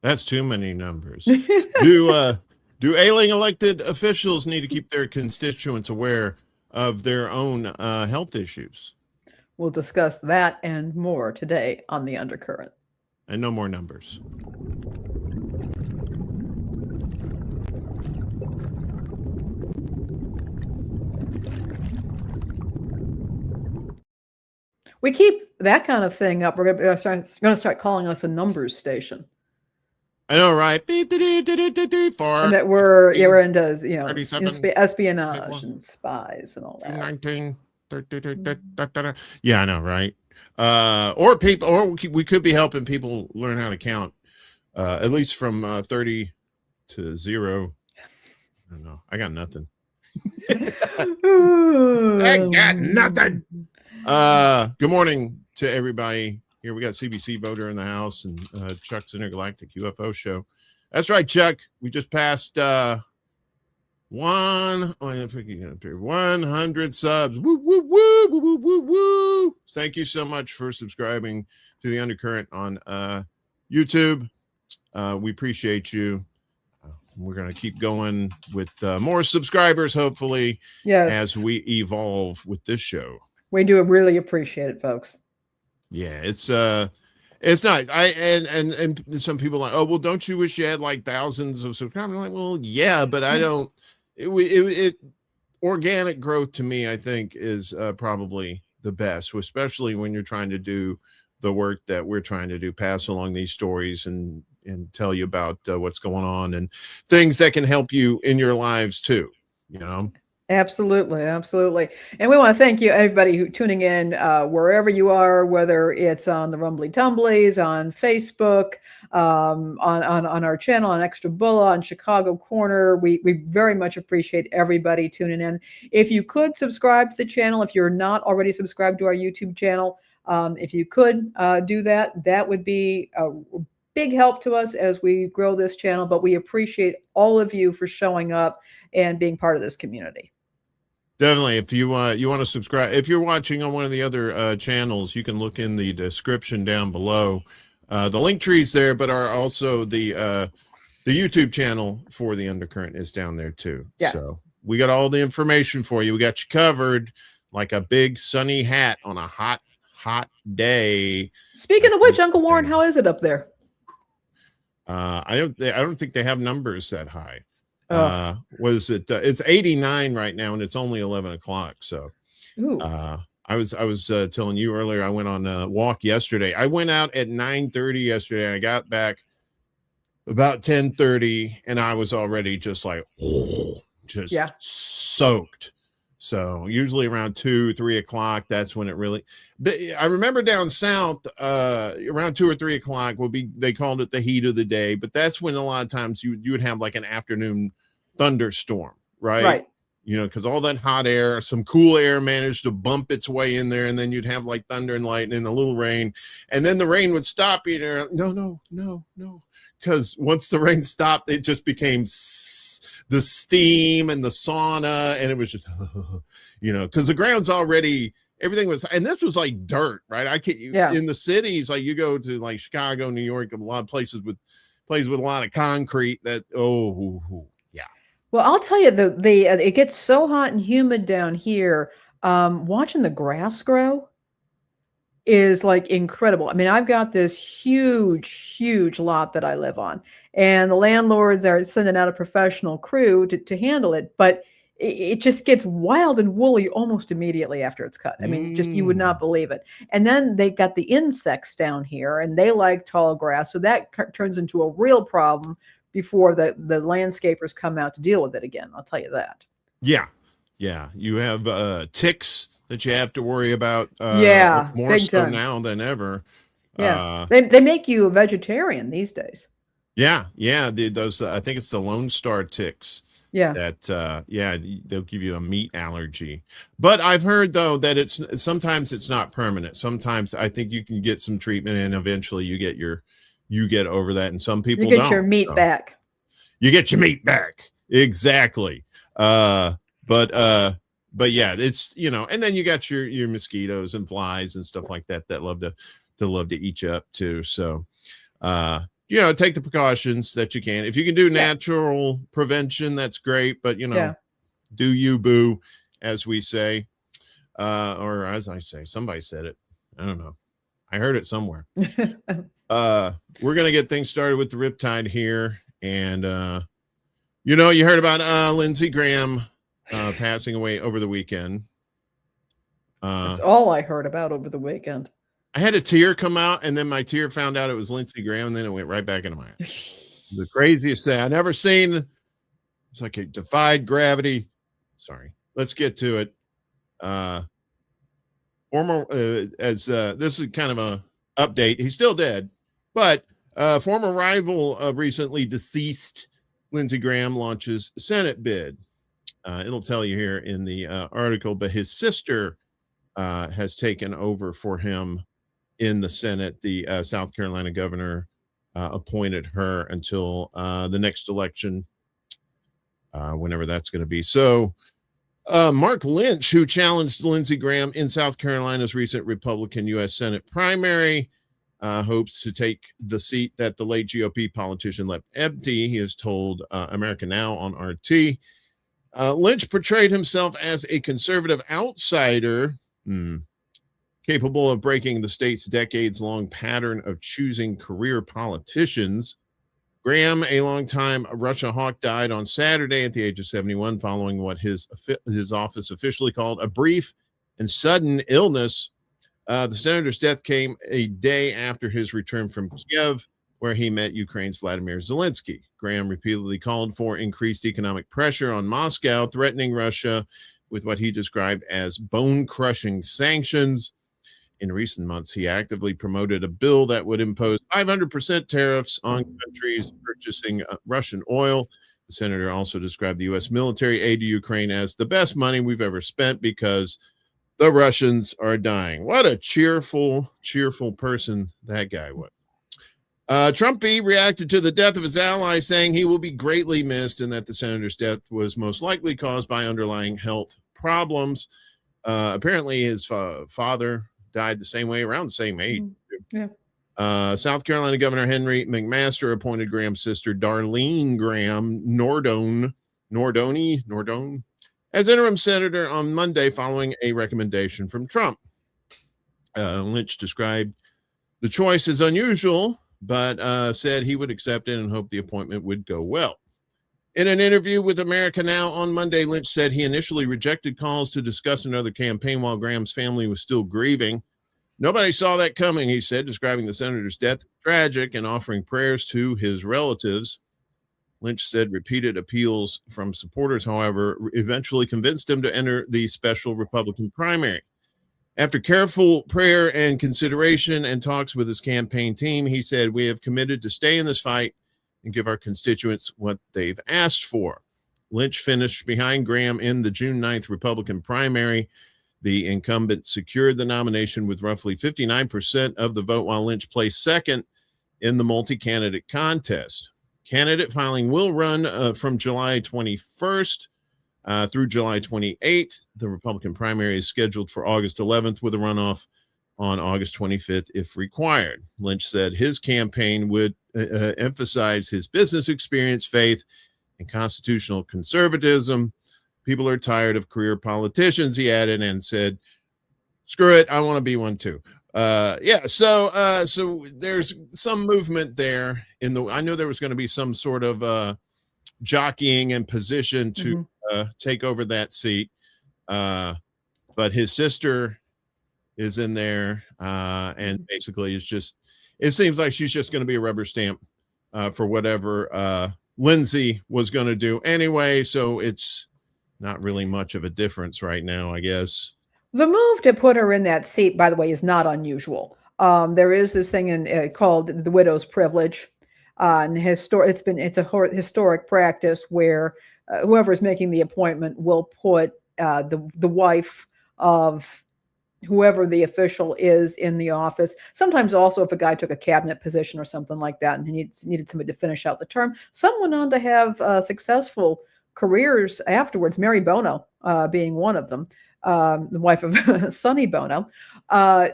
That's too many numbers. Do ailing elected officials need to keep their constituents aware of their own health issues? We'll discuss that and more today on The Undercurrent. And no more numbers. We keep that kind of thing up. We're going to start calling us a numbers station. I know, right? And that we're into espionage and spies and all that. 19. Yeah, I know, right? Or we could be helping people learn how to count, at least from 30 to 0. I don't know. I got nothing. I got nothing. Good morning to everybody. Here we got CBC voter in the house and Chuck's Intergalactic UFO show. That's right, Chuck. We just passed 100 subs. Woo, woo, woo, woo, woo, woo, woo. Thank you so much for subscribing to the Undercurrent on YouTube. We appreciate you. We're going to keep going with more subscribers, hopefully, as we evolve with this show. We do really appreciate it, folks. Yeah, it's not. And some people are like, oh, well, don't you wish you had like thousands of subscribers? I'm like, well, yeah, but I don't. Organic growth to me, I think, is probably the best, especially when you're trying to do the work that we're trying to do, pass along these stories and tell you about what's going on and things that can help you in your lives too, you know. Absolutely. And we want to thank you, everybody who tuning in wherever you are, whether it's on the Rumbly Tumblies, on Facebook, on our channel, on Extra Bulla, on Chicago Corner. We very much appreciate everybody tuning in. If you could subscribe to the channel, if you're not already subscribed to our YouTube channel, if you could do that, that would be a big help to us as we grow this channel. But we appreciate all of you for showing up and being part of this community. Definitely. If you want to subscribe, if you're watching on one of the other channels, you can look in the description down below. The link tree's there, but also the YouTube channel for the Undercurrent is down there too. Yeah. So we got all the information for you. We got you covered like a big sunny hat on a hot day. Speaking of which, Uncle Warren, how is it up there? I don't think they have numbers that high. Was it it's 89 right now and it's only 11 o'clock. So I was telling you earlier, I went on a walk yesterday. I went out at 9:30 yesterday. I got back about 10:30 and I was already just like soaked. So usually around 2-3 o'clock, that's when it really. I remember down south, around 2 or 3 o'clock they called it the heat of the day, but that's when a lot of times you would have like an afternoon thunderstorm, right? Right. You know, because all that hot air, some cool air managed to bump its way in there, and then you'd have like thunder and lightning and a little rain, and then the rain would stop. You know, no, because once the rain stopped, it just became the steam and the sauna, and it was just, you know, because the ground's already, everything was, and this was like dirt, right? In the cities, like you go to like Chicago, New York, a lot of places with a lot of concrete that, yeah. Well, I'll tell you, it gets so hot and humid down here. Watching the grass grow is like incredible. I mean, I've got this huge lot that I live on, and the landlords are sending out a professional crew to handle it, but it just gets wild and woolly almost immediately after it's cut. I mean, just, you would not believe it. And then they got the insects down here, and they like tall grass, so that turns into a real problem before the landscapers come out to deal with it again. I'll tell you that. Yeah. You have ticks that you have to worry about. More so now than ever. Yeah, they make you a vegetarian these days. Yeah. Those I think it's the Lone Star ticks. Yeah. That they'll give you a meat allergy. But I've heard though that sometimes it's not permanent. Sometimes I think you can get some treatment and eventually you get over that, and some people don't. Your meat back. You get your meat back. Exactly. But yeah, it's, you know, and then you got your mosquitoes and flies and stuff like that love to eat you up too. So take the precautions that you can. If you can do natural prevention, that's great. But, do you, boo, as we say, or as I say, somebody said it. I don't know. I heard it somewhere. We're going to get things started with the Riptide here. And, you heard about Lindsey Graham passing away over the weekend. That's all I heard about over the weekend. I had a tear come out, and then my tear found out it was Lindsey Graham, and then it went right back into my eye. The craziest thing I've never seen. It's like it defied gravity. Sorry. Let's get to it. This is kind of a update. He's still dead, but former rival of recently deceased Lindsey Graham launches Senate bid. It'll tell you here in the article, but his sister has taken over for him in the Senate. The South Carolina governor appointed her until the next election, whenever that's going to be. So Mark Lynch, who challenged Lindsey Graham in South Carolina's recent Republican U.S. Senate primary, hopes to take the seat that the late GOP politician left empty. He has told America Now on RT. Lynch portrayed himself as a conservative outsider, capable of breaking the state's decades-long pattern of choosing career politicians. Graham, a longtime Russia hawk, died on Saturday at the age of 71 following what his office officially called a brief and sudden illness. The senator's death came a day after his return from Kiev, where he met Ukraine's Vladimir Zelensky. Graham repeatedly called for increased economic pressure on Moscow, threatening Russia with what he described as bone-crushing sanctions. In recent months, he actively promoted a bill that would impose 500% tariffs on countries purchasing Russian oil. The senator also described the U.S. military aid to Ukraine as the best money we've ever spent because the Russians are dying. What a cheerful person that guy was. Trumpy reacted to the death of his ally, saying he will be greatly missed and that the senator's death was most likely caused by underlying health problems. Apparently, his father died the same way, around the same age. Yeah. South Carolina Governor Henry McMaster appointed Graham's sister Darlene Graham Nordone as interim senator on Monday following a recommendation from Trump. Lynch described the choice as unusual, but said he would accept it and hoped the appointment would go well. In an interview with America Now on Monday, Lynch said he initially rejected calls to discuss another campaign while Graham's family was still grieving. Nobody saw that coming, he said, describing the senator's death as tragic and offering prayers to his relatives. Lynch said repeated appeals from supporters, however, eventually convinced him to enter the special Republican primary. After careful prayer and consideration and talks with his campaign team, he said, "We have committed to stay in this fight and give our constituents what they've asked for." Lynch finished behind Graham in the June 9th Republican primary. The incumbent secured the nomination with roughly 59% of the vote, while Lynch placed second in the multi-candidate contest. Candidate filing will run from July 21st through July 28th. The Republican primary is scheduled for August 11th with a runoff on August 25th if required. Lynch said his campaign would emphasize his business experience, faith, and constitutional conservatism. People are tired of career politicians, he added, and said, "Screw it, I want to be one too." So there's some movement there. I knew there was going to be some sort of jockeying and position to take over that seat, but his sister is in there, and basically it seems like she's just going to be a rubber stamp for whatever Lindsey was going to do anyway. So it's not really much of a difference right now, I guess. The move to put her in that seat, by the way, is not unusual. There is this thing called the widow's privilege, and it's a historic practice where whoever is making the appointment will put the wife of whoever the official is in the office. Sometimes also if a guy took a cabinet position or something like that and he needed somebody to finish out the term, some went on to have successful careers afterwards, Mary Bono being one of them, the wife of Sonny Bono.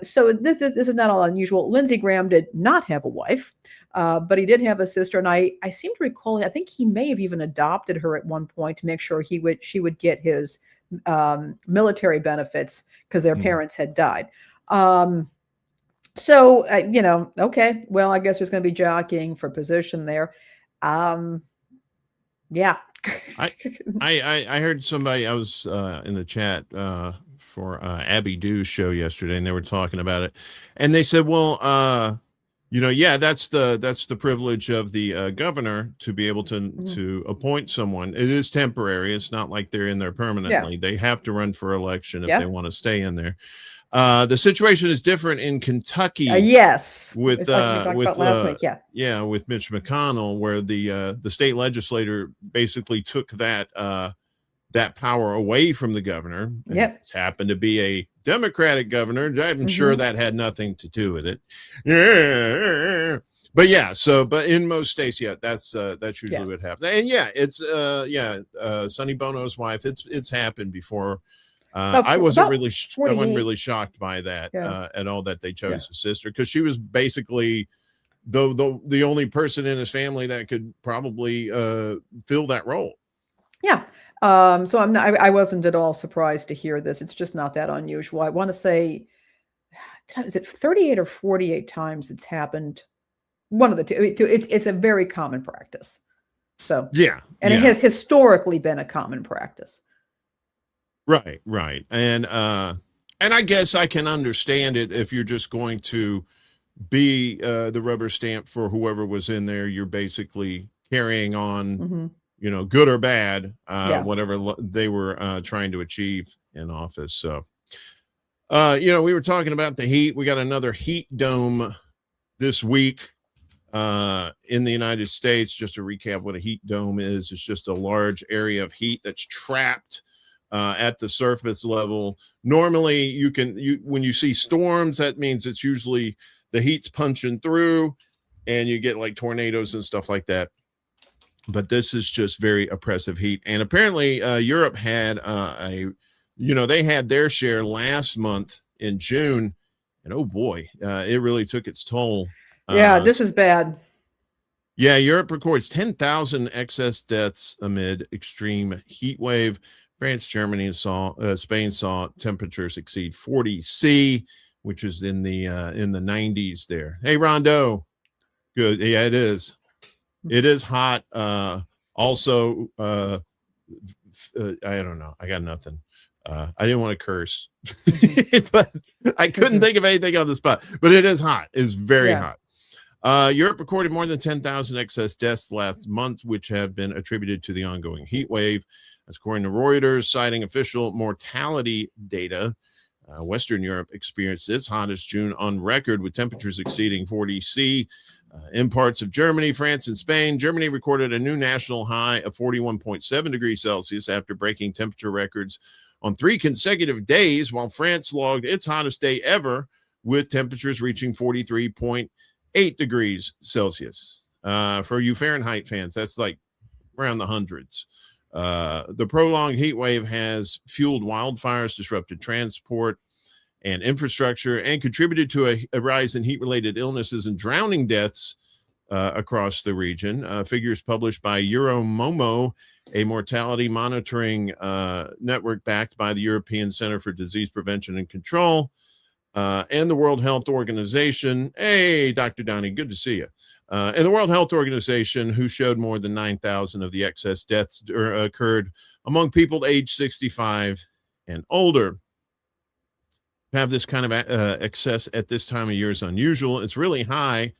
So this is not all unusual. Lindsey Graham did not have a wife. But he did have a sister, and I seem to recall, I think he may have even adopted her at one point to make sure she would get his military benefits because their parents had died. So, okay, well, I guess there's going to be jockeying for position there. Yeah. I heard somebody, I was in the chat for Abby Dew's show yesterday, and they were talking about it, and they said, well, yeah, that's the privilege of the governor to be able to appoint someone. It is temporary. It's not like they're in there permanently. They have to run for election if they want to stay in there. The situation is different in Kentucky. Yes, with last week, with Mitch McConnell, where the state legislature basically took that power away from the governor. It happened to be a Democratic governor. I'm sure that had nothing to do with it. Yeah. But in most states, that's usually what happens. And it's Sonny Bono's wife. It's happened before. I wasn't really shocked by that at all, that they chose his sister, because she was basically the only person in his family that could probably fill that role. Yeah. So I wasn't at all surprised to hear this. It's just not that unusual. I want to say, is it 38 or 48 times it's happened? One of the two. It's a very common practice. So it has historically been a common practice. Right. And I guess I can understand it if you're just going to be the rubber stamp for whoever was in there. You're basically carrying on, good or bad, whatever they were trying to achieve in office. So, we were talking about the heat. We got another heat dome this week in the United States. Just to recap what a heat dome is, it's just a large area of heat that's trapped at the surface level. Normally when you see storms, that means it's usually the heat's punching through and you get like tornadoes and stuff like that. But this is just very oppressive heat. And apparently Europe had they had their share last month in June, and oh boy, it really took its toll. This is bad. Yeah, Europe records 10,000 excess deaths amid extreme heat wave. France, Germany, and Spain saw temperatures exceed 40 C, which is in the 90s there. Hey, Rondo. Good. Yeah, it is. It is hot. Also, I don't know. I got nothing. I didn't want to curse, but I couldn't think of anything on the spot. But it is hot. It's very hot. Europe recorded more than 10,000 excess deaths last month, which have been attributed to the ongoing heat wave. That's according to Reuters, citing official mortality data. Western Europe experienced its hottest June on record, with temperatures exceeding 40 C. In parts of Germany, France, and Spain, Germany recorded a new national high of 41.7 degrees Celsius after breaking temperature records on 3 consecutive days, while France logged its hottest day ever, with temperatures reaching 43.8 degrees Celsius. For you Fahrenheit fans, that's like around the hundreds. The prolonged heat wave has fueled wildfires, disrupted transport and infrastructure, and contributed to a rise in heat-related illnesses and drowning deaths across the region. Figures published by Euromomo, a mortality monitoring network backed by the European Center for Disease Prevention and Control, and the World Health Organization. Hey, Dr. Donnie, good to see you. And the World Health Organization, who showed more than 9,000 of the excess deaths occurred among people aged 65 and older. Have this kind of excess at this time of year is unusual. It's really high.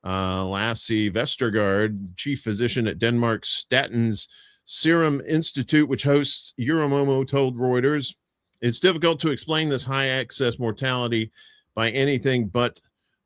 Lasse Vestergaard, chief physician at Denmark's Statens Serum Institute, which hosts Euromomo, told Reuters, it's difficult to explain this high excess mortality by anything but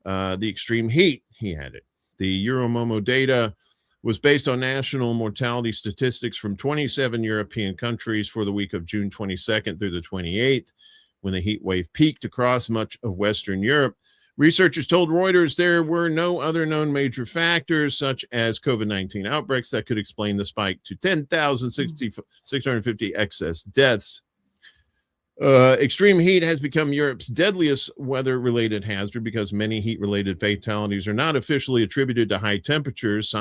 the extreme heat, he added. The Euromomo data was based on national mortality statistics from 27 European countries for the week of June 22nd through the 28th, when the heat wave peaked across much of Western Europe. Researchers told Reuters there were no other known major factors, such as COVID-19 outbreaks, that could explain the spike to 10,650 excess deaths. Extreme heat has become Europe's deadliest weather-related hazard because many heat-related fatalities are not officially attributed to high temperatures.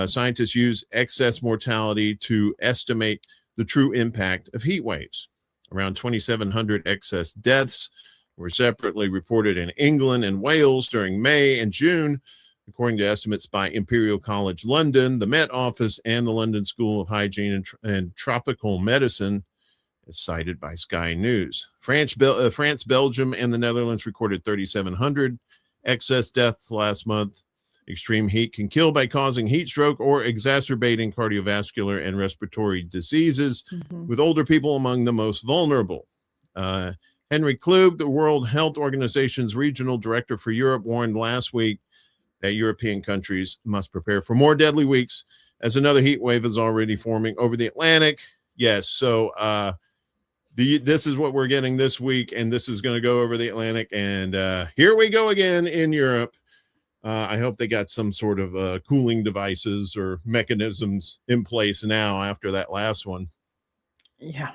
Scientists use excess mortality to estimate the true impact of heat waves. Around 2,700 excess deaths were separately reported in England and Wales during May and June, according to estimates by Imperial College London, the Met Office, and the London School of Hygiene and Tropical Medicine, as cited by Sky News. France, Belgium, and the Netherlands recorded 3,700 excess deaths last month. Extreme heat can kill by causing heat stroke or exacerbating cardiovascular and respiratory diseases, with older people among the most vulnerable. Henry Klug, the World Health Organization's regional director for Europe, warned last week that European countries must prepare for more deadly weeks as another heat wave is already forming over the Atlantic. Yes, so this is what we're getting this week, and this is going to go over the Atlantic, and here we go again in Europe. I hope they got some sort of cooling devices or mechanisms in place now after that last one. Yeah.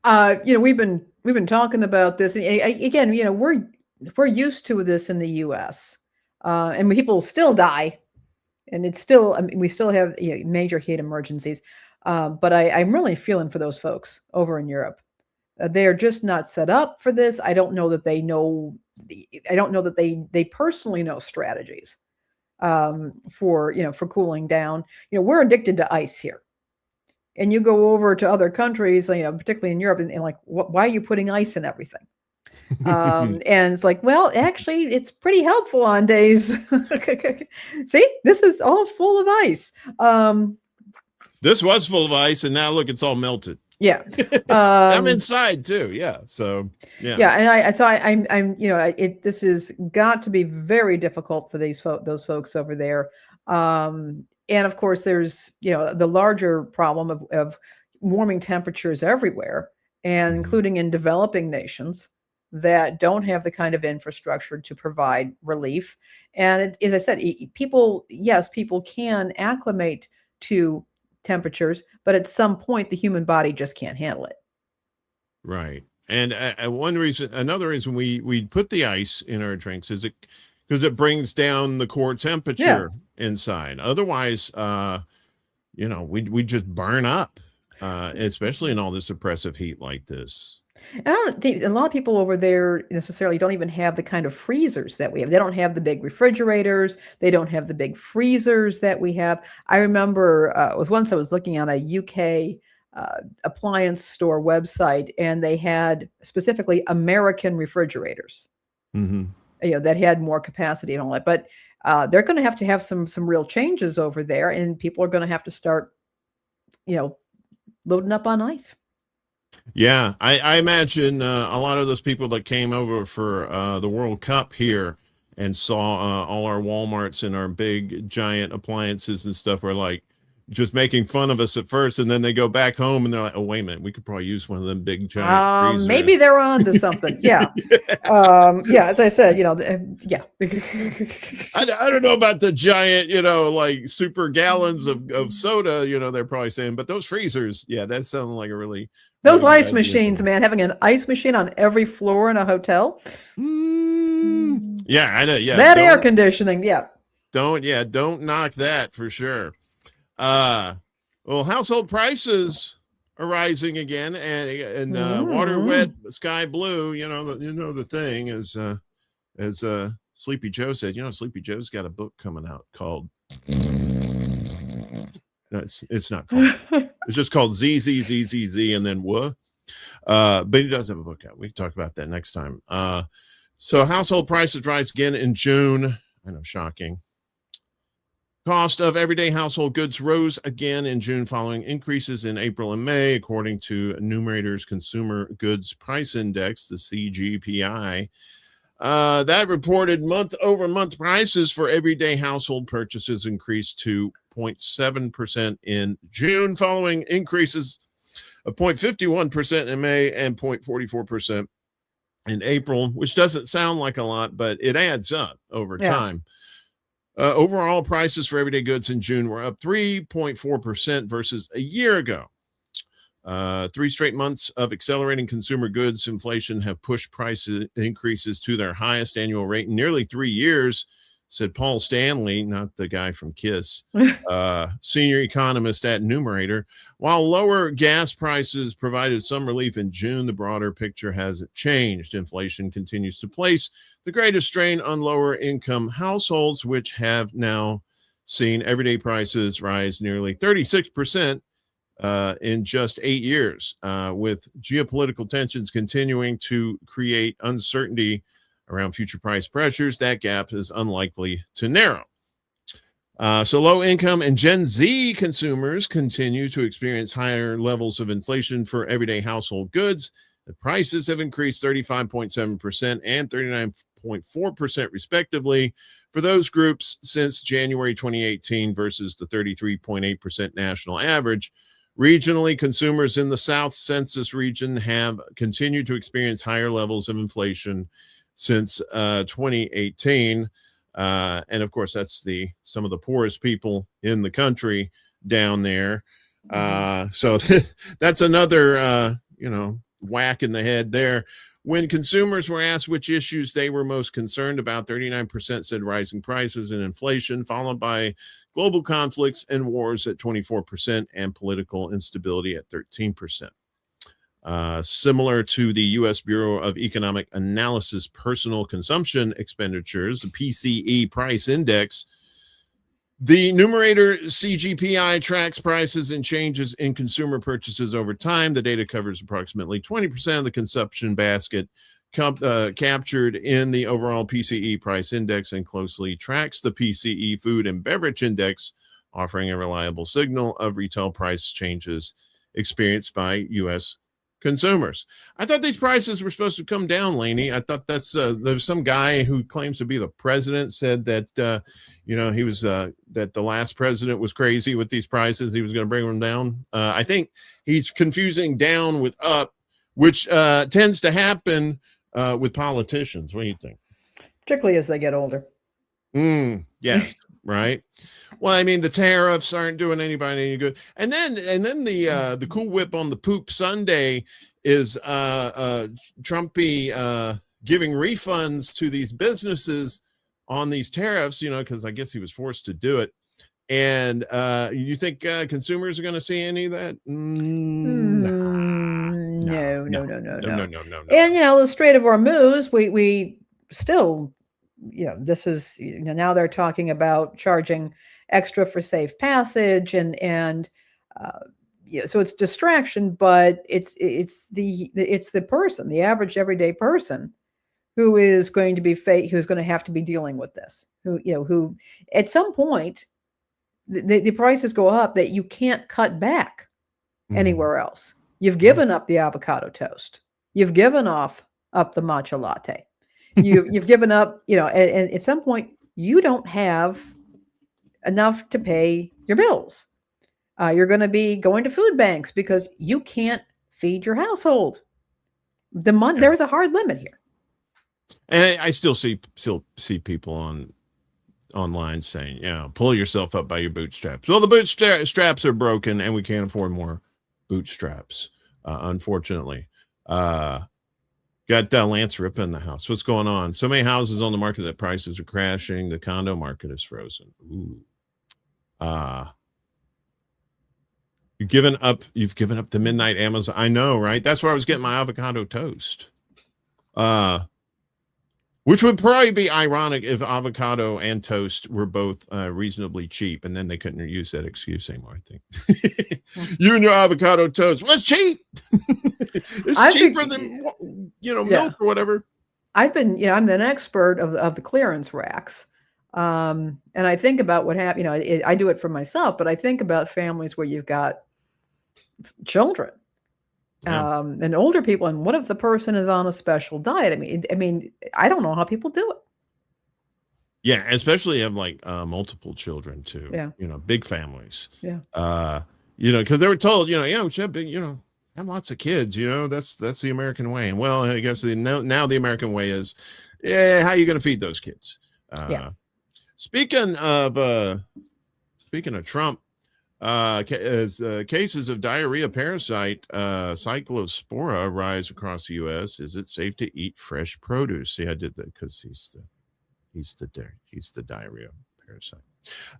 We've been talking about this. And again, we're used to this in the US. And people still die. And it's still, we still have major heat emergencies. But I'm really feeling for those folks over in Europe. They're just not set up for this. I don't know that they know. I don't know that they personally know strategies for cooling down. We're addicted to ice here, and you go over to other countries, particularly in Europe, and like, why are you putting ice in everything? And it's like, well, actually, it's pretty helpful on days. See, this is all full of ice. This was full of ice, and now look, it's all melted. Yeah. I'm inside too. Yeah. So, yeah. Yeah. And I'm this has got to be very difficult for those folks over there. And of course there's, the larger problem of warming temperatures everywhere, and including in developing nations that don't have the kind of infrastructure to provide relief. And as I said, people can acclimate to temperatures, but at some point the human body just can't handle it. Right. And another reason we put the ice in our drinks is because it brings down the core temperature inside. Otherwise, we just burn up, especially in all this oppressive heat like this. And I don't think a lot of people over there necessarily don't even have the kind of freezers that we have. They don't have the big refrigerators. They don't have the big freezers that we have. I remember it was once I was looking on a UK appliance store website, and they had specifically American refrigerators, that had more capacity and all that. But they're going to have some real changes over there, and people are going to have to start, loading up on ice. Yeah, I imagine a lot of those people that came over for the World Cup here and saw all our Walmarts and our big giant appliances and stuff were like just making fun of us at first, and then they go back home and they're like, oh, wait a minute, we could probably use one of them big giant freezers. Maybe they're on to something. Yeah. As I said, yeah. I don't know about the giant, like super gallons of soda, they're probably saying, but those freezers, that sounded like a really... Those ice machines, man, having an ice machine on every floor in a hotel. Yeah, I know. Yeah. That air conditioning. Yeah. Don't knock that for sure. Well, household prices are rising again, and water wet, sky blue. The thing is, as Sleepy Joe said, Sleepy Joe's got a book coming out called. No, it's not called. It's just called ZZZZZ and then what? But he does have a book out. We can talk about that next time. So household prices rise again in June. I know, shocking. Cost of everyday household goods rose again in June following increases in April and May, according to Numerator's Consumer Goods Price Index, the CGPI. That reported month-over-month prices for everyday household purchases increased to 0.7% in June, following increases of 0.51% in May and 0.44% in April, which doesn't sound like a lot, but it adds up over time. Overall prices for everyday goods in June were up 3.4% versus a year ago. 3 straight months of accelerating consumer goods inflation have pushed price increases to their highest annual rate in nearly 3 years, said Paul Stanley, not the guy from Kiss, senior economist at Numerator. While lower gas prices provided some relief in June, the broader picture hasn't changed. Inflation continues to place the greatest strain on lower income households, which have now seen everyday prices rise nearly 36% in just 8 years, with geopolitical tensions continuing to create uncertainty around future price pressures. That gap is unlikely to narrow. So low income and Gen Z consumers continue to experience higher levels of inflation for everyday household goods. The prices have increased 35.7% and 39.4% respectively for those groups since January 2018 versus the 33.8% national average. Regionally, consumers in the South Census region have continued to experience higher levels of inflation since 2018. And of course, that's some of the poorest people in the country down there. So that's another, whack in the head there. When consumers were asked which issues they were most concerned about, 39% said rising prices and inflation, followed by global conflicts and wars at 24% and political instability at 13%. Similar to the U.S. Bureau of Economic Analysis personal consumption expenditures, the PCE price index, the numerator CGPI tracks prices and changes in consumer purchases over time. The data covers approximately 20% of the consumption basket captured in the overall PCE price index and closely tracks the PCE food and beverage index, offering a reliable signal of retail price changes experienced by U.S. consumers. I thought these prices were supposed to come down, Lainie. I thought there's some guy who claims to be the president said that he was that the last president was crazy with these prices. He was going to bring them down. I think he's confusing down with up, which tends to happen with politicians. What do you think? Particularly as they get older. Yes, right. Well, I mean, the tariffs aren't doing anybody any good. And then the Cool Whip on the Poop Sunday is Trumpy giving refunds to these businesses on these tariffs, because I guess he was forced to do it. And you think consumers are going to see any of that? No. No. And illustrative or moves, we still, this is now they're talking about charging extra for safe passage and so it's distraction, but it's the person, the average everyday person, who is going to be who's going to have to be dealing with this, who at some point the prices go up that you can't cut back anywhere else. You've given up the avocado toast. You've given up the matcha latte. You've given up, and at some point you don't have enough to pay your bills. You're going to be going to food banks because you can't feed your household. There's a hard limit here. And I still see people online saying, pull yourself up by your bootstraps. Well, the bootstraps are broken and we can't afford more bootstraps, unfortunately. Got Lance Ripa in the house. What's going on? So many houses on the market that prices are crashing. The condo market is frozen. Ooh. You've given up the midnight Amazon. I know, right? That's where I was getting my avocado toast. Which would probably be ironic if avocado and toast were both reasonably cheap, and then they couldn't use that excuse anymore, I think. You and your avocado toast. Well, it's cheap. It's cheaper than milk or whatever. I'm an expert of the clearance racks. And I think about what happened, I do it for myself, but I think about families where you've got children. And older people, and what if the person is on a special diet? I mean, I don't know how people do it. Yeah, especially have multiple children too. Yeah, big families. Yeah, because they were told, we should have big, have lots of kids. That's the American way. And well, I guess now the American way is, how are you going to feed those kids? Speaking of Trump. Cases of diarrhea parasite cyclospora rise across the U.S. Is it safe to eat fresh produce? See, I did that because he's the diarrhea parasite.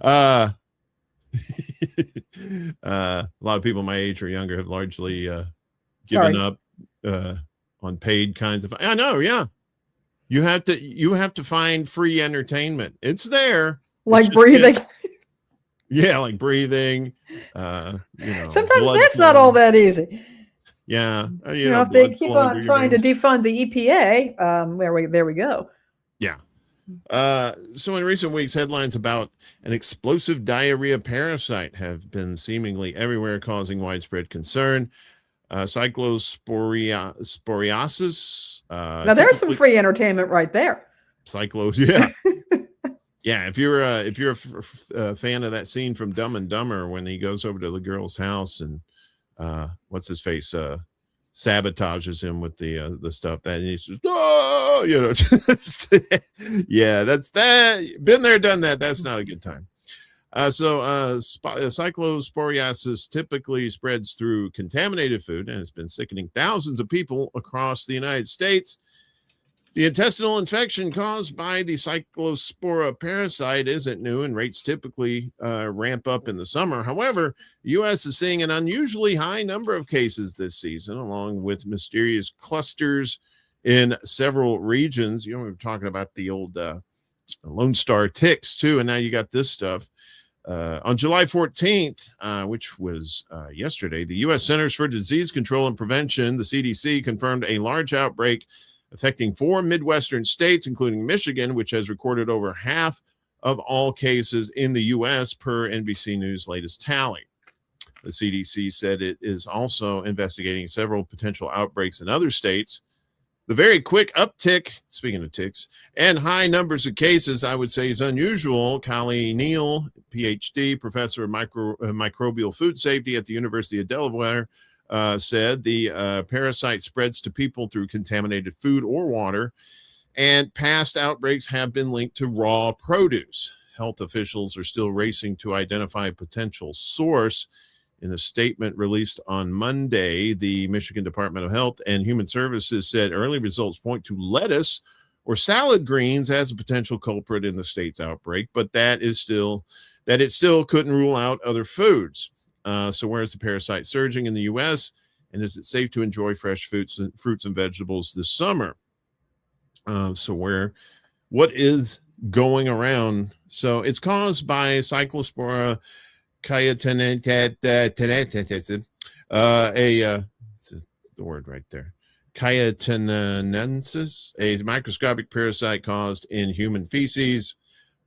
A lot of people my age or younger have largely given up on paid kinds of. I know, yeah. You have to find free entertainment. It's there, like breathing. Yeah, like breathing. Sometimes that's not all that easy. Yeah, if they keep on trying to defund the EPA, there we go. Yeah. So in recent weeks, headlines about an explosive diarrhea parasite have been seemingly everywhere, causing widespread concern. Cyclosporiasis. Now there's some free entertainment right there. Yeah. Yeah, if you're a fan of that scene from Dumb and Dumber when he goes over to the girl's house and what's his face sabotages him with the stuff that he says, oh, yeah, that's that. Been there, done that. That's not a good time. Cyclosporiasis typically spreads through contaminated food and has been sickening thousands of people across the United States. The intestinal infection caused by the cyclospora parasite isn't new, and rates typically ramp up in the summer. However, the U.S. is seeing an unusually high number of cases this season, along with mysterious clusters in several regions. We were talking about the old Lone Star ticks, too, and now you got this stuff. On July 14th, which was yesterday, the U.S. Centers for Disease Control and Prevention, the CDC, confirmed a large outbreak affecting 4 Midwestern states, including Michigan, which has recorded over half of all cases in the U.S. per NBC News' latest tally. The CDC said it is also investigating several potential outbreaks in other states. The very quick uptick, speaking of ticks, and high numbers of cases, I would say, is unusual. Callie Neal, PhD, professor of microbial food safety at the University of Delaware, said the parasite spreads to people through contaminated food or water, and past outbreaks have been linked to raw produce. Health officials are still racing to identify a potential source. In a statement released on Monday, the Michigan Department of Health and Human Services said early results point to lettuce or salad greens as a potential culprit in the state's outbreak, but that it still couldn't rule out other foods. So where is the parasite surging in the U.S., and is it safe to enjoy fresh fruits and vegetables this summer? What is going around? So it's caused by Cyclospora cayetanensis, the word right there, cayetanensis, a microscopic parasite caused in human feces.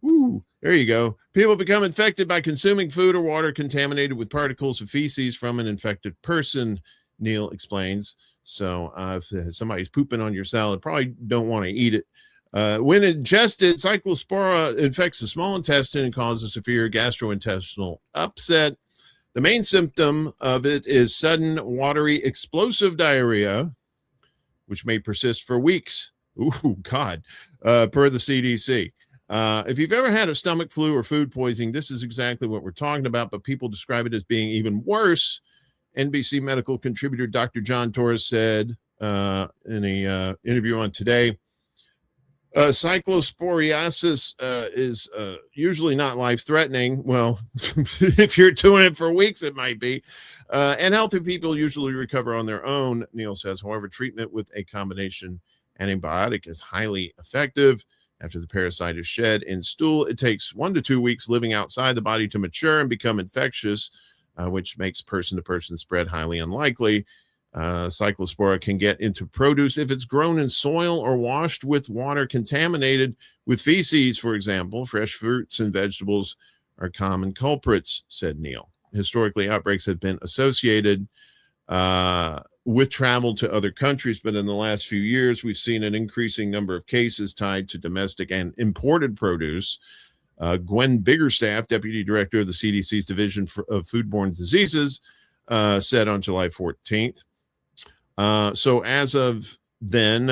Ooh, there you go. People become infected by consuming food or water contaminated with particles of feces from an infected person, Neil explains. So if somebody's pooping on your salad, probably don't want to eat it. When ingested, cyclospora infects the small intestine and causes severe gastrointestinal upset. The main symptom of it is sudden, watery, explosive diarrhea, which may persist for weeks. Ooh, God, per the CDC. If you've ever had a stomach flu or food poisoning, this is exactly what we're talking about, but people describe it as being even worse. NBC medical contributor Dr. John Torres said in an interview on Today, cyclosporiasis is usually not life-threatening. Well, if you're doing it for weeks, it might be. And healthy people usually recover on their own, Neil says. However, treatment with a combination antibiotic is highly effective. After the parasite is shed in stool, it takes 1 to 2 weeks living outside the body to mature and become infectious, which makes person-to-person spread highly unlikely. Cyclospora can get into produce if it's grown in soil or washed with water contaminated with feces, for example. Fresh fruits and vegetables are common culprits, said Neil. Historically, outbreaks have been associated with travel to other countries, but in the last few years, we've seen an increasing number of cases tied to domestic and imported produce. Gwen Biggerstaff, deputy director of the CDC's Division of Foodborne Diseases, said on July 14th. So as of then,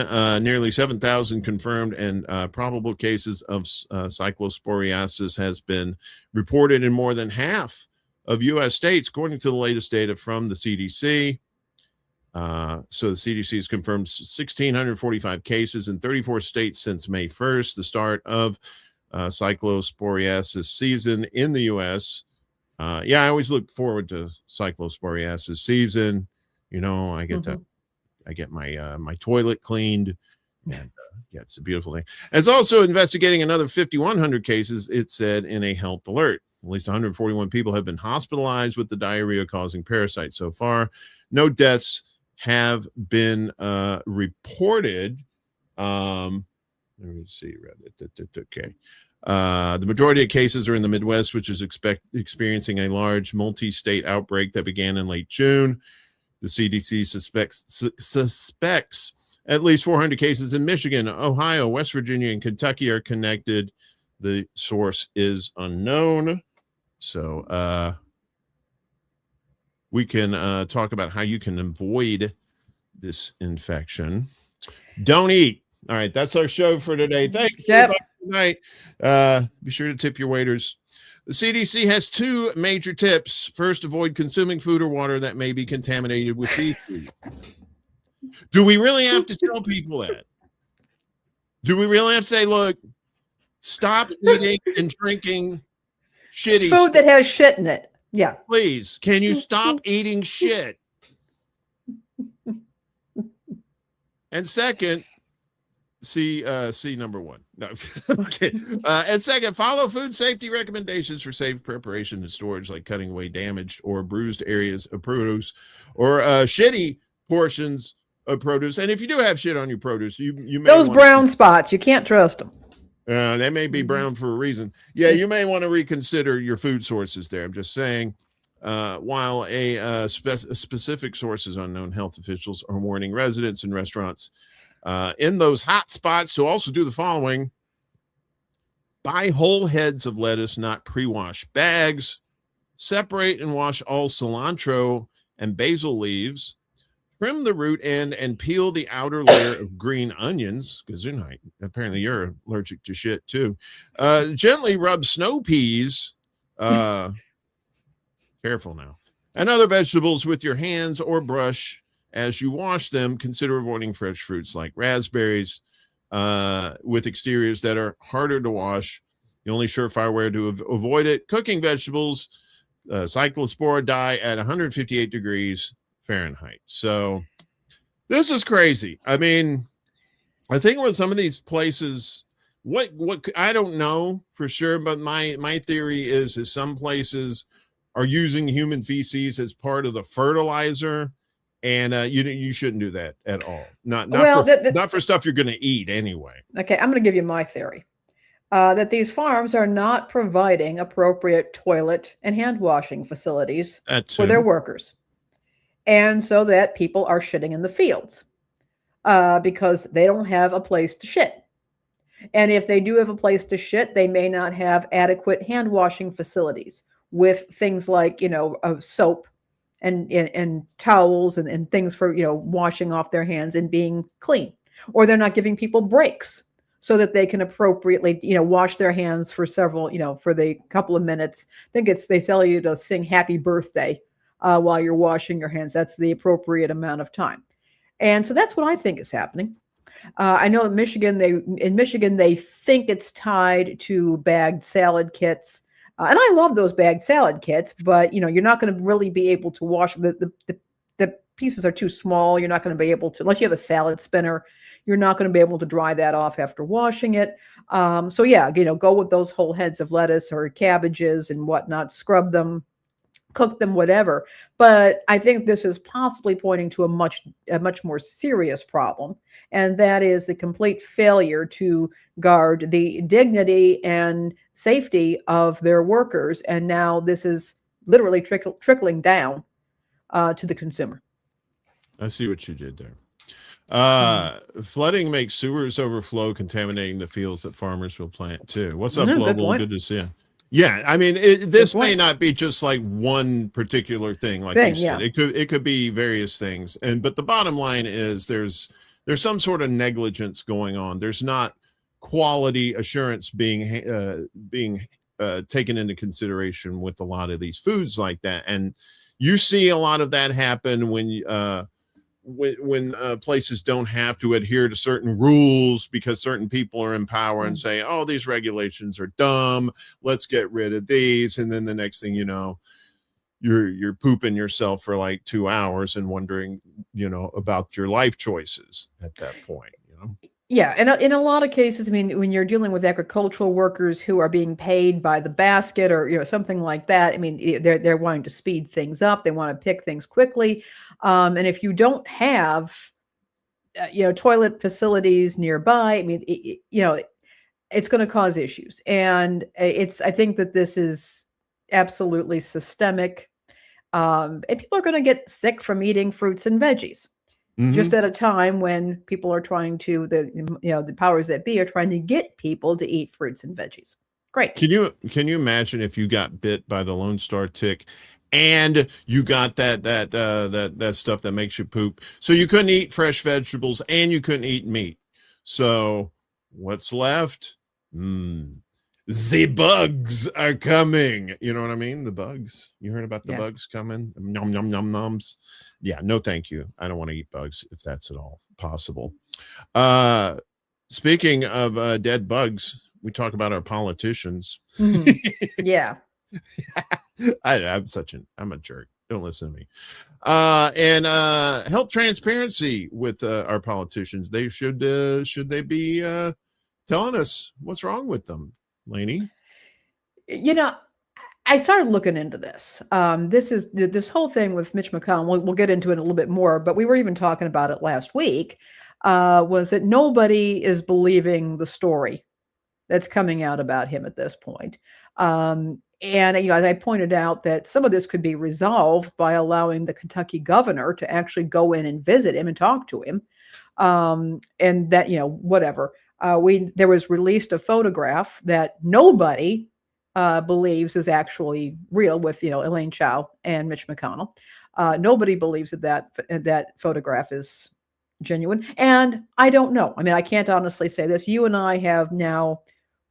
nearly 7,000 confirmed and probable cases of cyclosporiasis has been reported in more than half of U.S. states, according to the latest data from the CDC. So the CDC has confirmed 1,645 cases in 34 states since May 1st, the start of cyclosporiasis season in the U.S. I always look forward to cyclosporiasis season. I get to I get my my toilet cleaned, and it's a beautiful thing. It's also investigating another 5,100 cases, it said in a health alert. At least 141 people have been hospitalized with the diarrhea causing parasites so far. No deaths have been reported. Let me see. Okay. The majority of cases are in the Midwest, which is experiencing a large multi-state outbreak that began in late June. The CDC suspects at least 400 cases in Michigan, Ohio, West Virginia, and Kentucky are connected. The source is unknown. So we can talk about how you can avoid this infection. Don't eat. All right, that's our show for today. Thank you. Yep. Tonight. Be sure to tip your waiters. The CDC has two major tips. First, avoid consuming food or water that may be contaminated with feces. Do we really have to tell people that? Do we really have to say, look, stop eating and drinking shitty food that has shit in it? Yeah. Please, can you stop eating shit? And second, see number one. No, okay. And second, follow food safety recommendations for safe preparation and storage, like cutting away damaged or bruised areas of produce or shitty portions of produce. And if you do have shit on your produce, you may those brown spots, you can't trust them. They may be brown for a reason. Yeah, you may want to reconsider your food sources there. I'm just saying, while a specific source is unknown, health officials are warning residents and restaurants in those hot spots to also do the following: buy whole heads of lettuce, not pre-washed bags. Separate and wash all cilantro and basil leaves. Trim the root end and peel the outer layer of green onions, because apparently you're allergic to shit too. Gently rub snow peas. Careful now. And other vegetables with your hands or brush. As you wash them, consider avoiding fresh fruits like raspberries with exteriors that are harder to wash. The only surefire way to avoid it: cooking vegetables, cyclospora die at 158 degrees Fahrenheit. So this is crazy. I mean, I think with some of these places, what I don't know for sure, but my theory is some places are using human feces as part of the fertilizer. And you shouldn't do that at all. Not for stuff you're going to eat anyway. Okay, I'm going to give you my theory. That these farms are not providing appropriate toilet and hand washing facilities for their workers. And so that people are shitting in the fields because they don't have a place to shit. And if they do have a place to shit, they may not have adequate hand washing facilities with things like, soap and towels and things for, washing off their hands and being clean. Or they're not giving people breaks so that they can appropriately, wash their hands for several, for the couple of minutes. I think they tell you to sing happy birthday while you're washing your hands. That's the appropriate amount of time. And so that's what I think is happening. I know in Michigan, they think it's tied to bagged salad kits. And I love those bagged salad kits, but you're not going to really be able to wash the pieces are too small. You're not going to be able to, unless you have a salad spinner, you're not going to be able to dry that off after washing it. So yeah, go with those whole heads of lettuce or cabbages and whatnot, scrub them, cook them, whatever. But I think this is possibly pointing to a much more serious problem. And that is the complete failure to guard the dignity and safety of their workers. And now this is literally trickling down to the consumer. I see what you did there. Flooding makes sewers overflow, contaminating the fields that farmers will plant too. What's up, Global? Good to see you. Yeah, I mean, this may not be just like one particular thing, like you said. Yeah. It could be various things, but the bottom line is there's some sort of negligence going on. There's not quality assurance being taken into consideration with a lot of these foods like that. And you see a lot of that happen when places don't have to adhere to certain rules because certain people are in power and say, oh, these regulations are dumb, let's get rid of these. And then the next thing you know, you're pooping yourself for like 2 hours and wondering, about your life choices at that point. Yeah, and in a lot of cases, I mean, when you're dealing with agricultural workers who are being paid by the basket or something like that, I mean, they're wanting to speed things up. They want to pick things quickly, and if you don't have, toilet facilities nearby, I mean, it's going to cause issues, and I think that this is absolutely systemic, and people are going to get sick from eating fruits and veggies. Just at a time when people are trying to, the powers that be are trying to get people to eat fruits and veggies. Great. Can you imagine if you got bit by the Lone Star tick and you got that stuff that makes you poop? So you couldn't eat fresh vegetables and you couldn't eat meat. So what's left? The bugs are coming. You know what I mean? The bugs. You heard about the bugs coming? Nom, nom, nom, noms. Yeah, no, thank you. I don't want to eat bugs if that's at all possible. Speaking of dead bugs, we talk about our politicians. Yeah. I'm a jerk. Don't listen to me. And health transparency with our politicians. They should they be telling us what's wrong with them, Lainie? I started looking into this. This whole thing with Mitch McConnell. We'll get into it a little bit more, but we were even talking about it last week. Was that nobody is believing the story that's coming out about him at this point? And as I pointed out, that some of this could be resolved by allowing the Kentucky governor to actually go in and visit him and talk to him, and that whatever. There was released a photograph that nobody believes is actually real with Elaine Chao and Mitch McConnell. Nobody believes that photograph is genuine, and I don't know. I mean, I can't honestly say this. You and I have now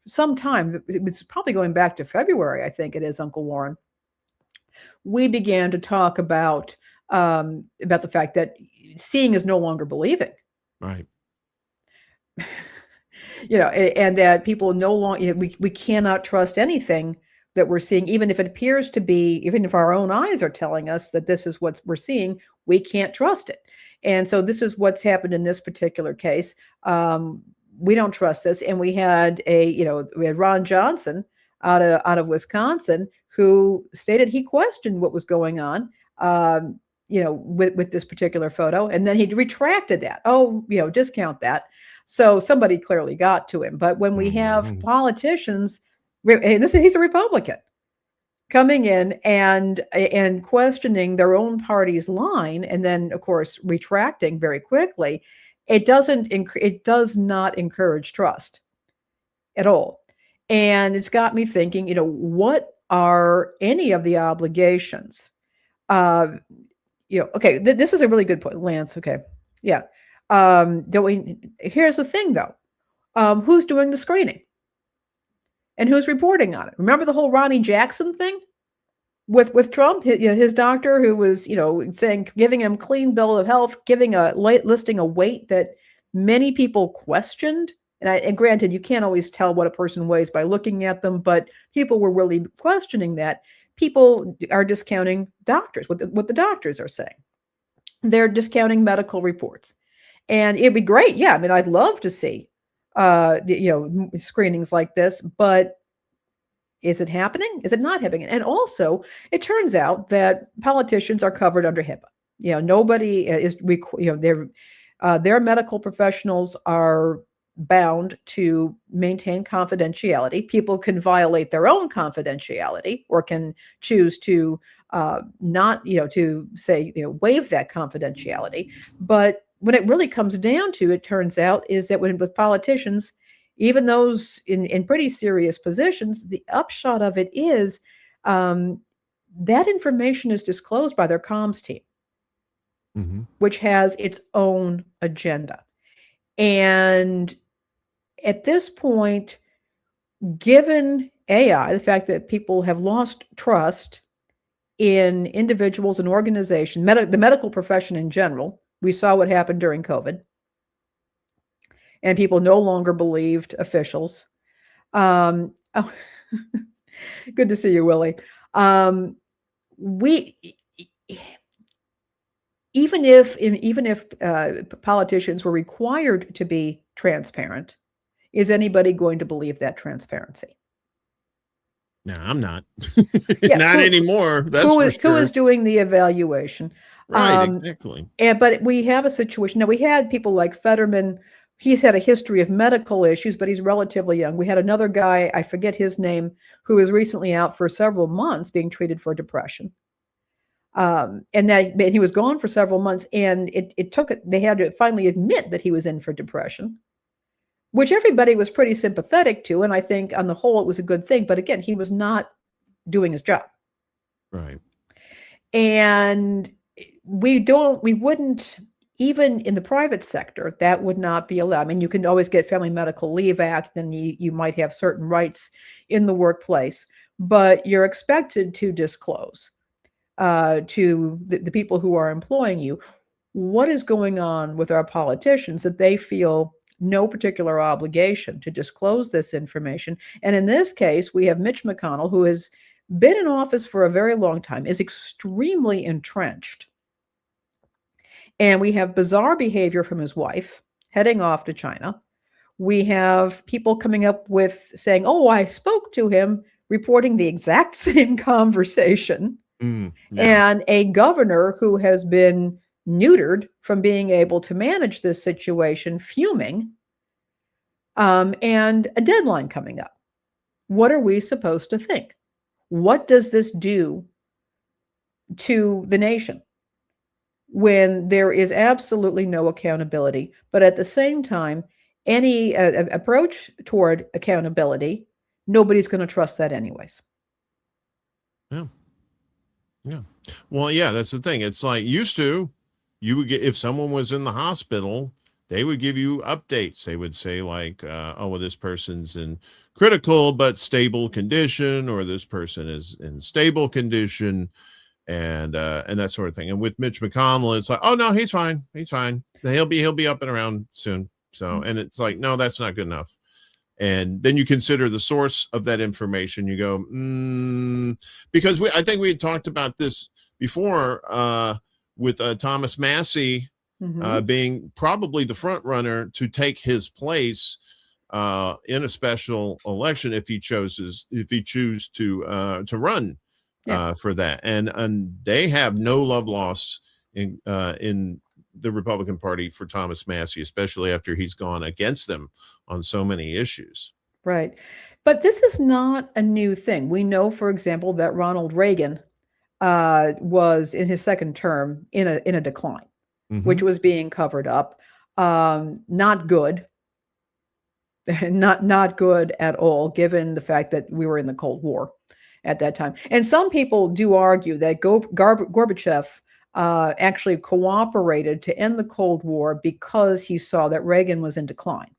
some time. It's probably going back to February, I think it is, Uncle Warren. We began to talk about the fact that seeing is no longer believing. Right. And that people no longer, we cannot trust anything that we're seeing, even if it appears to be, even if our own eyes are telling us that this is what we're seeing, we can't trust it. And so this is what's happened in this particular case. We don't trust this. And we had Ron Johnson out of Wisconsin who stated he questioned what was going on, with this particular photo. And then he retracted that. Discount that. So somebody clearly got to him. But when we have politicians, and he's a Republican, coming in and questioning their own party's line, and then of course retracting very quickly, it does not encourage trust at all. And it's got me thinking, what are any of the obligations? Okay, this is a really good point, Lance. Okay, yeah. Here's the thing though. Who's doing the screening? And who's reporting on it? Remember the whole Ronnie Jackson thing with Trump, his doctor who was, giving him clean bill of health, listing a weight that many people questioned. And granted, you can't always tell what a person weighs by looking at them, but people were really questioning that. People are discounting doctors, what the doctors are saying. They're discounting medical reports. And it'd be great. Yeah. I mean, I'd love to see, screenings like this, but is it happening? Is it not happening? And also it turns out that politicians are covered under HIPAA. Nobody is, their medical professionals are bound to maintain confidentiality. People can violate their own confidentiality or can choose to not, to say, waive that confidentiality. But when it really comes down to it, turns out is that with politicians, even those in pretty serious positions, the upshot of it is that information is disclosed by their comms team, which has its own agenda. And at this point, given AI, the fact that people have lost trust in individuals and organizations, the medical profession in general, we saw what happened during COVID, and people no longer believed officials. Oh, good to see you, Willie. We even if politicians were required to be transparent, is anybody going to believe that transparency? No, I'm not. Yeah, Not anymore. That's for sure. Who is doing the evaluation? Right, exactly. But we have a situation now. We had people like Fetterman. He's had a history of medical issues, but he's relatively young. We had another guy, I forget his name, who was recently out for several months being treated for depression. And he was gone for several months, and they had to finally admit that he was in for depression, which everybody was pretty sympathetic to. And I think on the whole, it was a good thing. But again, he was not doing his job. Right. And we wouldn't, even in the private sector, that would not be allowed. I mean, you can always get Family Medical Leave Act, and you might have certain rights in the workplace, but you're expected to disclose to the people who are employing you what is going on with our politicians, that they feel no particular obligation to disclose this information. And in this case, we have Mitch McConnell, who has been in office for a very long time, is extremely entrenched. And we have bizarre behavior from his wife heading off to China. We have people coming up with saying, oh, I spoke to him, reporting the exact same conversation. Yeah. And a governor who has been neutered from being able to manage this situation, fuming, and a deadline coming up. What are we supposed to think? What does this do to the nation when there is absolutely no accountability, but at the same time, any approach toward accountability, nobody's going to trust that anyways. Yeah. Yeah. Well, yeah, that's the thing. It's like used to, you would get, if someone was in the hospital, they would give you updates. They would say like, oh, well, this person's in critical but stable condition, or this person is in stable condition, and that sort of thing. And with Mitch McConnell, it's like, oh no, he's fine. He's fine. He'll be up and around soon. So, and it's like, no, that's not good enough. And then you consider the source of that information. You go, because I think we had talked about this before with Thomas Massie being probably the front runner to take his place in a special election if he chooses to run for that. And they have no love loss in the Republican Party for Thomas Massie, especially after he's gone against them on so many issues. Right. But this is not a new thing. We know, for example, that Ronald Reagan was in his second term in a decline, which was being covered up. Not good. Not good at all, given the fact that we were in the Cold War at that time. And some people do argue that Gorbachev actually cooperated to end the Cold War because he saw that Reagan was in decline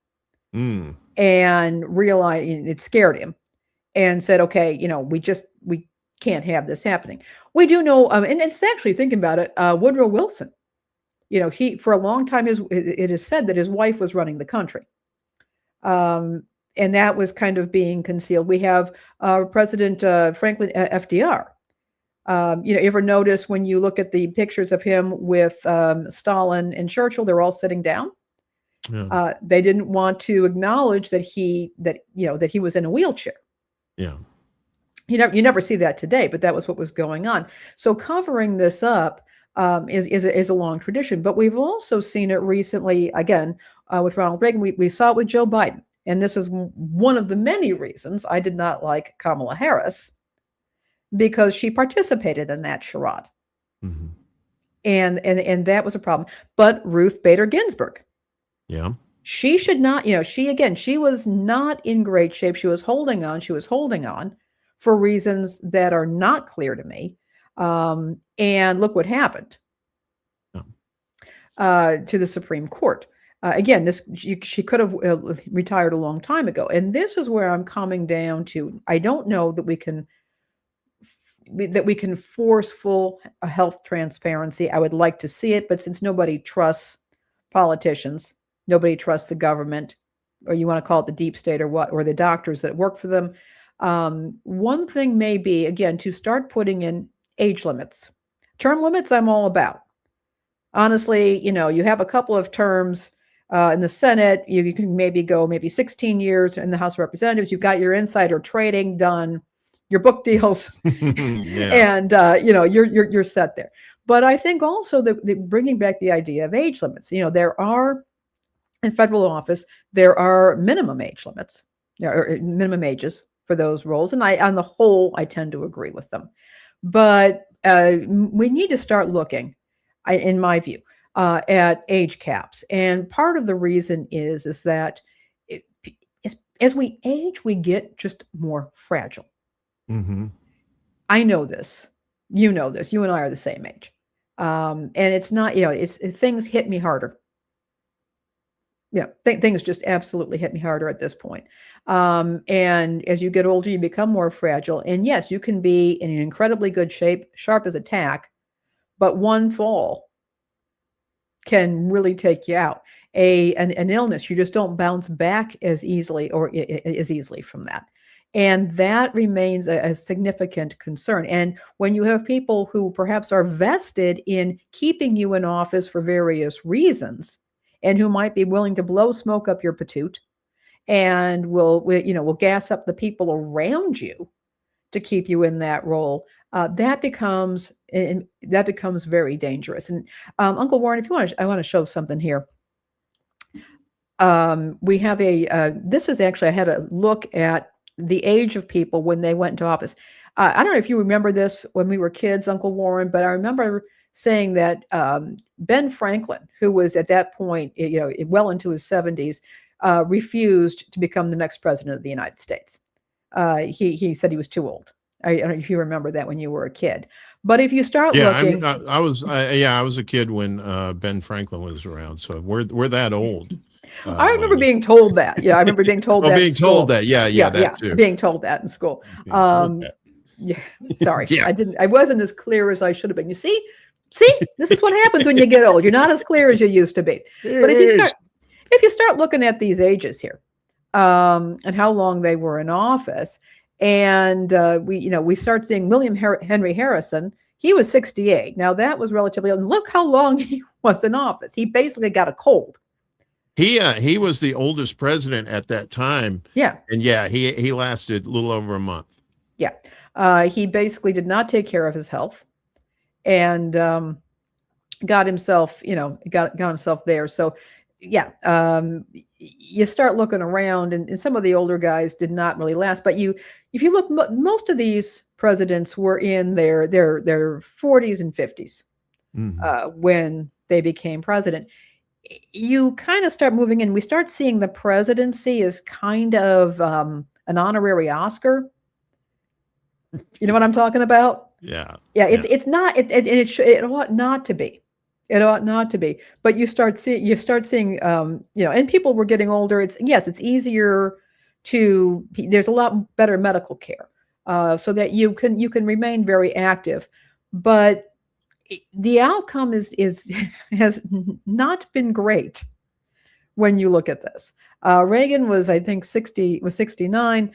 and realized it scared him and said, okay, we can't have this happening. We do know, and it's actually, thinking about it, Woodrow Wilson, he, for a long time, it is said that his wife was running the country. And that was kind of being concealed. We have President Franklin FDR. You ever notice when you look at the pictures of him with Stalin and Churchill, they're all sitting down. Yeah. They didn't want to acknowledge that he was in a wheelchair. Yeah. You never see that today, but that was what was going on. So covering this up is a long tradition. But we've also seen it recently, again, with Ronald Reagan. We saw it with Joe Biden. And this is one of the many reasons I did not like Kamala Harris, because she participated in that charade. And that was a problem. But Ruth Bader Ginsburg. Yeah. She should not, she was not in great shape. She was holding on for reasons that are not clear to me. And look what happened to the Supreme Court. Again, she could have retired a long time ago. And this is where I'm coming down to. I don't know that we can force full health transparency. I would like to see it, but since nobody trusts politicians, nobody trusts the government, or you want to call it the deep state or what, or the doctors that work for them. One thing may be, again, to start putting in age limits. Term limits, I'm all about. Honestly, you have a couple of terms in the Senate. You can maybe go 16 years in the House of Representatives. You've got your insider trading done, your book deals, and you're set there. But I think also that bringing back the idea of age limits. There are, in federal office, there are minimum age limits, or minimum ages for those roles, and on the whole, I tend to agree with them. But we need to start looking, in my view, at age caps. And part of the reason is that as we age, we get just more fragile. Mm-hmm. I know this. You know this. You and I are the same age. And it's not, things hit me harder. Things just absolutely hit me harder at this point. And as you get older, you become more fragile. And yes, you can be in incredibly good shape, sharp as a tack, but one fall can really take you out. An illness, you just don't bounce back as easily from that. And that remains a significant concern. And when you have people who perhaps are vested in keeping you in office for various reasons, and who might be willing to blow smoke up your patoot, and will gas up the people around you to keep you in that role, that becomes very dangerous. And Uncle Warren, if you want, I want to show something here. We have this is actually, I had a look at the age of people when they went into office. I don't know if you remember this when we were kids, Uncle Warren, but I remember saying that Ben Franklin, who was at that point, well into his 70s, refused to become the next president of the United States. He said he was too old. I don't know if you remember that when you were a kid. But if you start looking, I was a kid when Ben Franklin was around, so we're that old. I remember being told that. Yeah, I remember being told that. Being told that. Yeah, that too. Being told that in school. Yeah, sorry, yeah. I wasn't as clear as I should have been. You see, this is what happens when you get old. You're not as clear as you used to be. But if you start looking at these ages here, and how long they were in office, and we start seeing William Henry Harrison. He was 68. Now that was relatively old. Look how long he was in office. He basically got a cold. He was the oldest president at that time. Yeah. And he lasted a little over a month. Yeah. He basically did not take care of his health, and got himself there. So you start looking around, and some of the older guys did not really last. But if you look, most of these presidents were in their 40s and 50s when they became president. You kind of start moving in. We start seeing the presidency as kind of an honorary Oscar. You know what I'm talking about? Yeah. It's not. It ought not to be. It ought not to be. But you start seeing. And people were getting older. It's easier to. There's a lot better medical care, so that you can remain very active, but the outcome has not been great when you look at this. Reagan was, I think, 69.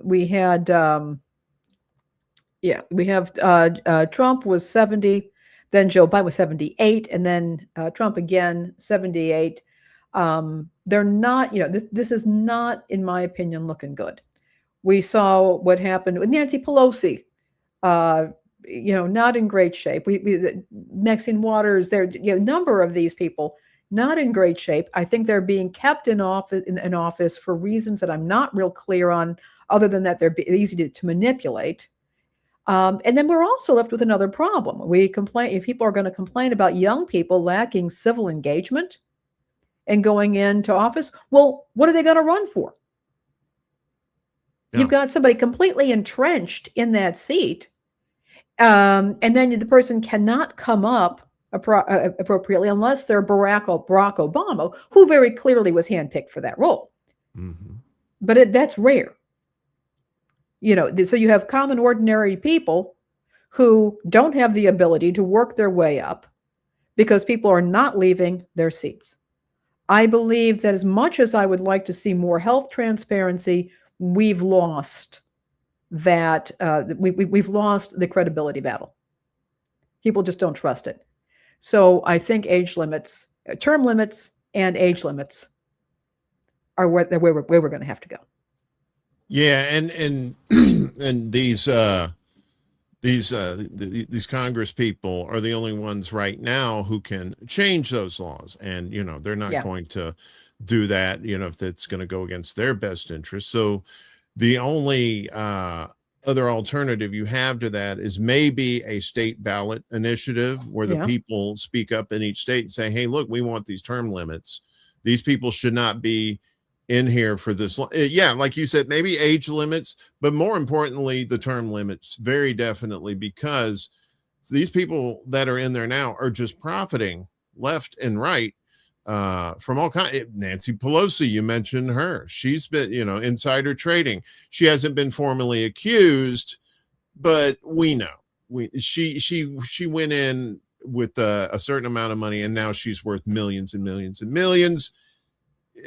We have Trump was 70, then Joe Biden was 78, and then Trump again 78. They're not, this is not, in my opinion, looking good. We saw what happened with Nancy Pelosi. Not in great shape. Maxine Waters, a number of these people not in great shape. I think they're being kept in office for reasons that I'm not real clear on, other than that they're easy to manipulate. And then we're also left with another problem. If people are going to complain about young people lacking civil engagement and going into office, well, what are they going to run for? Yeah. You've got somebody completely entrenched in that seat. And then the person cannot come up appropriately, unless they're Barack Obama, who very clearly was handpicked for that role. Mm-hmm. But that's rare. So you have common, ordinary people who don't have the ability to work their way up because people are not leaving their seats. I believe that as much as I would like to see more health transparency, we've lost that. We've lost the credibility battle. People just don't trust it. So I think age limits, term limits, and age limits are where we're going to have to go. Yeah, and and these Congress people are the only ones right now who can change those laws, and they're not going to do that if it's going to go against their best interest. So the only other alternative you have to that is maybe a state ballot initiative where the people speak up in each state and say, hey, look, we want these term limits. These people should not be in here for this. Yeah, like you said, maybe age limits, but more importantly, the term limits, very definitely, because these people that are in there now are just profiting left and right from all kinds. Nancy Pelosi, you mentioned her. She's been, insider trading. She hasn't been formally accused, but we know she went in with a certain amount of money, and now she's worth millions and millions and millions.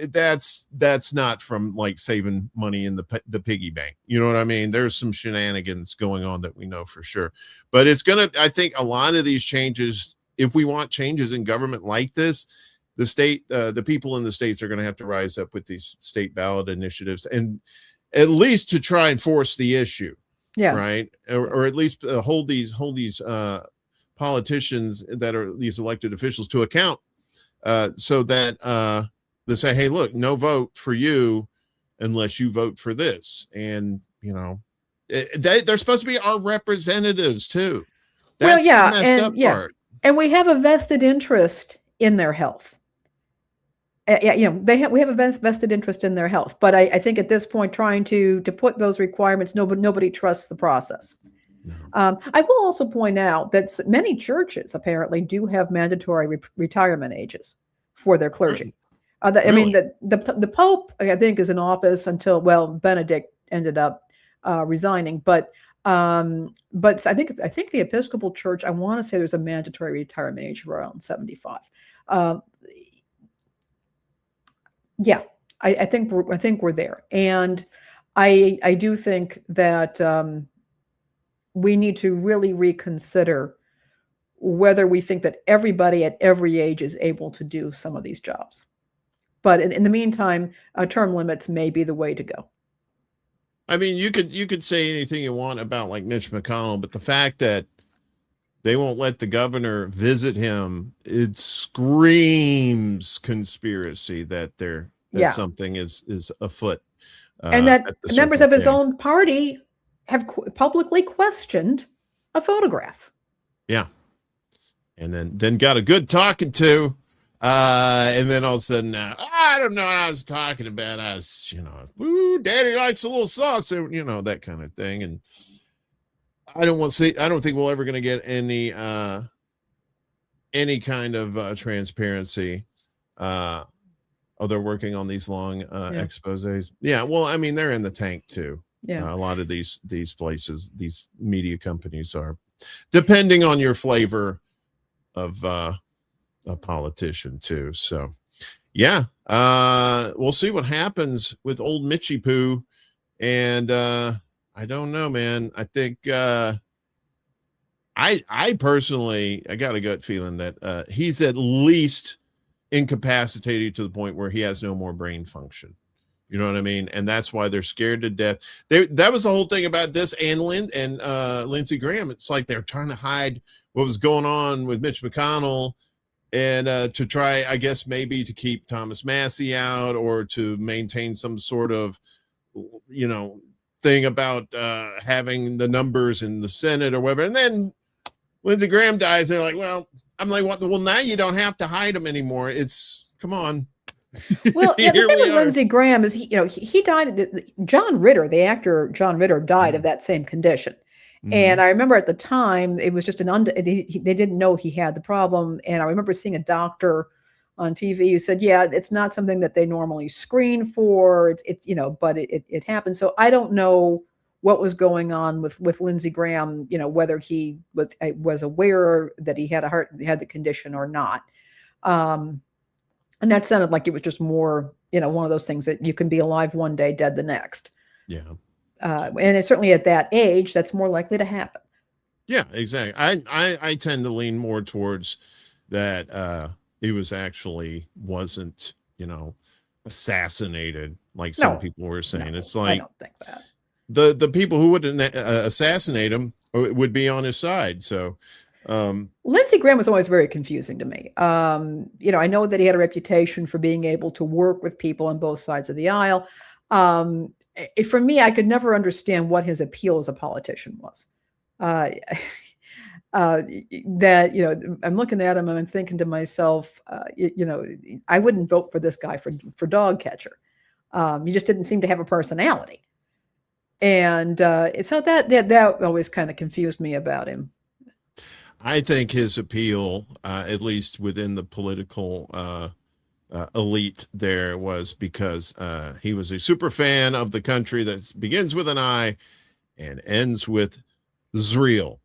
That's not from like saving money in the piggy bank. You know what I mean? There's some shenanigans going on that we know for sure, but I think a lot of these changes, if we want changes in government like this, the people in the states are going to have to rise up with these state ballot initiatives, and at least to try and force the issue. Yeah. Right. Or at least hold these politicians that are these elected officials to account, so that, they say, hey, look, no vote for you unless you vote for this. And, they're supposed to be our representatives too. That's the messed up part. And we have a vested interest in their health. We have a vested interest in their health. But I think at this point, trying to put those requirements, nobody trusts the process. No. I will also point out that many churches apparently do have mandatory retirement ages for their clergy. Really? The Pope, I think, is in office until, Benedict ended up resigning. But I think the Episcopal Church, I want to say there's a mandatory retirement age of around 75. I think we're there, and I do think that we need to really reconsider whether we think that everybody at every age is able to do some of these jobs. But in the meantime, term limits may be the way to go. I mean, you could say anything you want about like Mitch McConnell, but the fact that they won't let the governor visit him, it screams conspiracy that something is afoot. And that members of his own party have publicly questioned a photograph. Yeah. And then got a good talking to. And then all of a sudden, I don't know what I was talking about. I was, daddy likes a little sauce, that kind of thing. And I don't think we're ever going to get any kind of transparency. They're working on these long exposés. Yeah. Well, I mean, they're in the tank too. Yeah. A lot of these places, these media companies are, depending on your flavor of, a politician too. So we'll see what happens with old Mitchy Poo. And I don't know, man. I think I personally, I got a gut feeling that he's at least incapacitated to the point where he has no more brain function. You know what I mean? And that's why they're scared to death. That was the whole thing about this and Lindsey Graham. It's like they're trying to hide what was going on with Mitch McConnell, and to try, I guess, maybe to keep Thomas Massie out, or to maintain some sort of, thing about having the numbers in the Senate or whatever. And then Lindsey Graham dies. They're like, well, I'm like, what? Well, now you don't have to hide them anymore. Come on. Well, the thing with Lindsey Graham is he died. John Ritter, the actor John Ritter, died of that same condition. And I remember at the time, it was just they didn't know he had the problem. And I remember seeing a doctor on TV who said, yeah, it's not something that they normally screen for. It's but it happens. So I don't know what was going on with Lindsey Graham, whether he was aware that he had the condition or not. And that sounded like it was just more, one of those things that you can be alive one day, dead the next. Yeah. And it's certainly at that age, that's more likely to happen. Yeah, exactly. I tend to lean more towards that. He wasn't, assassinated like some people were saying. It's like, I don't think that. The people who would assassinate him would be on his side. So, Lindsey Graham was always very confusing to me. I know that he had a reputation for being able to work with people on both sides of the aisle. For me, I could never understand what his appeal as a politician was. That I'm looking at him and I'm thinking to myself, I wouldn't vote for this guy for dog catcher. He just didn't seem to have a personality, and so that always kind of confused me about him. I think his appeal, at least within the political elite, there was because he was a super fan of the country that begins with an I and ends with Zreal.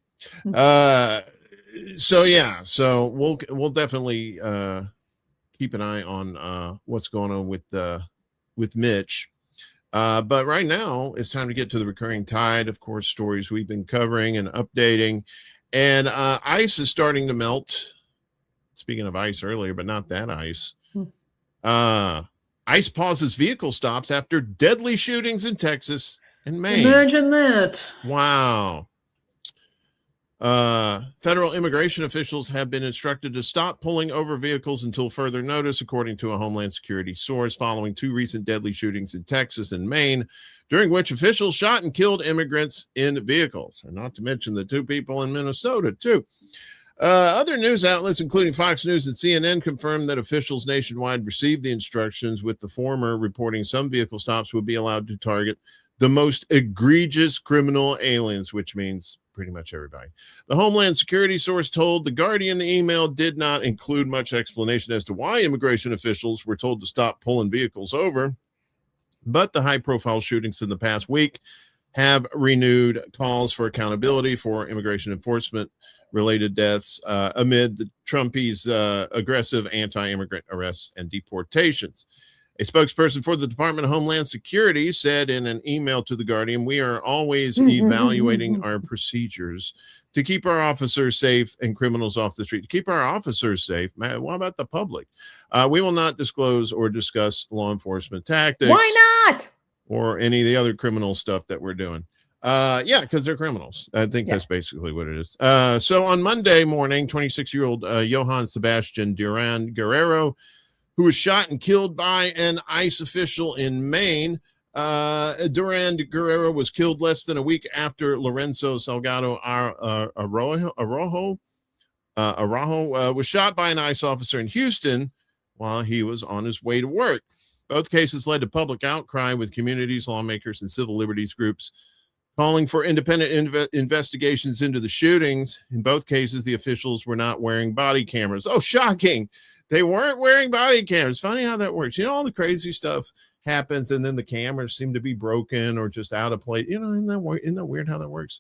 So we'll definitely keep an eye on what's going on with Mitch. But right now it's time to get to the recurring tide, of course, stories we've been covering and updating. And ice is starting to melt. Speaking of ice earlier, but not that ice. Ice pauses vehicle stops after deadly shootings in Texas and Maine. Imagine that. Wow. Federal immigration officials have been instructed to stop pulling over vehicles until further notice, according to a Homeland Security source, following 2 recent deadly shootings in Texas and Maine, during which officials shot and killed immigrants in vehicles, and not to mention the 2 people in Minnesota, too. Other news outlets, including Fox News and CNN, confirmed that officials nationwide received the instructions, with the former reporting some vehicle stops would be allowed to target the most egregious criminal aliens, which means pretty much everybody. The Homeland Security source told The Guardian the email did not include much explanation as to why immigration officials were told to stop pulling vehicles over, but the high-profile shootings in the past week have renewed calls for accountability for immigration enforcement-related deaths amid the Trumpies' aggressive anti-immigrant arrests and deportations. A spokesperson for the Department of Homeland Security said in an email to The Guardian, "We are always evaluating our procedures to keep our officers safe and criminals off the street." To keep our officers safe, man, what about the public? We will not disclose or discuss law enforcement tactics. Why not? Or any of the other criminal stuff that we're doing. Because they're criminals. I think that's basically what it is. So on Monday morning, 26-year-old Johann Sebastian Duran Guerrero, who was shot and killed by an ICE official in Maine. Duran Guerrero was killed less than a week after Lorenzo Salgado Araujo was shot by an ICE officer in Houston while he was on his way to work. Both cases led to public outcry, with communities, lawmakers, and civil liberties groups calling for independent investigations into the shootings. In both cases, the officials were not wearing body cameras. Oh, shocking. They weren't wearing body cameras. Funny how that works. All the crazy stuff happens, and then the cameras seem to be broken or just out of place. Isn't that weird how that works?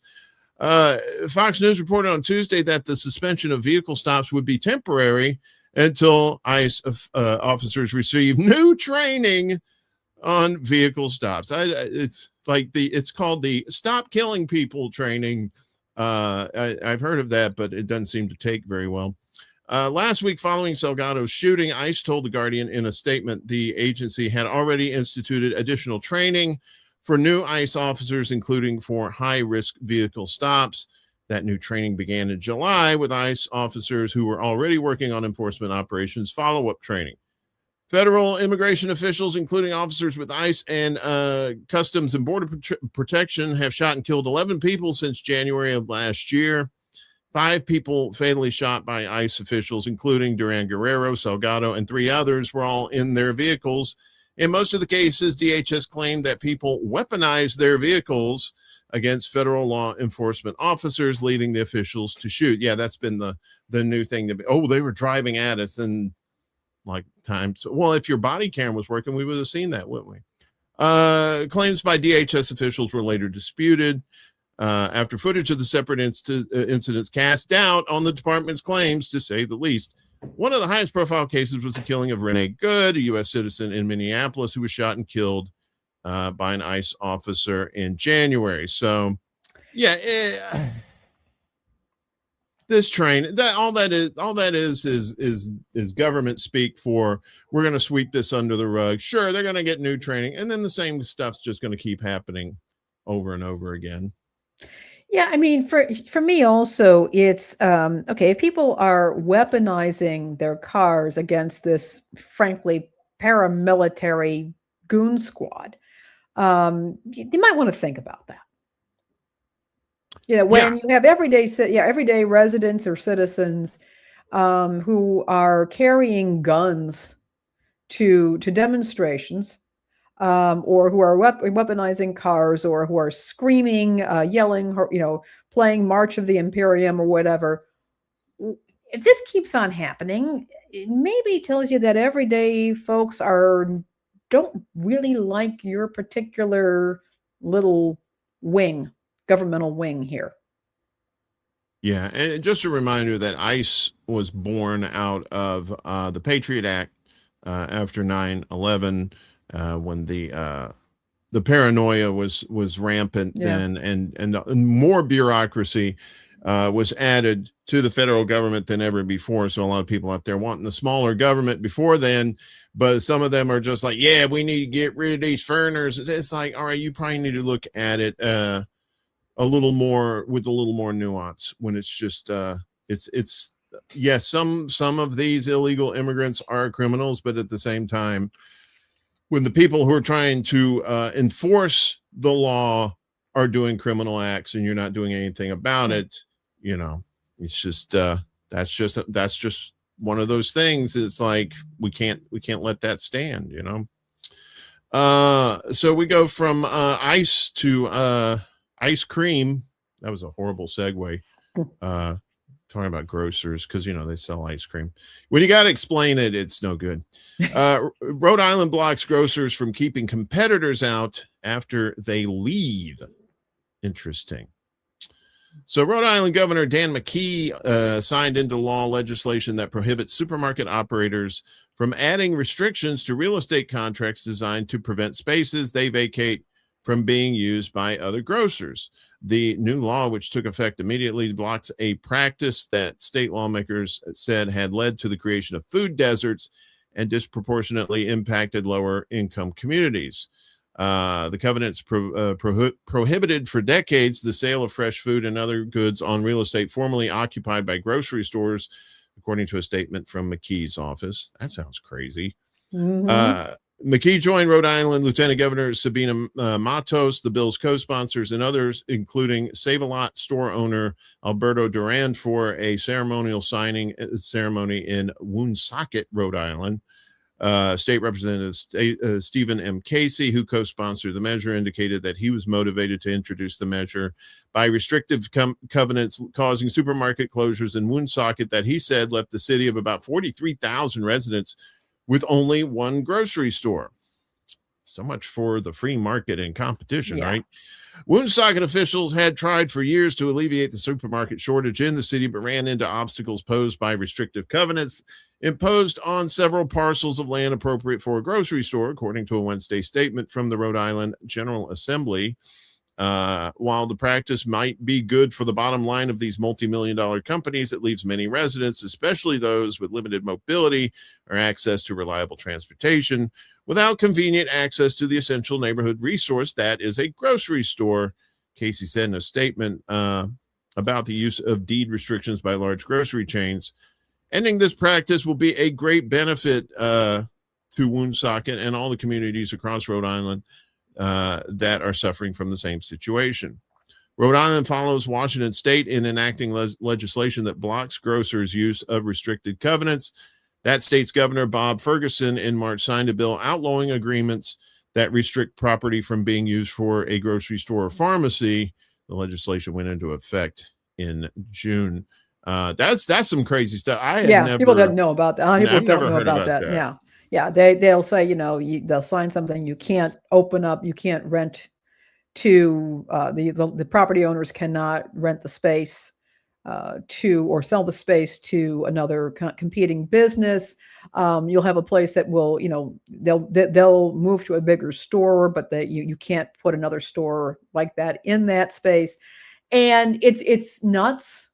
Fox News reported on Tuesday that the suspension of vehicle stops would be temporary until ICE officers receive new training on vehicle stops. It's called the Stop Killing People training. I've heard of that, but it doesn't seem to take very well. Last week, following Salgado's shooting, ICE told The Guardian in a statement the agency had already instituted additional training for new ICE officers, including for high-risk vehicle stops. That new training began in July, with ICE officers who were already working on enforcement operations follow-up training. Federal immigration officials, including officers with ICE and Customs and Border Protection, have shot and killed 11 people since January of last year. 5 people fatally shot by ICE officials, including Duran Guerrero, Salgado, and 3 others, were all in their vehicles. In most of the cases, DHS claimed that people weaponized their vehicles against federal law enforcement officers, leading the officials to shoot. Yeah, that's been the new thing. They were driving at us, and like times. Well, if your body cam was working, we would have seen that, wouldn't we? Claims by DHS officials were later disputed after footage of the separate incidents cast doubt on the department's claims, to say the least. One of the highest profile cases was the killing of Renee Good, a U.S. citizen in Minneapolis, who was shot and killed by an ICE officer in January. So, yeah, this train, all that is government speak for, we're going to sweep this under the rug. Sure, they're going to get new training, and then the same stuff's just going to keep happening over and over again. Yeah, I mean, for me also, it's okay, if people are weaponizing their cars against this, frankly, paramilitary goon squad, you might want to think about that. When you have everyday residents or citizens who are carrying guns to demonstrations, or who are weaponizing cars, or who are screaming, yelling, playing March of the Imperium or whatever. If this keeps on happening, it maybe tells you that everyday folks don't really like your particular little governmental wing here. Yeah, and just a reminder that ICE was born out of the Patriot Act after 9/11. When the paranoia was rampant then, and more bureaucracy was added to the federal government than ever before. So a lot of people out there wanting the smaller government before then, but some of them are just like, yeah, we need to get rid of these foreigners. It's like, all right, you probably need to look at it a little more nuance when it's just it's yes, some of these illegal immigrants are criminals, but at the same time, when the people who are trying to enforce the law are doing criminal acts and you're not doing anything about it, it's just that's just one of those things. It's like we can't let that stand, So we go from ice to ice cream. That was a horrible segue. Talking about grocers, because they sell ice cream. When you got to explain it, it's no good. Rhode Island blocks grocers from keeping competitors out after they leave. Interesting. So Rhode Island Governor Dan McKee signed into law legislation that prohibits supermarket operators from adding restrictions to real estate contracts designed to prevent spaces they vacate from being used by other grocers. The new law, which took effect immediately, blocks a practice that state lawmakers said had led to the creation of food deserts and disproportionately impacted lower income communities. The covenants prohibited for decades the sale of fresh food and other goods on real estate formerly occupied by grocery stores, according to a statement from McKee's office. That sounds crazy. Mm-hmm. McKee joined Rhode Island Lieutenant Governor Sabina Matos, the bill's co-sponsors, and others, including Save-A-Lot store owner Alberto Duran, for a ceremonial signing ceremony in Woonsocket, Rhode Island. State Representative Stephen M. Casey, who co-sponsored the measure, indicated that he was motivated to introduce the measure by restrictive covenants causing supermarket closures in Woonsocket that he said left the city of about 43,000 residents with only one grocery store. So much for the free market and competition, right? Woonsocket officials had tried for years to alleviate the supermarket shortage in the city, but ran into obstacles posed by restrictive covenants imposed on several parcels of land appropriate for a grocery store, according to a Wednesday statement from the Rhode Island General Assembly. While the practice might be good for the bottom line of these multi-million-dollar companies, it leaves many residents, especially those with limited mobility or access to reliable transportation, without convenient access to the essential neighborhood resource that is a grocery store. Casey said in a statement about the use of deed restrictions by large grocery chains. Ending this practice will be a great benefit to Woonsocket and all the communities across Rhode Island that are suffering from the same situation. Rhode Island follows Washington State in enacting legislation that blocks grocers' use of restricted covenants. That state's Governor Bob Ferguson in March signed a bill outlawing agreements that restrict property from being used for a grocery store or pharmacy. The legislation went into effect in June. That's some crazy stuff. People don't know about that. People I've don't never know heard about about that. that. Yeah. They'll say, they'll sign something. You can't open up. You can't rent to the property owners cannot rent the space to or sell the space to another competing business. You'll have a place that will, they'll move to a bigger store, but that you can't put another store like that in that space. And it's nuts.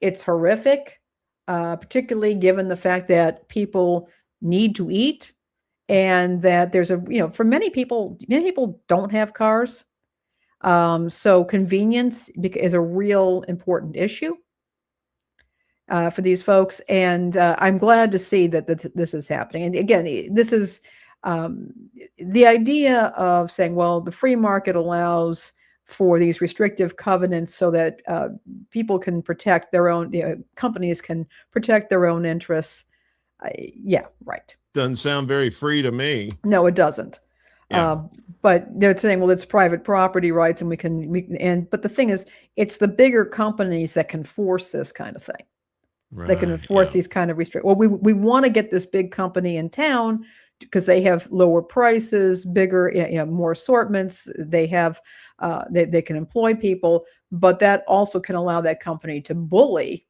It's horrific, particularly given the fact that people need to eat, and that there's for many people don't have cars. So convenience is a real important issue for these folks. And I'm glad to see that this is happening. And again, this is the idea of saying, well, the free market allows for these restrictive covenants so that people can protect their own, companies can protect their own interests. Yeah, right. Doesn't sound very free to me. No, it doesn't. Yeah. But they're saying, well, it's private property rights, and but the thing is, it's the bigger companies that can force this kind of thing. Right, they can enforce these kind of restrictions. Well, we want to get this big company in town because they have lower prices, bigger, more assortments. They have, they can employ people, but that also can allow that company to bully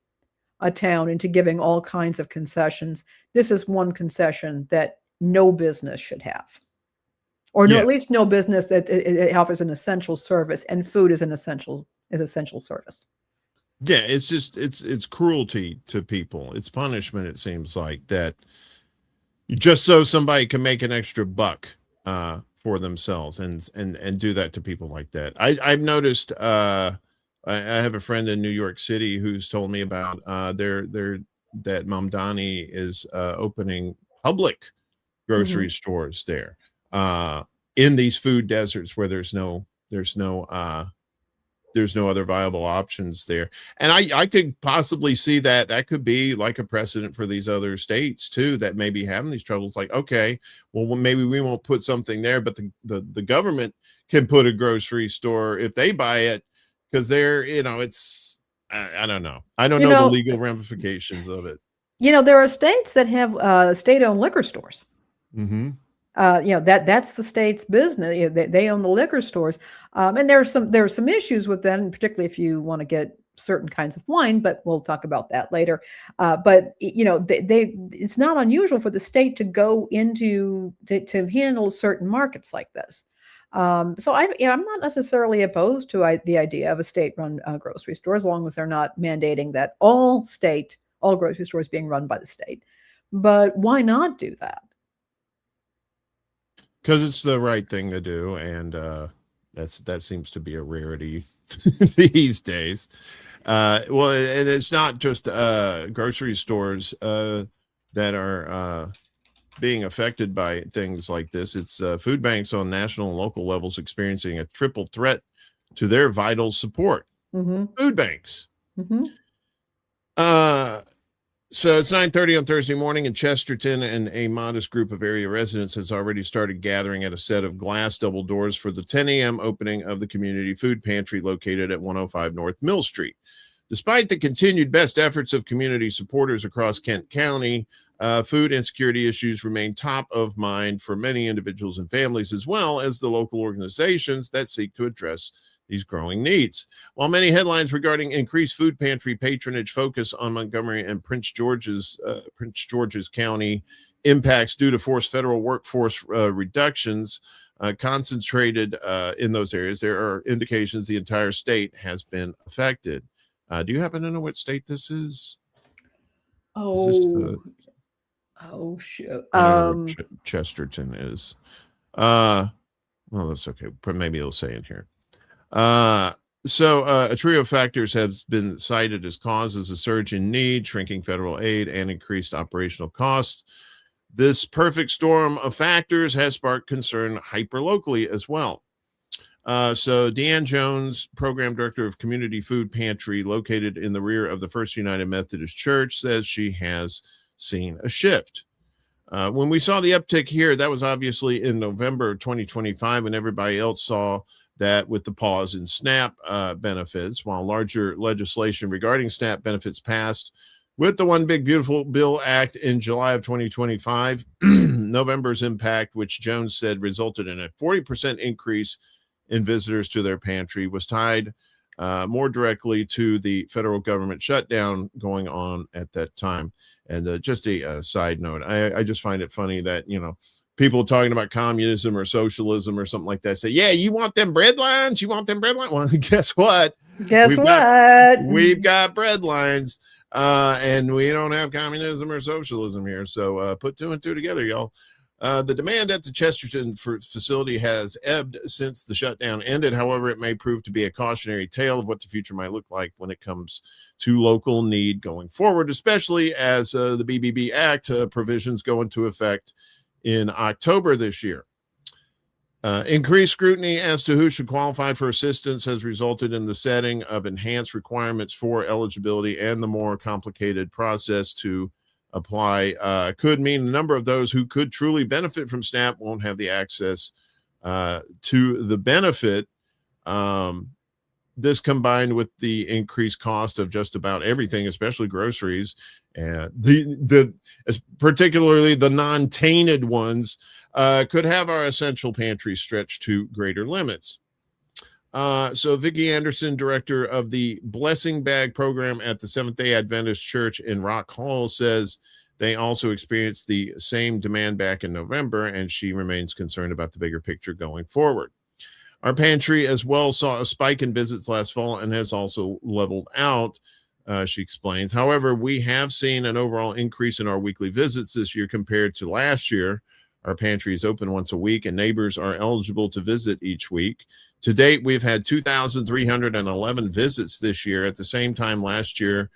a town into giving all kinds of concessions. This is one concession that no business should have, or at least no business that it offers an essential service, and food is essential service. Yeah, it's just it's cruelty to people. It's punishment. It seems like that, just so somebody can make an extra buck for themselves and do that to people like that. I've noticed. I have a friend in New York City who's told me about that Mamdani is opening public grocery stores there in these food deserts where there's no other viable options there. And I could possibly see that could be like a precedent for these other states too, that may be having these troubles. Like, okay, well, maybe we won't put something there, but the government can put a grocery store if they buy it, because they're, it's, I don't know. I don't know the legal ramifications of it. There are states that have state-owned liquor stores. Mm-hmm. That's the state's business. They own the liquor stores, and there are some issues with that, and particularly if you want to get certain kinds of wine. But we'll talk about that later. But it's not unusual for the state to go into to handle certain markets like this. So I'm not necessarily opposed to the idea of a state-run grocery store, as long as they're not mandating that all grocery stores being run by the state. But why not do that? Because it's the right thing to do, and that seems to be a rarity these days. Well, and it's not just grocery stores that are being affected by things like this. It's food banks on national and local levels experiencing a triple threat to their vital support. Mm-hmm. Food banks. Mm-hmm. So it's 9:30 on Thursday morning in Chesterton, and a modest group of area residents has already started gathering at a set of glass double doors for the 10 a.m. opening of the community food pantry located at 105 North Mill Street. Despite the continued best efforts of community supporters across Kent County, food insecurity issues remain top of mind for many individuals and families, as well as the local organizations that seek to address these growing needs. While many headlines regarding increased food pantry patronage focus on Montgomery and Prince George's County impacts due to forced federal workforce reductions concentrated in those areas, there are indications the entire state has been affected. Do you happen to know what state this is? Shit. Chesterton is. Well, that's okay. Maybe it'll say in here. So a trio of factors have been cited as causes: a surge in need, shrinking federal aid, and increased operational costs. This perfect storm of factors has sparked concern hyperlocally as well. So Deanne Jones, program director of Community Food Pantry located in the rear of the First United Methodist Church, says she has seen a shift. When we saw the uptick here, that was obviously in November 2025, when everybody else saw that with the pause in SNAP benefits, while larger legislation regarding SNAP benefits passed with the One Big Beautiful Bill Act in July of 2025. November's impact, which Jones said resulted in a 40% increase in visitors to their pantry, was tied more directly to the federal government shutdown going on at that time. And just a side note, I just find it funny that, people talking about communism or socialism or something like that say, yeah, you want them bread lines? You want them bread lines? Well, guess what? We've got bread lines, and we don't have communism or socialism here. So put two and two together, y'all. The demand at the Chesterton facility has ebbed since the shutdown ended. However, it may prove to be a cautionary tale of what the future might look like when it comes to local need going forward, especially as the BBB Act provisions go into effect in October this year. Increased scrutiny as to who should qualify for assistance has resulted in the setting of enhanced requirements for eligibility, and the more complicated process to apply could mean a number of those who could truly benefit from SNAP won't have the access to the benefit. This combined with the increased cost of just about everything, especially groceries, and particularly the non-tainted ones, could have our essential pantry stretched to greater limits. So Vicki Anderson, director of the Blessing Bag program at the Seventh-day Adventist Church in Rock Hall, says they also experienced the same demand back in November, and she remains concerned about the bigger picture going forward. Our pantry as well saw a spike in visits last fall and has also leveled out, she explains. However, we have seen an overall increase in our weekly visits this year compared to last year. Our pantry is open once a week, and neighbors are eligible to visit each week. To date, we've had 2,311 visits this year. At the same time last year,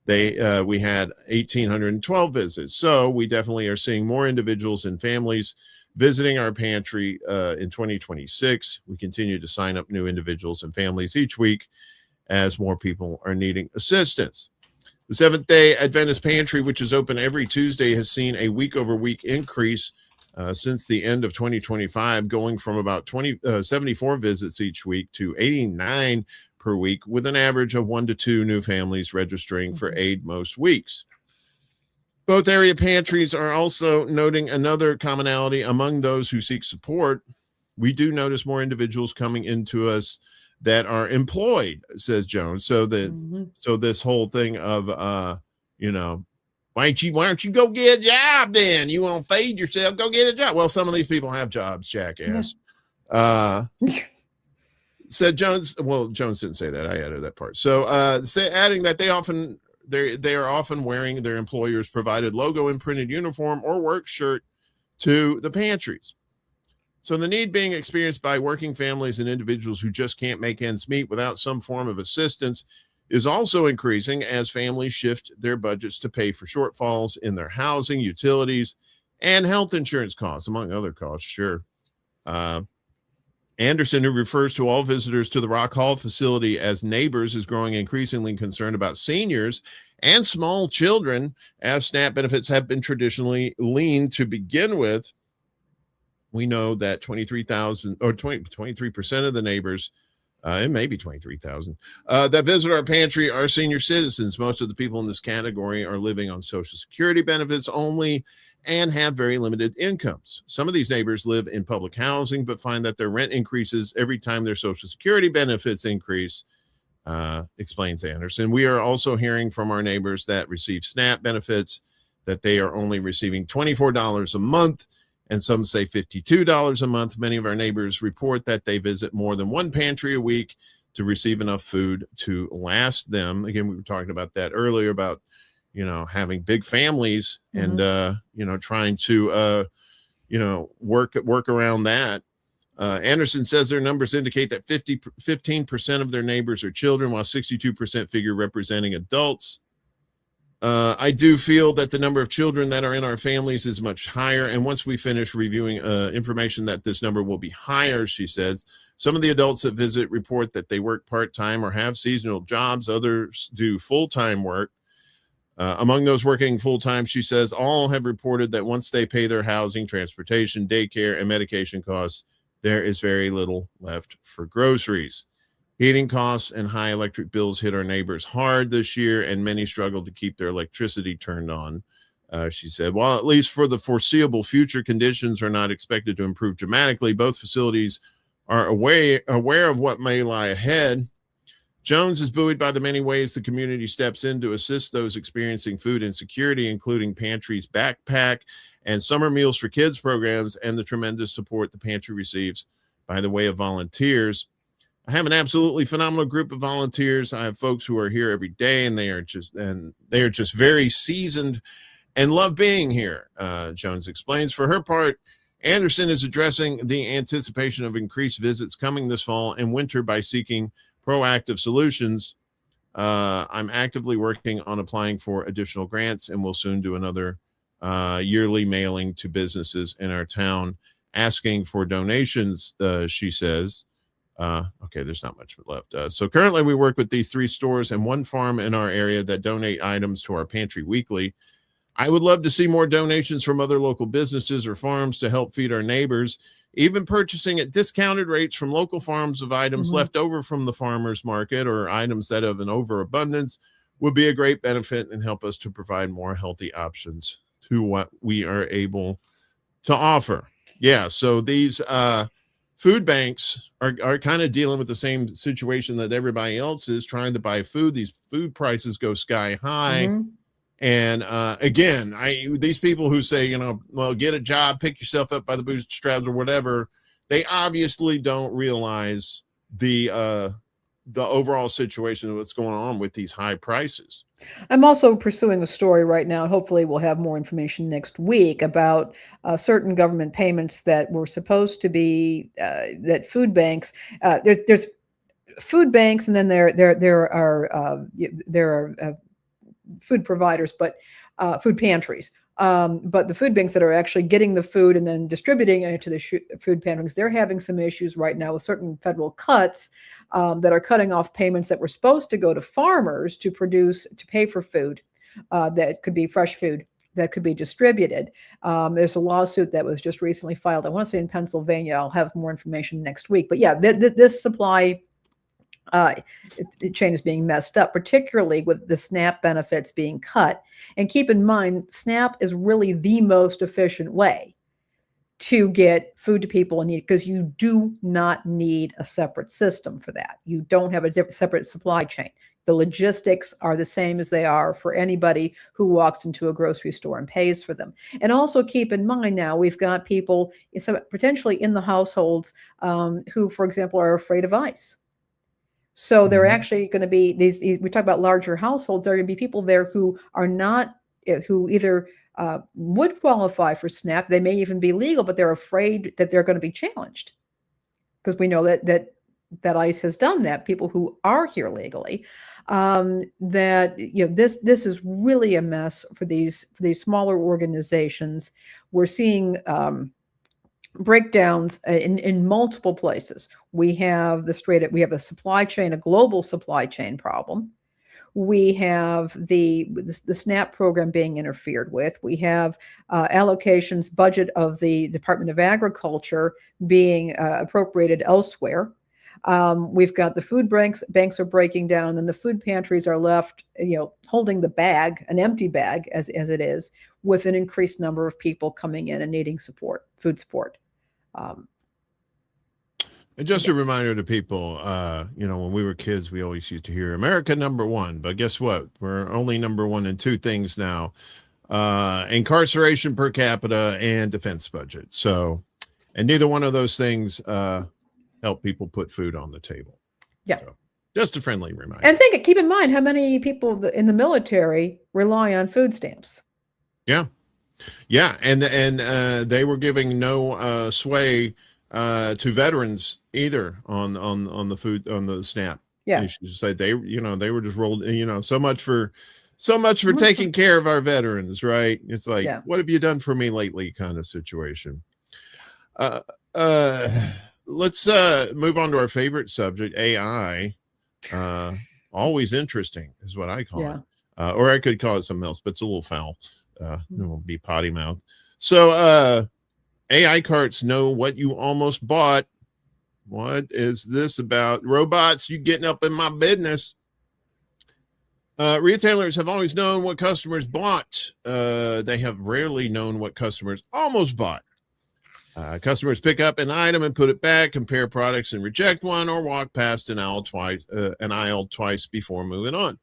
we had 1,812 visits. So we definitely are seeing more individuals and families visiting our pantry in 2026. We continue to sign up new individuals and families each week as more people are needing assistance. The Seventh-day Adventist Pantry, which is open every Tuesday, has seen a week-over-week increase since the end of 2025, going from about 74 visits each week to 89 per week, with an average of 1 to 2 new families registering for aid most weeks. Both area pantries are also noting another commonality among those who seek support. We do notice more individuals coming into us that are employed, says Jones. So this whole thing of why don't you go get a job then? You want to feed yourself, go get a job. Well, some of these people have jobs, jackass. Said Jones. Well, Jones didn't say that. I added that part. So adding that they are often wearing their employer's provided logo imprinted uniform or work shirt to the pantries. So the need being experienced by working families and individuals who just can't make ends meet without some form of assistance is also increasing as families shift their budgets to pay for shortfalls in their housing, utilities, and health insurance costs, among other costs. Sure. Anderson, who refers to all visitors to the Rock Hall facility as neighbors, is growing increasingly concerned about seniors and small children, as SNAP benefits have been traditionally lean to begin with. We know that 23% of the neighbors, it may be 23,000, that visit our pantry are senior citizens. Most of the people in this category are living on Social Security benefits only and have very limited incomes. Some of these neighbors live in public housing, but find that their rent increases every time their Social Security benefits increase, explains Anderson. We are also hearing from our neighbors that receive SNAP benefits that they are only receiving $24 a month, and some say $52 a month. Many of our neighbors report that they visit more than one pantry a week to receive enough food to last them. Again, we were talking about that earlier about, having big families and, trying to, work around that. Anderson says their numbers indicate that 15% of their neighbors are children, while 62% figure representing adults. I do feel that the number of children that are in our families is much higher. And once we finish reviewing information that this number will be higher, she says. Some of the adults that visit report that they work part-time or have seasonal jobs. Others do full-time work. Among those working full-time, she says, all have reported that once they pay their housing, transportation, daycare, and medication costs, there is very little left for groceries. Heating costs and high electric bills hit our neighbors hard this year, and many struggle to keep their electricity turned on. She said, while at least for the foreseeable future, conditions are not expected to improve dramatically, both facilities are aware of what may lie ahead. Jones is buoyed by the many ways the community steps in to assist those experiencing food insecurity, including Pantry's Backpack and Summer Meals for Kids programs, and the tremendous support the Pantry receives by the way of volunteers. I have an absolutely phenomenal group of volunteers. I have folks who are here every day, and they are just very seasoned and love being here. Jones explains. For her part, Anderson is addressing the anticipation of increased visits coming this fall and winter by seeking proactive solutions. I'm actively working on applying for additional grants, and we'll soon do another yearly mailing to businesses in our town asking for donations, she says. Okay, there's not much left. So currently we work with these 3 stores and 1 farm in our area that donate items to our pantry weekly. I would love to see more donations from other local businesses or farms to help feed our neighbors. Even purchasing at discounted rates from local farms of items left over from the farmers market or items that have an overabundance would be a great benefit and help us to provide more healthy options to what we are able to offer. Yeah, so these food banks are kind of dealing with the same situation that everybody else is, trying to buy food. These food prices go sky high. And again, these people who say, well, get a job, pick yourself up by the bootstraps or whatever, they obviously don't realize the overall situation of what's going on with these high prices. I'm also pursuing a story right now. Hopefully we'll have more information next week about certain government payments that were supposed to be that food banks. There's food banks, and then there are food providers, but food pantries. But the food banks that are actually getting the food and then distributing it to the food pantries, they're having some issues right now with certain federal cuts that are cutting off payments that were supposed to go to farmers to pay for food that could be fresh food that could be distributed. There's a lawsuit that was just recently filed, I want to say in Pennsylvania. I'll have more information next week. But yeah, this supply chain is being messed up, particularly with the SNAP benefits being cut. And keep in mind, SNAP is really the most efficient way to get food to people in need, because you do not need a separate system for that. You don't have a separate supply chain. The logistics are the same as they are for anybody who walks into a grocery store and pays for them. And also keep in mind, now we've got people potentially in the households who, for example, are afraid of ice. So there are actually going to be these, we talk about larger households, there are going to be people there who are not, who either would qualify for SNAP, they may even be legal, but they're afraid that they're going to be challenged. Because we know that ICE has done that, people who are here legally, that, this is really a mess for these smaller organizations. We're seeing breakdowns in multiple places. We have a supply chain, a global supply chain problem. We have the SNAP program being interfered with. We have allocations, budget of the Department of Agriculture being appropriated elsewhere. We've got the food banks are breaking down, and then the food pantries are left, holding the bag, an empty bag as it is, with an increased number of people coming in and needing food support. And just a reminder to people, when we were kids, we always used to hear America #1, but guess what? We're only #1 in 2 things now: incarceration per capita and defense budget. So, and neither one of those things help people put food on the table. Yeah. So, just a friendly reminder. And keep in mind how many people in the military rely on food stamps. Yeah. Yeah. And they were giving no sway to veterans either on the food, on the SNAP. Yeah. You should say they were just rolled, so much for taking care of our veterans, right? It's like, what have you done for me lately kind of situation. Let's move on to our favorite subject, AI. Always interesting is what I call it. or I could call it something else, but it's a little foul. It will be potty mouth. So AI carts know what you almost bought. What is this about? Robots, you getting up in my business. Retailers have always known what customers bought. They have rarely known what customers almost bought. Customers pick up an item and put it back, compare products and reject one, or walk past an aisle twice before moving on.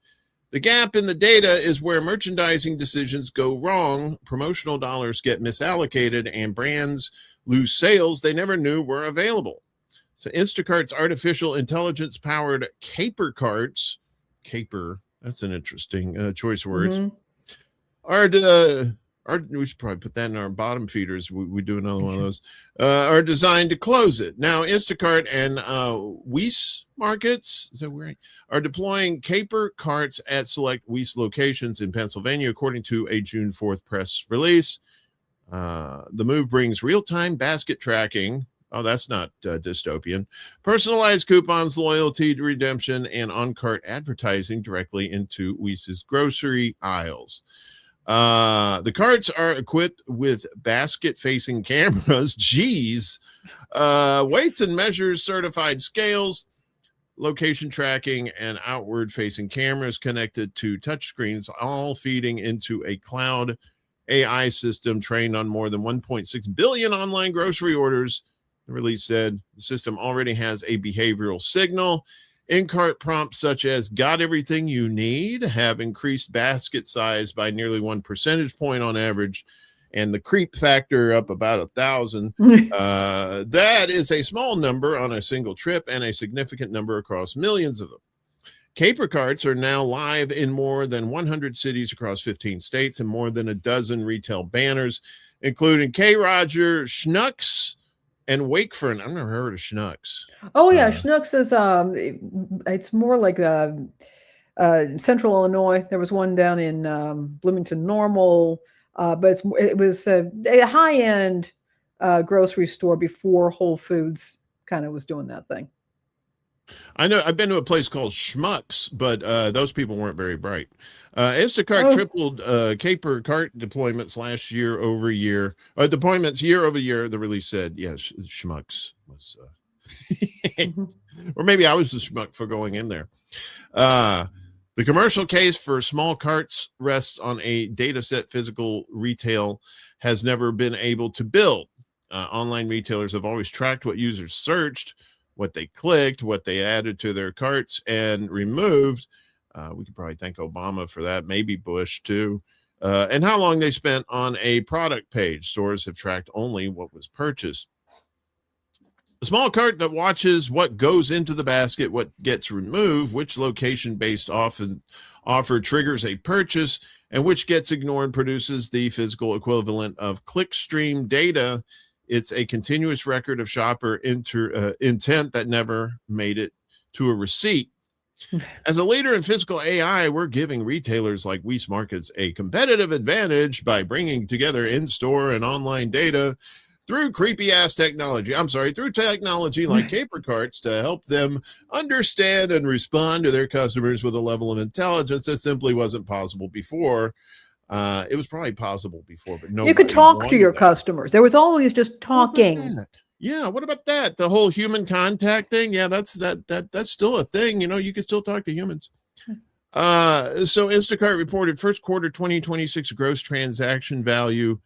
The gap in the data is where merchandising decisions go wrong, promotional dollars get misallocated, and brands lose sales they never knew were available. So Instacart's artificial intelligence-powered caper carts, caper, that's an interesting choice of words, we should probably put that in our bottom feeders. We do another one of those. Are designed to close it. Now, Instacart and Weiss markets are deploying caper carts at select Weiss locations in Pennsylvania, according to a June 4th press release. The move brings real-time basket tracking. Oh, that's not dystopian. Personalized coupons, loyalty redemption, and on-cart advertising directly into Weiss's grocery aisles. The carts are equipped with basket-facing cameras, weights and measures, certified scales, location tracking, and outward-facing cameras connected to touchscreens, all feeding into a cloud AI system trained on more than 1.6 billion online grocery orders. The release said the system already has a behavioral signal. In-cart prompts such as "got everything you need" have increased basket size by nearly 1 percentage point on average, and the creep factor up about 1,000. That is a small number on a single trip and a significant number across millions of them. Caper carts are now live in more than 100 cities across 15 states and more than a dozen retail banners, including K. Roger, Schnucks, and Wakefern. I've never heard of Schnucks. Oh yeah, Schnucks is it's more like Central Illinois. There was one down in Bloomington Normal, but it was a high-end grocery store before Whole Foods kind of was doing that thing. I know I've been to a place called Schmucks, but those people weren't very bright. Instacart tripled caper cart deployments last year over year. Deployments year over year, the release said. Yes, Schmucks was or maybe I was the schmuck for going in there. The commercial case for small carts rests on a data set physical retail has never been able to build. Online retailers have always tracked what users searched, what they clicked, what they added to their carts and removed. We could probably thank Obama for that, maybe Bush too. And how long they spent on a product page. Stores have tracked only what was purchased. A small cart that watches what goes into the basket, what gets removed, which location-based offer triggers a purchase, and which gets ignored produces the physical equivalent of clickstream data. It's a continuous record of shopper intent that never made it to a receipt. As a leader in physical AI, we're giving retailers like Weiss Markets a competitive advantage by bringing together in-store and online data through through technology like caper carts to help them understand and respond to their customers with a level of intelligence that simply wasn't possible before. It was probably possible before, but no. You could talk to your customers. There was always just talking. Yeah, what about that? The whole human contact thing. Yeah, that's still a thing. You know, you can still talk to humans. So Instacart reported first quarter 2026 gross transaction value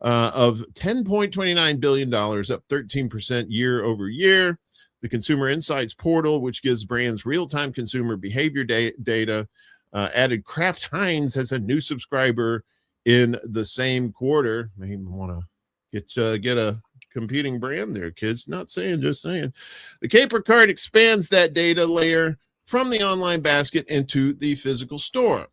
of $10.29 billion, up 13% year over year. The Consumer Insights portal, which gives brands real-time consumer behavior data, added Kraft Heinz as a new subscriber in the same quarter. Maybe want to get a competing brand there, kids. Not saying, just saying. The caper cart expands that data layer from the online basket into the physical store.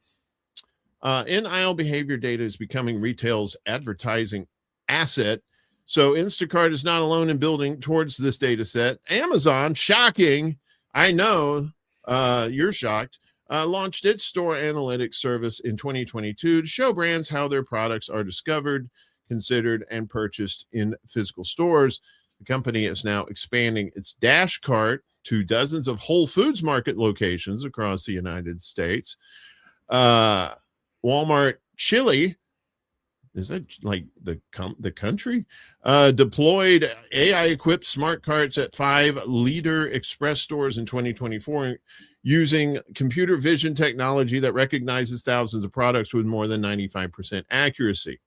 In-aisle behavior data is becoming retail's advertising asset. So Instacart is not alone in building towards this data set. Amazon, shocking, I know, you're shocked, launched its store analytics service in 2022 to show brands how their products are discovered, considered, and purchased in physical stores. The company is now expanding its Dash Cart to dozens of Whole Foods market locations across the United States. Walmart Chile, is that like the country? Deployed AI-equipped smart carts at 5 Leader Express stores in 2024 using computer vision technology that recognizes thousands of products with more than 95% accuracy.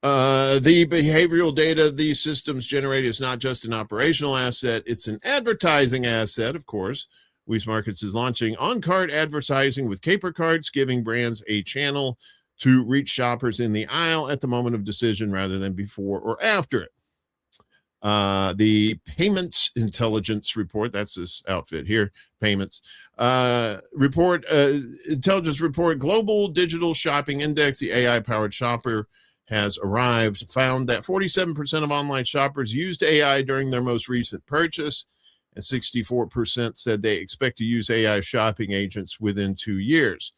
The behavioral data these systems generate is not just an operational asset, it's an advertising asset, of course. Weeze Markets is launching on-cart advertising with Caper Carts, giving brands a channel to reach shoppers in the aisle at the moment of decision rather than before or after it. The payments intelligence report, that's this outfit here, payments intelligence report, global digital shopping index, the AI powered shopper has arrived, found that 47% of online shoppers used AI during their most recent purchase, and 64% said they expect to use AI shopping agents within 2 years.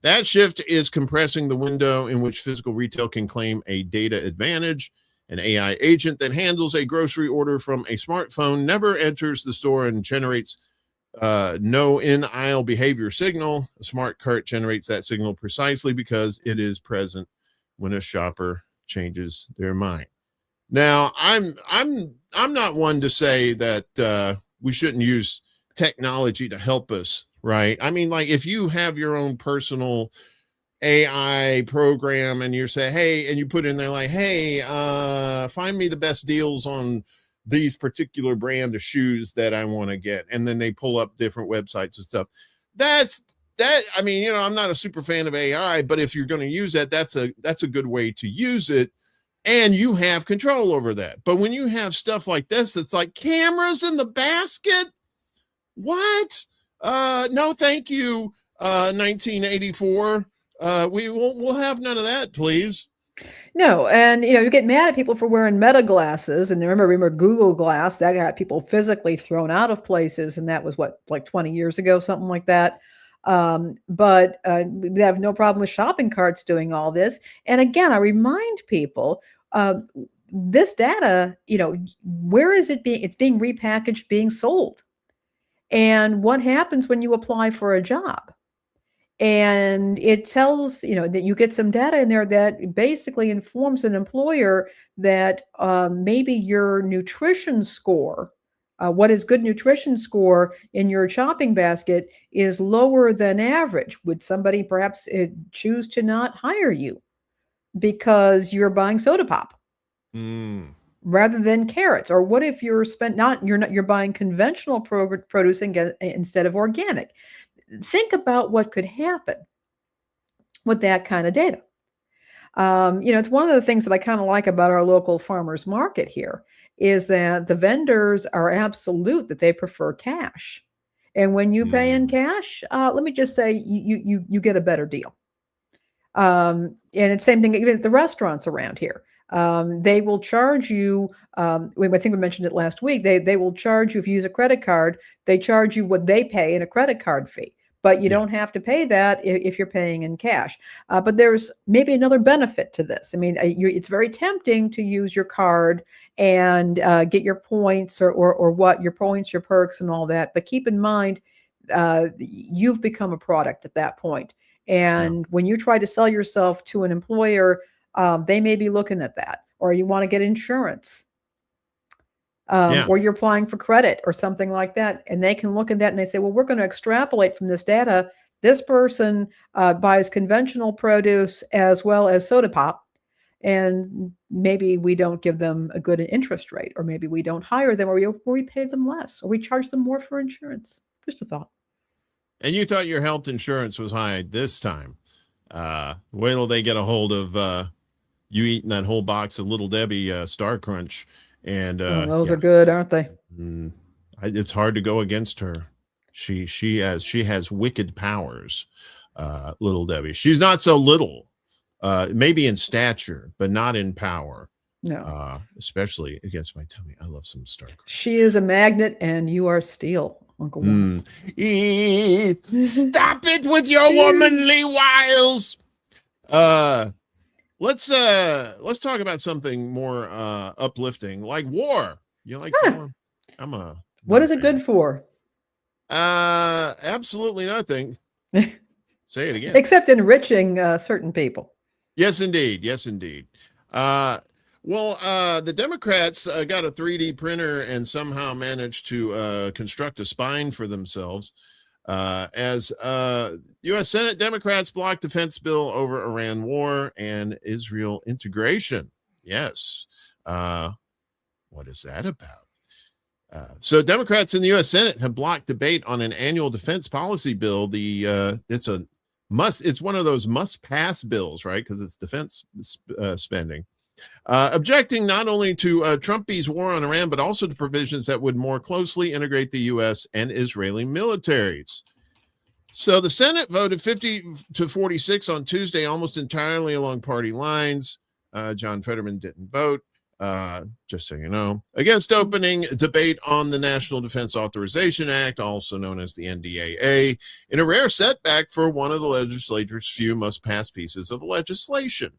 That shift is compressing the window in which physical retail can claim a data advantage. An AI agent that handles a grocery order from a smartphone never enters the store and generates no in-aisle behavior signal. A smart cart generates that signal precisely because it is present when a shopper changes their mind. Now, I'm not one to say that we shouldn't use technology to help us, right? I mean, like if you have your own personal AI program and you say, hey, and you put in there like, hey, find me the best deals on these particular brand of shoes that I want to get. And then they pull up different websites and stuff. I mean, you know, I'm not a super fan of AI, but if you're going to use that, that's a good way to use it. And you have control over that. But when you have stuff like this, that's like cameras in the basket. What? No, thank you. 1984. We'll have none of that, please. No, and you know, you get mad at people for wearing Meta glasses, and remember Google Glass, that got people physically thrown out of places, and that was what, like 20 years ago, something like that. But they have no problem with shopping carts doing all this. And again, I remind people, this data, you know, where is it being? It's being repackaged, being sold. And what happens when you apply for a job? And it tells, you know, that you get some data in there that basically informs an employer that maybe your nutrition score, what is good nutrition score in your shopping basket, is lower than average. Would somebody perhaps choose to not hire you because you're buying soda pop rather than carrots? Or what if you're buying conventional produce instead of organic? Think about what could happen with that kind of data. You know, it's one of the things that I kind of like about our local farmers market here is that the vendors are absolute that they prefer cash. And when you pay in cash, let me just say you get a better deal. And it's the same thing even at the restaurants around here. They will charge you, I think we mentioned it last week, they will charge you if you use a credit card, they charge you what they pay in a credit card fee. But you don't have to pay that if you're paying in cash. But there's maybe another benefit to this. I mean, it's very tempting to use your card and get your points or what, your points, your perks and all that. But keep in mind, you've become a product at that point. And when you try to sell yourself to an employer, they may be looking at that. Or you want to get insurance. Or you're applying for credit or something like that. And they can look at that and they say, well, we're going to extrapolate from this data. This person buys conventional produce as well as soda pop. And maybe we don't give them a good interest rate, or maybe we don't hire them, or we pay them less, or we charge them more for insurance. Just a thought. And you thought your health insurance was high this time. Wait till they get a hold of you eating that whole box of Little Debbie Star Crunch. And those are good, aren't they? It's hard to go against her. She has wicked powers. Little Debbie. She's not so little. Maybe in stature, but not in power. No. Especially against my tummy. I love some Star Crunch. She is a magnet, and you are steel, Uncle Warren. Stop it with your womanly wiles. Let's talk about something more uplifting, like war. You like war? What is it good for? Absolutely nothing. Say it again. Except enriching certain people. Yes, indeed. Yes, indeed. The Democrats got a 3D printer and somehow managed to construct a spine for themselves as U.S. Senate Democrats blocked defense bill over Iran war and Israel integration. Yes. What is that about? So Democrats in the U.S. Senate have blocked debate on an annual defense policy bill. It's one of those must pass bills, right? Because it's defense spending. Objecting not only to Trumpy's war on Iran, but also to provisions that would more closely integrate the U.S. and Israeli militaries. So the Senate voted 50-46 on Tuesday, almost entirely along party lines. John Fetterman didn't vote, just so you know, against opening debate on the National Defense Authorization Act, also known as the NDAA, in a rare setback for one of the legislature's few must-pass pieces of legislation.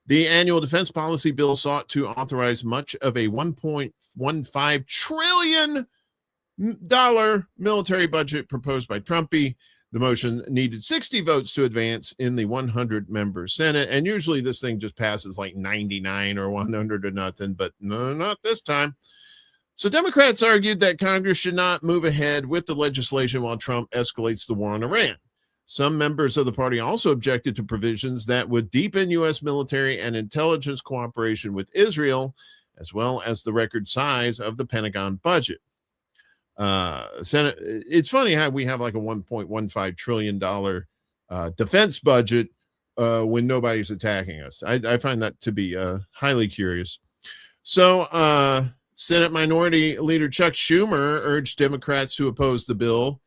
The annual defense policy bill sought to authorize much of a $1.15 trillion military budget proposed by Trumpy. The motion needed 60 votes to advance in the 100-member Senate, and usually this thing just passes like 99 or 100 to nothing, but no, not this time. So Democrats argued that Congress should not move ahead with the legislation while Trump escalates the war on Iran. Some members of the party also objected to provisions that would deepen U.S. military and intelligence cooperation with Israel, as well as the record size of the Pentagon budget. Senate, it's funny how we have like a $1.15 trillion defense budget when nobody's attacking us. I find that to be highly curious. So Senate Minority Leader Chuck Schumer urged Democrats to oppose the bill,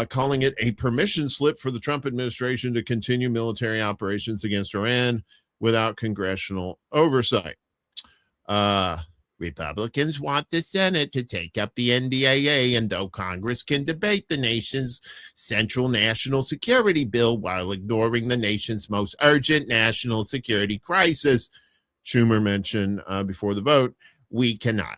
calling it a permission slip for the Trump administration to continue military operations against Iran without congressional oversight. Republicans want the Senate to take up the NDAA, and though Congress can debate the nation's central national security bill while ignoring the nation's most urgent national security crisis, Schumer mentioned before the vote, we cannot.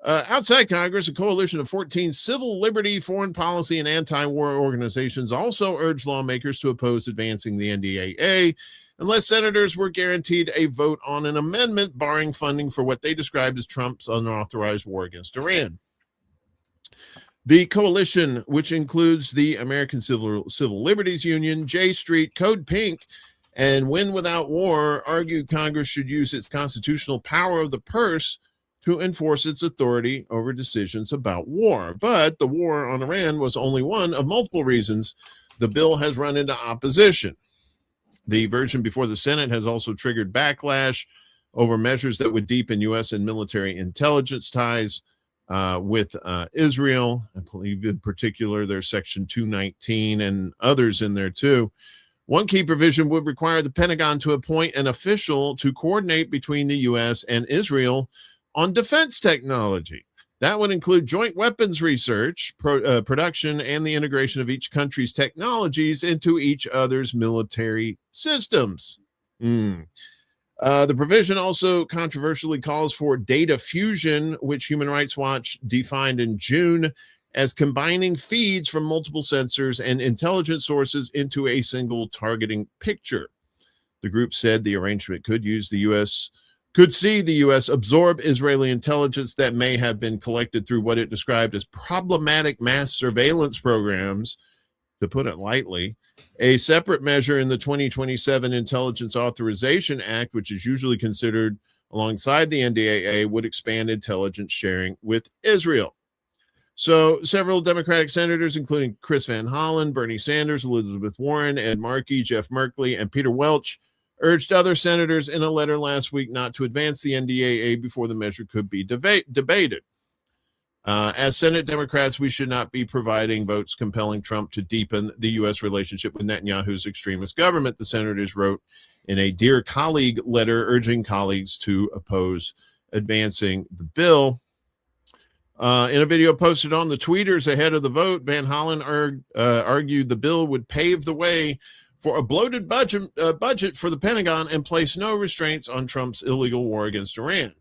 Outside Congress, a coalition of 14 civil liberty, foreign policy, and anti-war organizations also urged lawmakers to oppose advancing the NDAA unless senators were guaranteed a vote on an amendment barring funding for what they described as Trump's unauthorized war against Iran. The coalition, which includes the American Civil Liberties Union, J Street, Code Pink, and Win Without War, argued Congress should use its constitutional power of the purse to enforce its authority over decisions about war. But the war on Iran was only one of multiple reasons the bill has run into opposition. The version before the Senate has also triggered backlash over measures that would deepen U.S. and military intelligence ties with Israel. I believe in particular there's Section 219 and others in there too. One key provision would require the Pentagon to appoint an official to coordinate between the U.S. and Israel on defense technology. That would include joint weapons research, production, and the integration of each country's technologies into each other's military systems. The provision also controversially calls for data fusion, which Human Rights Watch defined in June as combining feeds from multiple sensors and intelligence sources into a single targeting picture. The group said the arrangement could see the U.S. absorb Israeli intelligence that may have been collected through what it described as problematic mass surveillance programs, to put it lightly. A separate measure in the 2027 Intelligence Authorization Act, which is usually considered alongside the NDAA, would expand intelligence sharing with Israel. So several Democratic senators, including Chris Van Hollen, Bernie Sanders, Elizabeth Warren, Ed Markey, Jeff Merkley, and Peter Welch, urged other senators in a letter last week not to advance the NDAA before the measure could be debated. As Senate Democrats, we should not be providing votes compelling Trump to deepen the U.S. relationship with Netanyahu's extremist government, the senators wrote in a Dear Colleague letter urging colleagues to oppose advancing the bill. In a video posted on the tweeters ahead of the vote, Van Hollen argued the bill would pave the way for a bloated budget for the Pentagon and place no restraints on Trump's illegal war against Iran.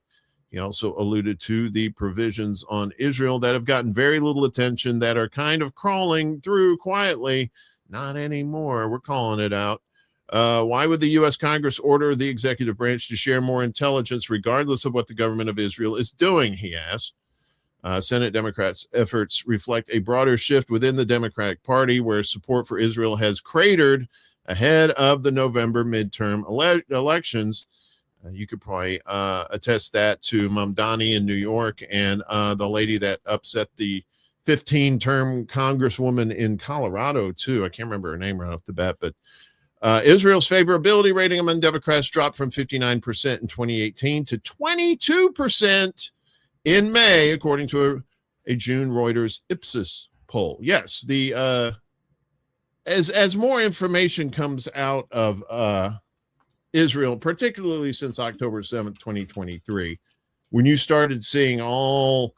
He also alluded to the provisions on Israel that have gotten very little attention, that are kind of crawling through quietly Not anymore. We're calling it out. Why would the U.S. Congress order the executive branch to share more intelligence regardless of what the government of Israel is doing, he asked. Senate Democrats' efforts reflect a broader shift within the Democratic Party, where support for Israel has cratered ahead of the November midterm elections. You could probably attest that to Mamdani in New York and the lady that upset the 15-term congresswoman in Colorado, too. I can't remember her name right off the bat, but Israel's favorability rating among Democrats dropped from 59% in 2018 to 22% in May, according to a June Reuters Ipsos poll. Yes, the as more information comes out of Israel, particularly since October 7th, 2023, when you started seeing all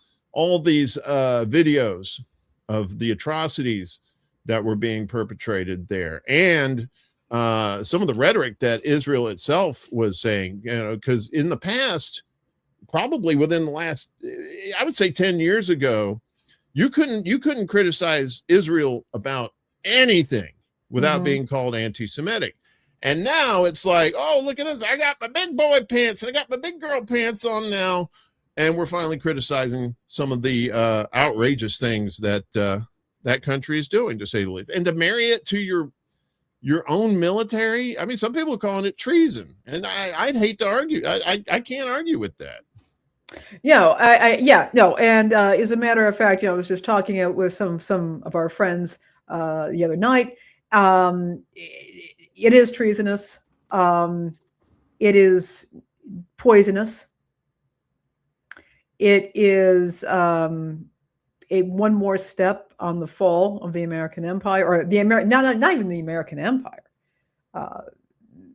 these videos of the atrocities that were being perpetrated there, and some of the rhetoric that Israel itself was saying, because in the past, probably within the last, I would say 10 years ago, you couldn't criticize Israel about anything without being called anti-Semitic. And now it's like, oh, look at this. I got my big boy pants and I got my big girl pants on now. And we're finally criticizing some of the outrageous things that that country is doing, to say the least. And to marry it to your own military. I mean, some people are calling it treason. And I'd hate to argue. I can't argue with that. No. And as a matter of fact, I was just talking with some of our friends the other night. It is treasonous. It is poisonous. It is one more step on the fall of the American Empire, or not even the American Empire,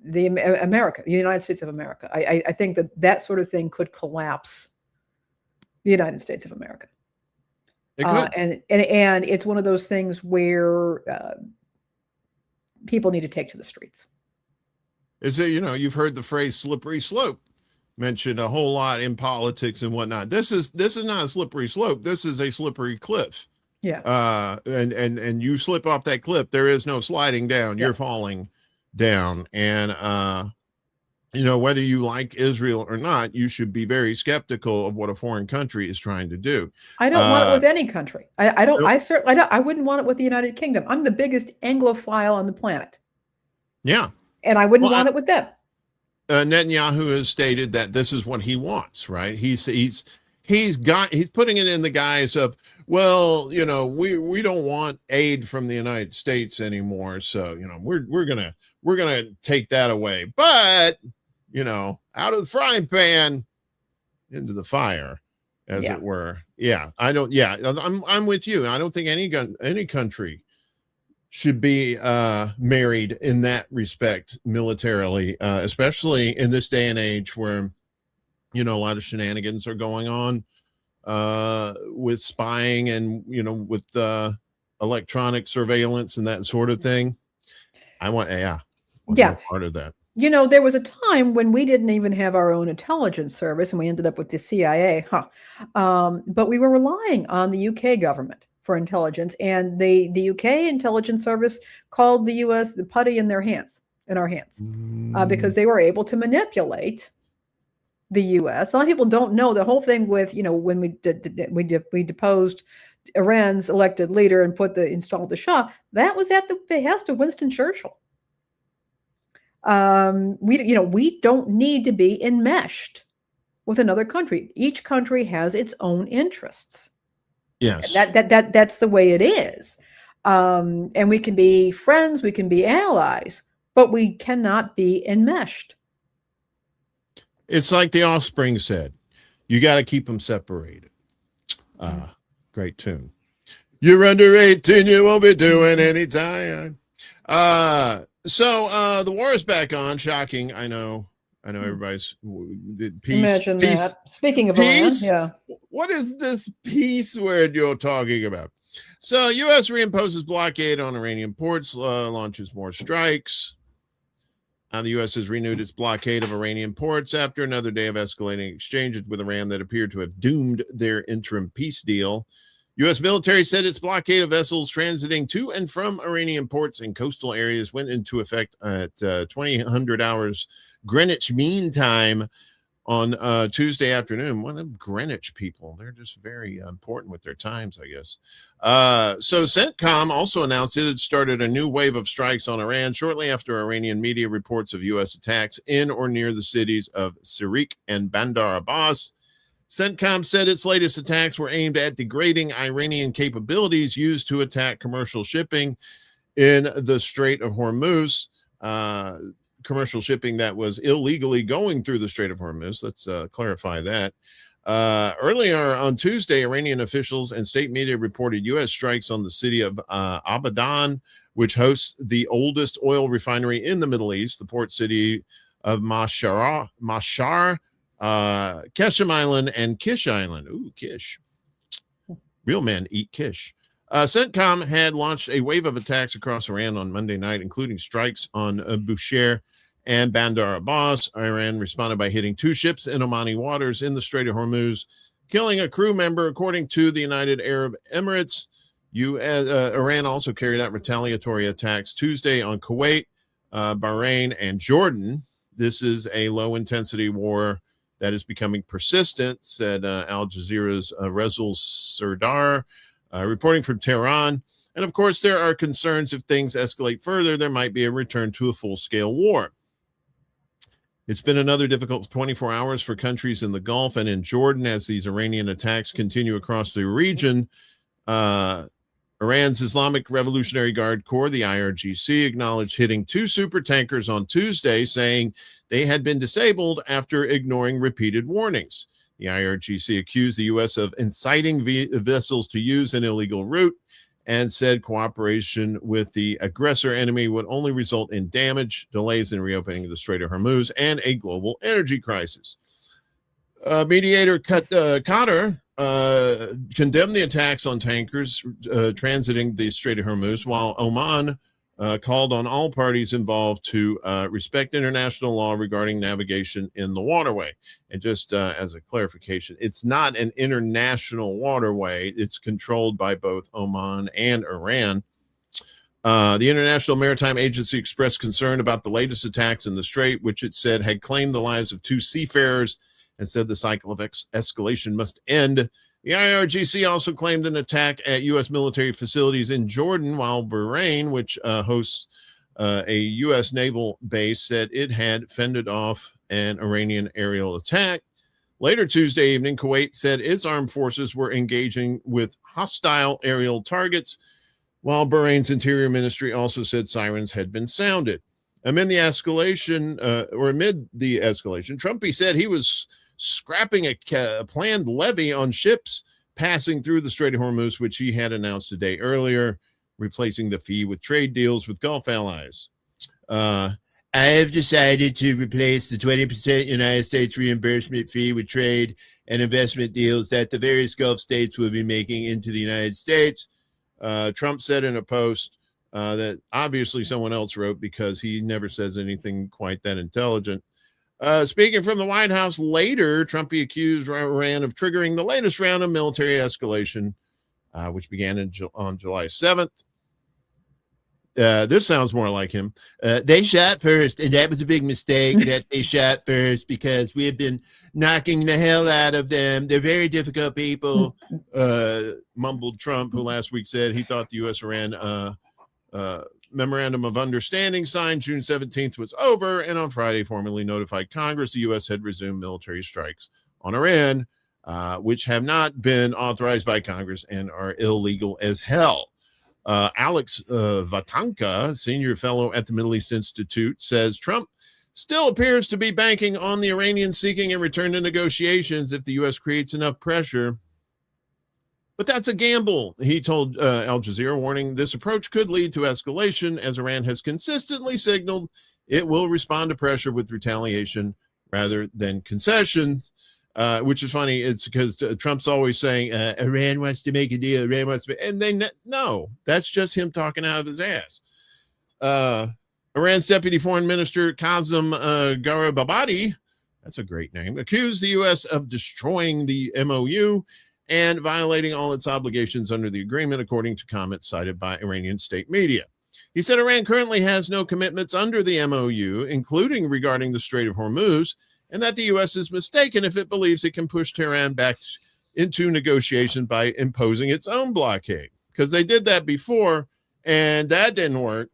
the United States of America. I think that sort of thing could collapse the United States of America. It could. And it's one of those things where people need to take to the streets. Is it, you've heard the phrase slippery slope mentioned a whole lot in politics and whatnot. This is not a slippery slope. This is a slippery cliff. Yeah. And you slip off that cliff, there is no sliding down. You're falling down. And whether you like Israel or not, you should be very skeptical of what a foreign country is trying to do. I don't want it with any country. I wouldn't want it with the United Kingdom. I'm the biggest Anglophile on the planet. Yeah. And I wouldn't want it with them. Netanyahu has stated that this is what he wants, right? He's putting it in the guise of, well, we don't want aid from the United States anymore, so we're gonna take that away. But out of the frying pan into the fire, as it were. Yeah, I'm with you. I don't think any country should be married in that respect militarily, especially in this day and age where a lot of shenanigans are going on with spying and with electronic surveillance and that sort of thing. I want no part of that. There was a time when we didn't even have our own intelligence service, and we ended up with the CIA. But we were relying on the UK government for intelligence, and the UK intelligence service called the US the putty in our hands, because they were able to manipulate the US. A lot of people don't know the whole thing with when we deposed Iran's elected leader and installed the Shah. That was at the behest of Winston Churchill. We don't need to be enmeshed with another country. Each country has its own interests. Yes. That's the way it is. And we can be friends, we can be allies, but we cannot be enmeshed. It's like the Offspring said, you got to keep them separated. Great tune. You're under 18, you won't be doing any time. So the war is back on. Shocking. I know everybody's peace. Imagine peace, that. Speaking of peace, Iran, what is this peace word you're talking about? So U.S. reimposes blockade on Iranian ports, launches more strikes. The U.S. has renewed its blockade of Iranian ports after another day of escalating exchanges with Iran that appeared to have doomed their interim peace deal. U.S. military said its blockade of vessels transiting to and from Iranian ports and coastal areas went into effect at 2000 hours Greenwich Mean Time on Tuesday afternoon. One of them Greenwich people, they're just very important with their times, I guess. So CENTCOM also announced it had started a new wave of strikes on Iran shortly after Iranian media reports of U.S. attacks in or near the cities of Sirik and Bandar Abbas. CENTCOM said its latest attacks were aimed at degrading Iranian capabilities used to attack commercial shipping in the Strait of Hormuz. Commercial shipping that was illegally going through the Strait of Hormuz. Let's clarify that. Earlier on Tuesday, Iranian officials and state media reported U.S. strikes on the city of Abadan, which hosts the oldest oil refinery in the Middle East, the port city of Mashar, Keshem Island, and Kish Island. Ooh, Kish. Real men eat Kish. CENTCOM had launched a wave of attacks across Iran on Monday night, including strikes on Bushehr and Bandar Abbas. Iran responded by hitting 2 ships in Omani waters in the Strait of Hormuz, killing a crew member, according to the United Arab Emirates. Iran also carried out retaliatory attacks Tuesday on Kuwait, Bahrain, and Jordan. This is a low-intensity war that is becoming persistent, said Al Jazeera's Rezul Serdar, reporting from Tehran. And of course, there are concerns if things escalate further, there might be a return to a full-scale war. It's been another difficult 24 hours for countries in the Gulf and in Jordan as these Iranian attacks continue across the region. Iran's Islamic Revolutionary Guard Corps, the IRGC, acknowledged hitting 2 super tankers on Tuesday, saying they had been disabled after ignoring repeated warnings. The IRGC accused the U.S. of inciting vessels to use an illegal route and said cooperation with the aggressor enemy would only result in damage, delays in reopening the Strait of Hormuz, and a global energy crisis. Mediator Qatar condemned the attacks on tankers transiting the Strait of Hormuz, while Oman called on all parties involved to respect international law regarding navigation in the waterway. And just as a clarification, it's not an international waterway. It's controlled by both Oman and Iran. The International Maritime Agency expressed concern about the latest attacks in the strait, which it said had claimed the lives of 2 seafarers, and said the cycle of escalation must end. The IRGC also claimed an attack at U.S. military facilities in Jordan, while Bahrain, which hosts a U.S. naval base, said it had fended off an Iranian aerial attack. Later Tuesday evening, Kuwait said its armed forces were engaging with hostile aerial targets, while Bahrain's Interior Ministry also said sirens had been sounded. Amid the escalation, Trumpy said he was scrapping a planned levy on ships passing through the Strait of Hormuz, which he had announced a day earlier, replacing the fee with trade deals with Gulf allies. I have decided to replace the 20% United States reimbursement fee with trade and investment deals that the various Gulf states will be making into the United States. Trump said in a post that obviously someone else wrote because he never says anything quite that intelligent. Speaking from the White House later, Trump accused Iran of triggering the latest round of military escalation, which began on July 7th. This sounds more like him. They shot first, and that was a big mistake that they shot first because we have been knocking the hell out of them. They're very difficult people, mumbled Trump, who last week said he thought the U.S.-Iran Memorandum of Understanding signed June 17th was over, and on Friday formally notified Congress the U.S. had resumed military strikes on Iran, which have not been authorized by Congress and are illegal as hell. Alex Vatanka, senior fellow at the Middle East Institute, says Trump still appears to be banking on the Iranians seeking a return to negotiations if the U.S. creates enough pressure. But that's a gamble, he told Al Jazeera, warning this approach could lead to escalation as Iran has consistently signaled it will respond to pressure with retaliation rather than concessions, which is funny. It's because Trump's always saying Iran wants to make a deal, Iran wants to, and no, that's just him talking out of his ass. Iran's Deputy Foreign Minister Kazem Garibabadi, that's a great name, accused the U.S. of destroying the MOU and violating all its obligations under the agreement, according to comments cited by Iranian state media. He said Iran currently has no commitments under the MOU, including regarding the Strait of Hormuz, and that the U.S. is mistaken if it believes it can push Tehran back into negotiation by imposing its own blockade, because they did that before and that didn't work.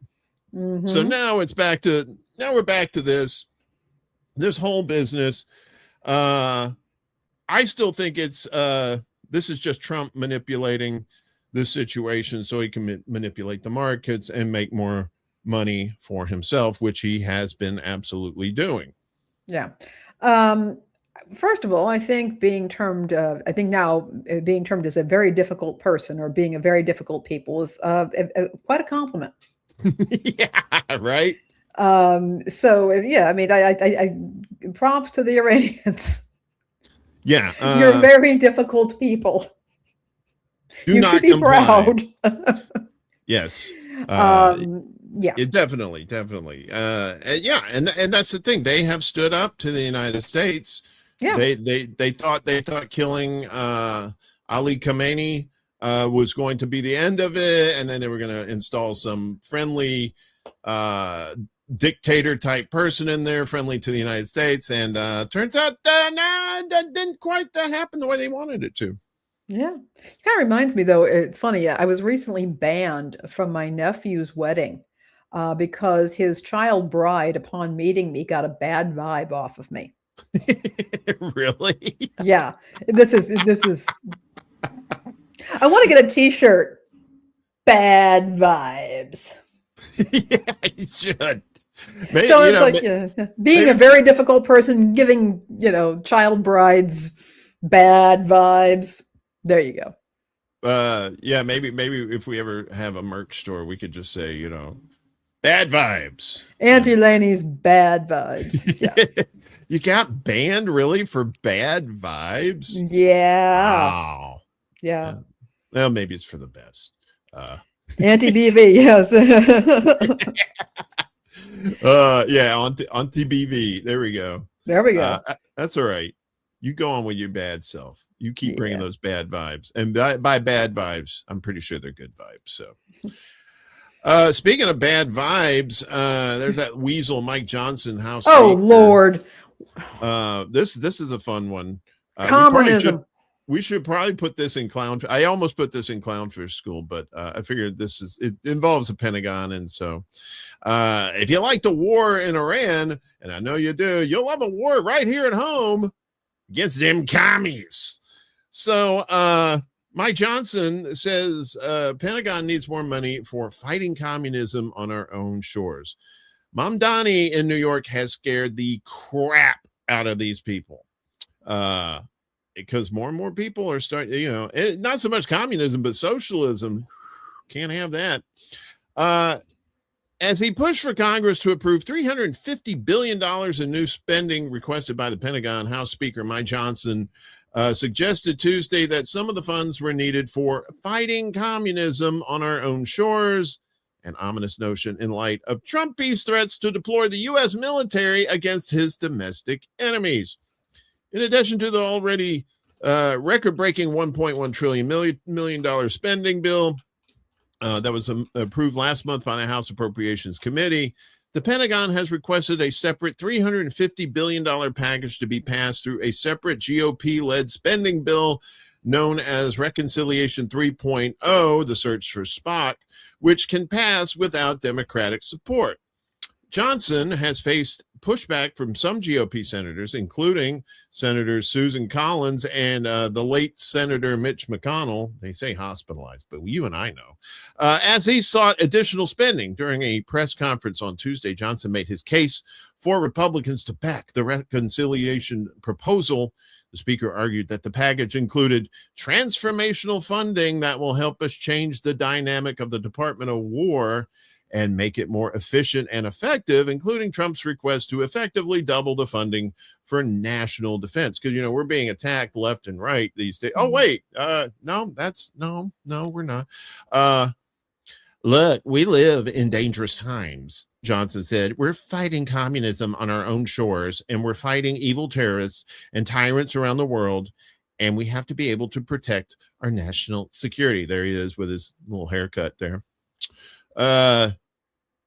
Mm-hmm. So now we're back to this whole business. I still think this is just Trump manipulating this situation so he can manipulate the markets and make more money for himself, which he has been absolutely doing. Yeah. First of all, I think being termed, being termed as a very difficult person or being a very difficult people is quite a compliment. Yeah, right. So yeah, I mean, I props to the Iranians. Yeah, you're very difficult people. Do you not should be comply. Proud. Yes. Yeah. Definitely. And that's the thing. They have stood up to the United States. Yeah. They thought killing Ali Khamenei was going to be the end of it, and then they were going to install some friendly dictator type person in there, friendly to the United States, and turns out that didn't quite happen the way they wanted it to. Yeah. It kind of reminds me, though, it's funny. I was recently banned from my nephew's wedding because his child bride, upon meeting me, got a bad vibe off of me. Really? Yeah. This is I want to get a t-shirt. Bad vibes. Yeah, you should. Maybe, so it's being a very difficult person, giving, child brides bad vibes. There you go. Yeah, maybe if we ever have a merch store, we could just say, bad vibes. Auntie Lainie's bad vibes. Yeah. You got banned really for bad vibes? Yeah. Wow. Yeah. Well, maybe it's for the best. Anti-BV, yes. Yeah, anti-BV. There we go. There we go. That's all right. You go on with your bad self. You keep bringing those bad vibes. And by bad vibes, I'm pretty sure they're good vibes. So speaking of bad vibes, there's that weasel Mike Johnson house. Oh, Lord. This is a fun one. Communism. We should probably put this in clown. I almost put this in clownfish school, but I figured it involves the Pentagon. And so if you like the war in Iran, and I know you do, you'll have a war right here at home against them commies. So Mike Johnson says Pentagon needs more money for fighting communism on our own shores. Mamdani in New York has scared the crap out of these people. Because more and more people are starting, not so much communism, but socialism. Can't have that. As he pushed for Congress to approve $350 billion in new spending requested by the Pentagon, House Speaker Mike Johnson suggested Tuesday that some of the funds were needed for fighting communism on our own shores, an ominous notion in light of Trump's threats to deploy the U.S. military against his domestic enemies. In addition to the already record-breaking $1.1 trillion spending bill that was approved last month by the House Appropriations Committee, the Pentagon has requested a separate $350 billion package to be passed through a separate GOP-led spending bill known as Reconciliation 3.0, the search for Spock, which can pass without Democratic support. Johnson has faced pushback from some GOP senators, including Senators Susan Collins and the late Senator Mitch McConnell. They say hospitalized, but you and I know. As he sought additional spending during a press conference on Tuesday, Johnson made his case for Republicans to back the reconciliation proposal. The speaker argued that the package included transformational funding that will help us change the dynamic of the Department of War and make it more efficient and effective, including Trump's request to effectively double the funding for national defense. Because, we're being attacked left and right these days. Oh, wait, no, we're not. Look, we live in dangerous times, Johnson said. We're fighting communism on our own shores, and we're fighting evil terrorists and tyrants around the world. and we have to be able to protect our national security. There he is with his little haircut there.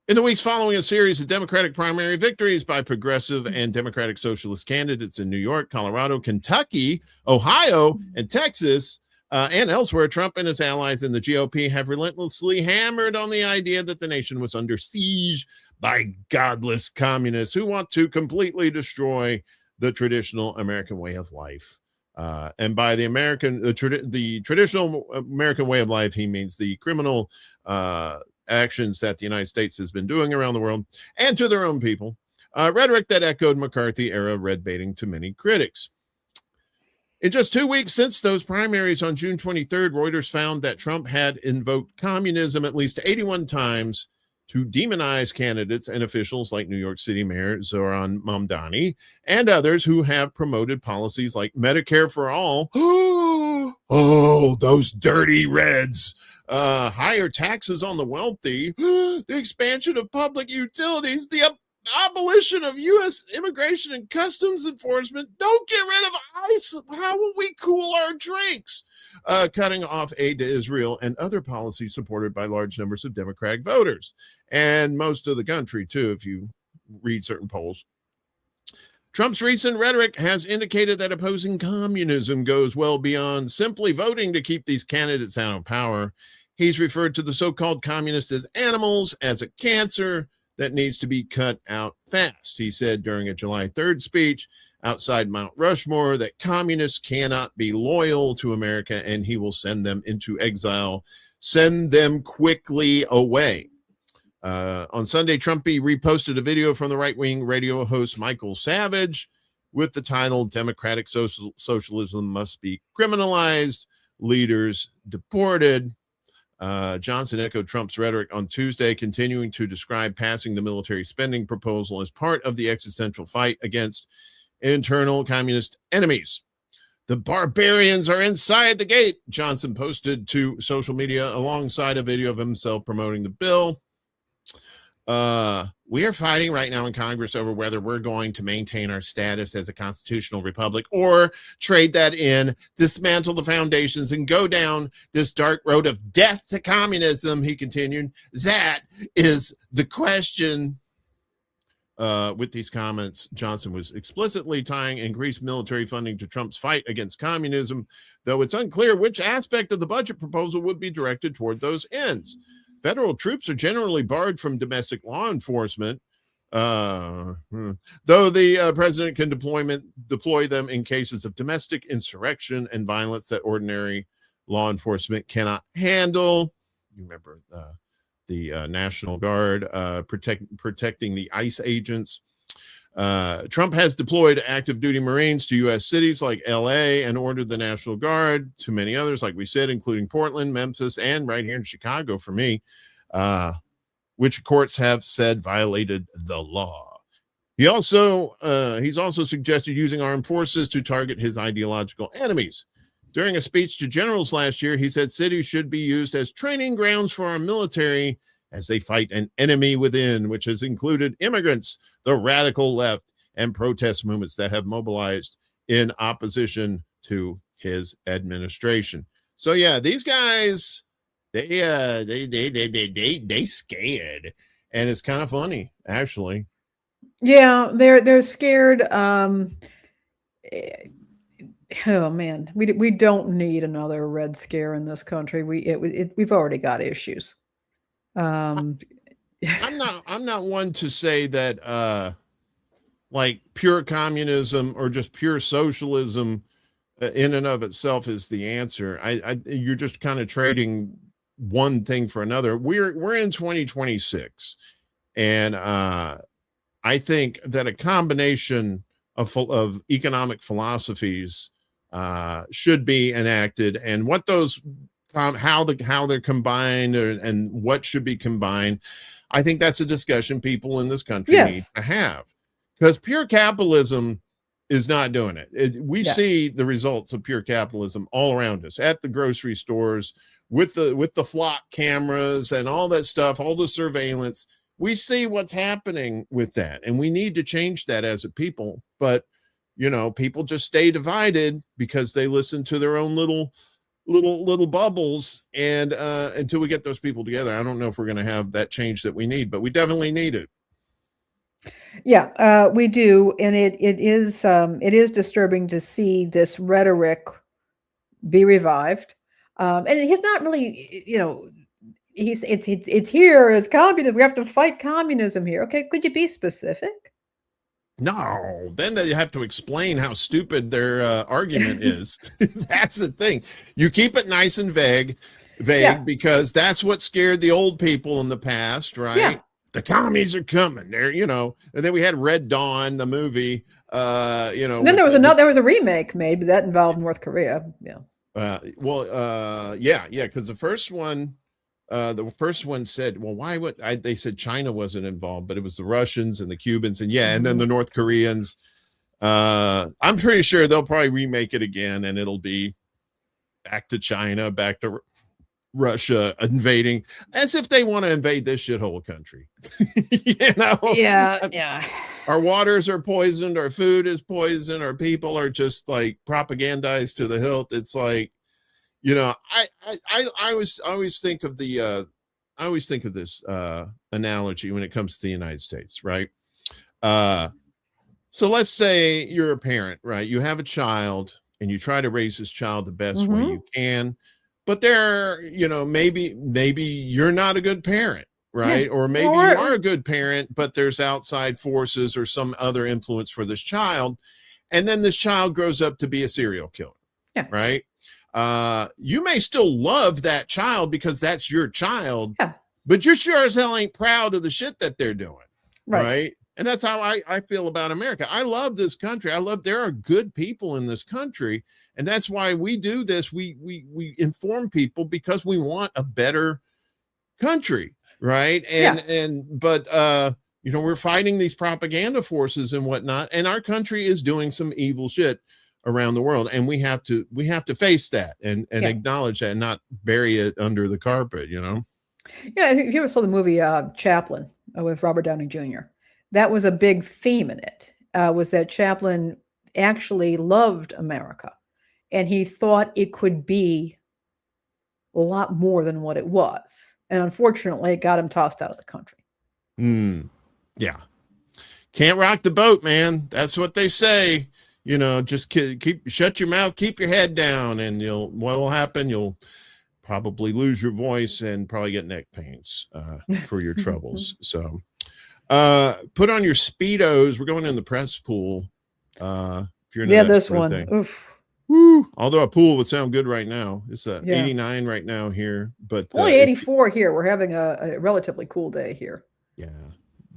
In the weeks following a series of Democratic primary victories by progressive and Democratic socialist candidates in New York, Colorado, Kentucky, Ohio, and Texas, and elsewhere, Trump and his allies in the GOP have relentlessly hammered on the idea that the nation was under siege by godless communists who want to completely destroy the traditional American way of life. And by the traditional American way of life, he means the criminal actions that the United States has been doing around the world and to their own people. Rhetoric that echoed McCarthy-era red baiting to many critics. In just 2 weeks since those primaries on June 23rd, Reuters found that Trump had invoked communism at least 81 times to demonize candidates and officials like New York City Mayor Zohran Mamdani and others who have promoted policies like Medicare for all. Oh, those dirty Reds. Higher taxes on the wealthy, the expansion of public utilities, the abolition of U.S. immigration and customs enforcement. Don't get rid of ICE. How will we cool our drinks? Cutting off aid to Israel and other policies supported by large numbers of Democratic voters and most of the country, too, if you read certain polls. Trump's recent rhetoric has indicated that opposing communism goes well beyond simply voting to keep these candidates out of power. He's referred to the so-called communists as animals, as a cancer that needs to be cut out fast. He said during a July 3rd speech outside Mount Rushmore that communists cannot be loyal to America and he will send them into exile, send them quickly away. On Sunday, Trumpy reposted a video from the right-wing radio host Michael Savage with the title, Democratic Socialism Must Be Criminalized, Leaders Deported. Johnson echoed Trump's rhetoric on Tuesday, continuing to describe passing the military spending proposal as part of the existential fight against internal communist enemies. The barbarians are inside the gate, Johnson posted to social media alongside a video of himself promoting the bill. We are fighting right now in Congress over whether we're going to maintain our status as a constitutional republic or trade that in, dismantle the foundations, and go down this dark road of death to communism, he continued. That is the question. With these comments, Johnson was explicitly tying increased military funding to Trump's fight against communism, though it's unclear which aspect of the budget proposal would be directed toward those ends. Federal troops are generally barred from domestic law enforcement, though the president can deploy them in cases of domestic insurrection and violence that ordinary law enforcement cannot handle. You remember the National Guard protecting the ICE agents. Trump has deployed active duty Marines to U.S. cities like L.A. and ordered the National Guard to many others, like we said, including Portland, Memphis, and right here in Chicago for me, which courts have said violated the law. He's also suggested using armed forces to target his ideological enemies. During a speech to generals last year, he said cities should be used as training grounds for our military as they fight an enemy within, which has included immigrants, the radical left, and protest movements that have mobilized in opposition to his administration. So yeah, these guys, they scared, and it's kind of funny, actually. Yeah, they're scared. Oh man, we don't need another Red Scare in this country. We've already got issues. I'm not one to say that like pure communism or just pure socialism in and of itself is the answer. You're just kind of trading one thing for another. We're in 2026, and I think that a combination of economic philosophies should be enacted, and what those how they're combined and what should be combined. I think that's a discussion people in this country need to have, because pure capitalism is not doing it. We see the results of pure capitalism all around us at the grocery stores with the flock cameras and all that stuff, all the surveillance. We see what's happening with that, and we need to change that as a people. But people just stay divided because they listen to their own little bubbles. And until we get those people together, I don't know if we're going to have that change that we need, but we definitely need it. Yeah, we do, and it is disturbing to see this rhetoric be revived. And he's not really, it's here, it's communism. We have to fight communism here. Okay, could you be specific? No, then they have to explain how stupid their argument is. That's the thing. You keep it nice and vague, because that's what scared the old people in the past, right? Yeah. The commies are coming there, and then we had Red Dawn, the movie, And then there was a remake made, but that involved North Korea. Yeah. Because the first one said, well, why would they said China wasn't involved, but it was the Russians and the Cubans and and then the North Koreans. I'm pretty sure they'll probably remake it again, and it'll be back to China, back to Russia invading, as if they want to invade this shithole country. Yeah. Our waters are poisoned, our food is poisoned, our people are just like propagandized to the hilt. It's like, I always think of this analogy when it comes to the United States, right? So let's say you're a parent, right? You have a child and you try to raise this child the best way you can, but maybe you're not a good parent, right? Or maybe you are a good parent, but there's outside forces or some other influence for this child. And then this child grows up to be a serial killer, right? You may still love that child because that's your child, but you sure as hell ain't proud of the shit that they're doing, right? And that's how I feel about America. I love this country. There are good people in this country, and that's why we do this. We inform people because we want a better country, right? But we're fighting these propaganda forces and whatnot, and our country is doing some evil shit around the world, and we have to face that and acknowledge that and not bury it under the carpet. Yeah, if you ever saw the movie Chaplin with Robert Downey Jr., that was a big theme in it, was that Chaplin actually loved America, and he thought it could be a lot more than what it was, and unfortunately it got him tossed out of the country. Yeah, can't rock the boat, man. That's what they say. Just shut your mouth, keep your head down, and what will happen? You'll probably lose your voice and probably get neck pains for your troubles. So put on your Speedos. We're going in the press pool. If you're into this one. Oof. Woo. Although a pool would sound good right now. It's 89 right now here, but only 84 here. We're having a relatively cool day here. Yeah.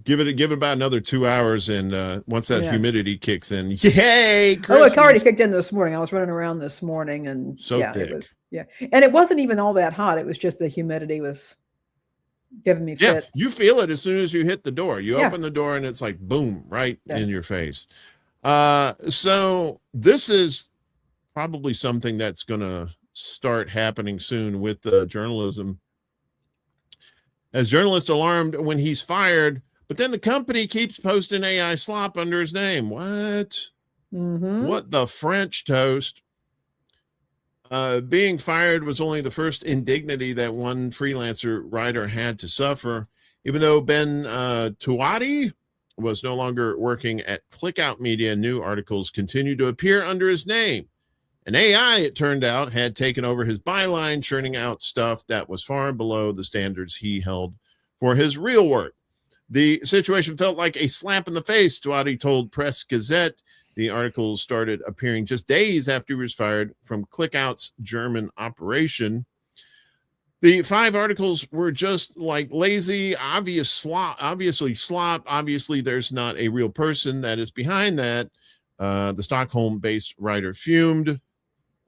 Give it about another 2 hours, and once that humidity kicks in, yay! Christmas. It already kicked in this morning. I was running around this morning, and thick. And it wasn't even all that hot. It was just the humidity was giving me fits. You feel it as soon as you hit the door. You open the door, and it's like boom, right in your face. So this is probably something that's going to start happening soon with journalism. As journalists alarmed when he's fired. But then the company keeps posting AI slop under his name. What? What the French toast? Being fired was only the first indignity that one freelancer writer had to suffer. Even though Ben Tuati was no longer working at Clickout Media, new articles continued to appear under his name. An AI, it turned out, had taken over his byline, churning out stuff that was far below the standards he held for his real work. The situation felt like a slap in the face, Tuati told Press Gazette. The articles started appearing just days after he was fired from Clickout's German operation. The 5 articles were just like lazy, obviously slop. Obviously, there's not a real person that is behind that. The Stockholm-based writer fumed.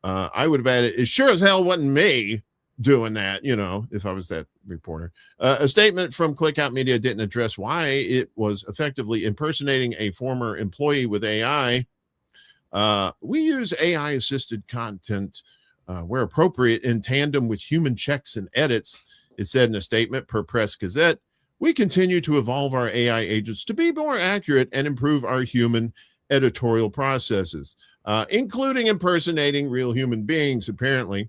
I would have added, it sure as hell wasn't me doing that, if I was that reporter. A statement from Clickout Media didn't address why it was effectively impersonating a former employee with AI. We use AI-assisted content where appropriate in tandem with human checks and edits, it said in a statement per Press Gazette. We continue to evolve our AI agents to be more accurate and improve our human editorial processes, including impersonating real human beings, apparently.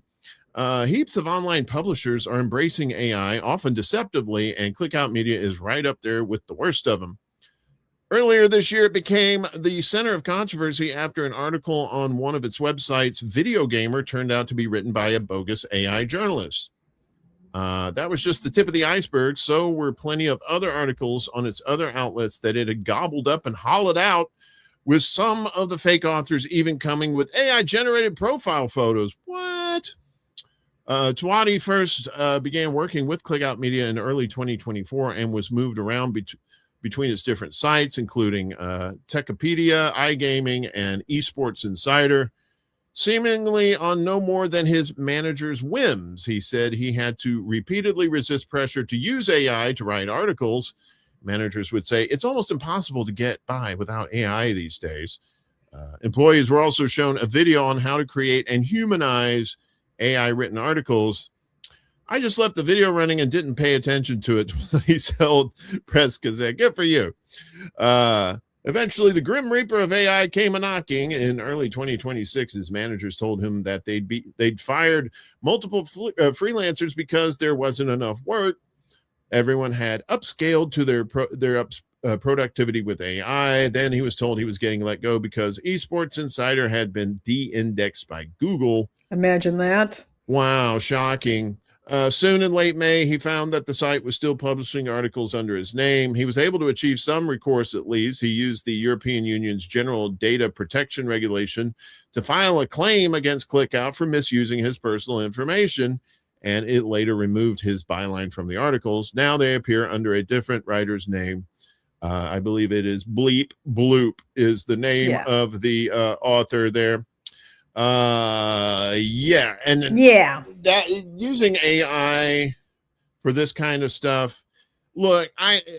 Heaps of online publishers are embracing AI, often deceptively, and Clickout Media is right up there with the worst of them. Earlier this year, it became the center of controversy after an article on one of its websites, Video Gamer, turned out to be written by a bogus AI journalist. That was just the tip of the iceberg. So were plenty of other articles on its other outlets that it had gobbled up and hollowed out, with some of the fake authors even coming with AI-generated profile photos. What? Twati first began working with Clickout Media in early 2024 and was moved around between its different sites, including Techipedia, iGaming, and Esports Insider, seemingly on no more than his manager's whims. He said he had to repeatedly resist pressure to use AI to write articles. Managers would say it's almost impossible to get by without AI these days. Employees were also shown a video on how to create and humanize AI written articles. I just left the video running and didn't pay attention to it. He told Press Gazette. Good for you. Eventually, the Grim Reaper of AI came a-knocking. In early 2026, his managers told him that they'd fired multiple freelancers because there wasn't enough work. Everyone had upscaled to their productivity with AI. Then he was told he was getting let go because Esports Insider had been de-indexed by Google. Imagine that. Wow, shocking. Soon in late May, he found that the site was still publishing articles under his name. He was able to achieve some recourse at least. He used the European Union's General Data Protection Regulation to file a claim against Clickout for misusing his personal information, and it later removed his byline from the articles. Now they appear under a different writer's name. I believe it is Bleep Bloop is the name of the author there. That using AI for this kind of stuff. Look,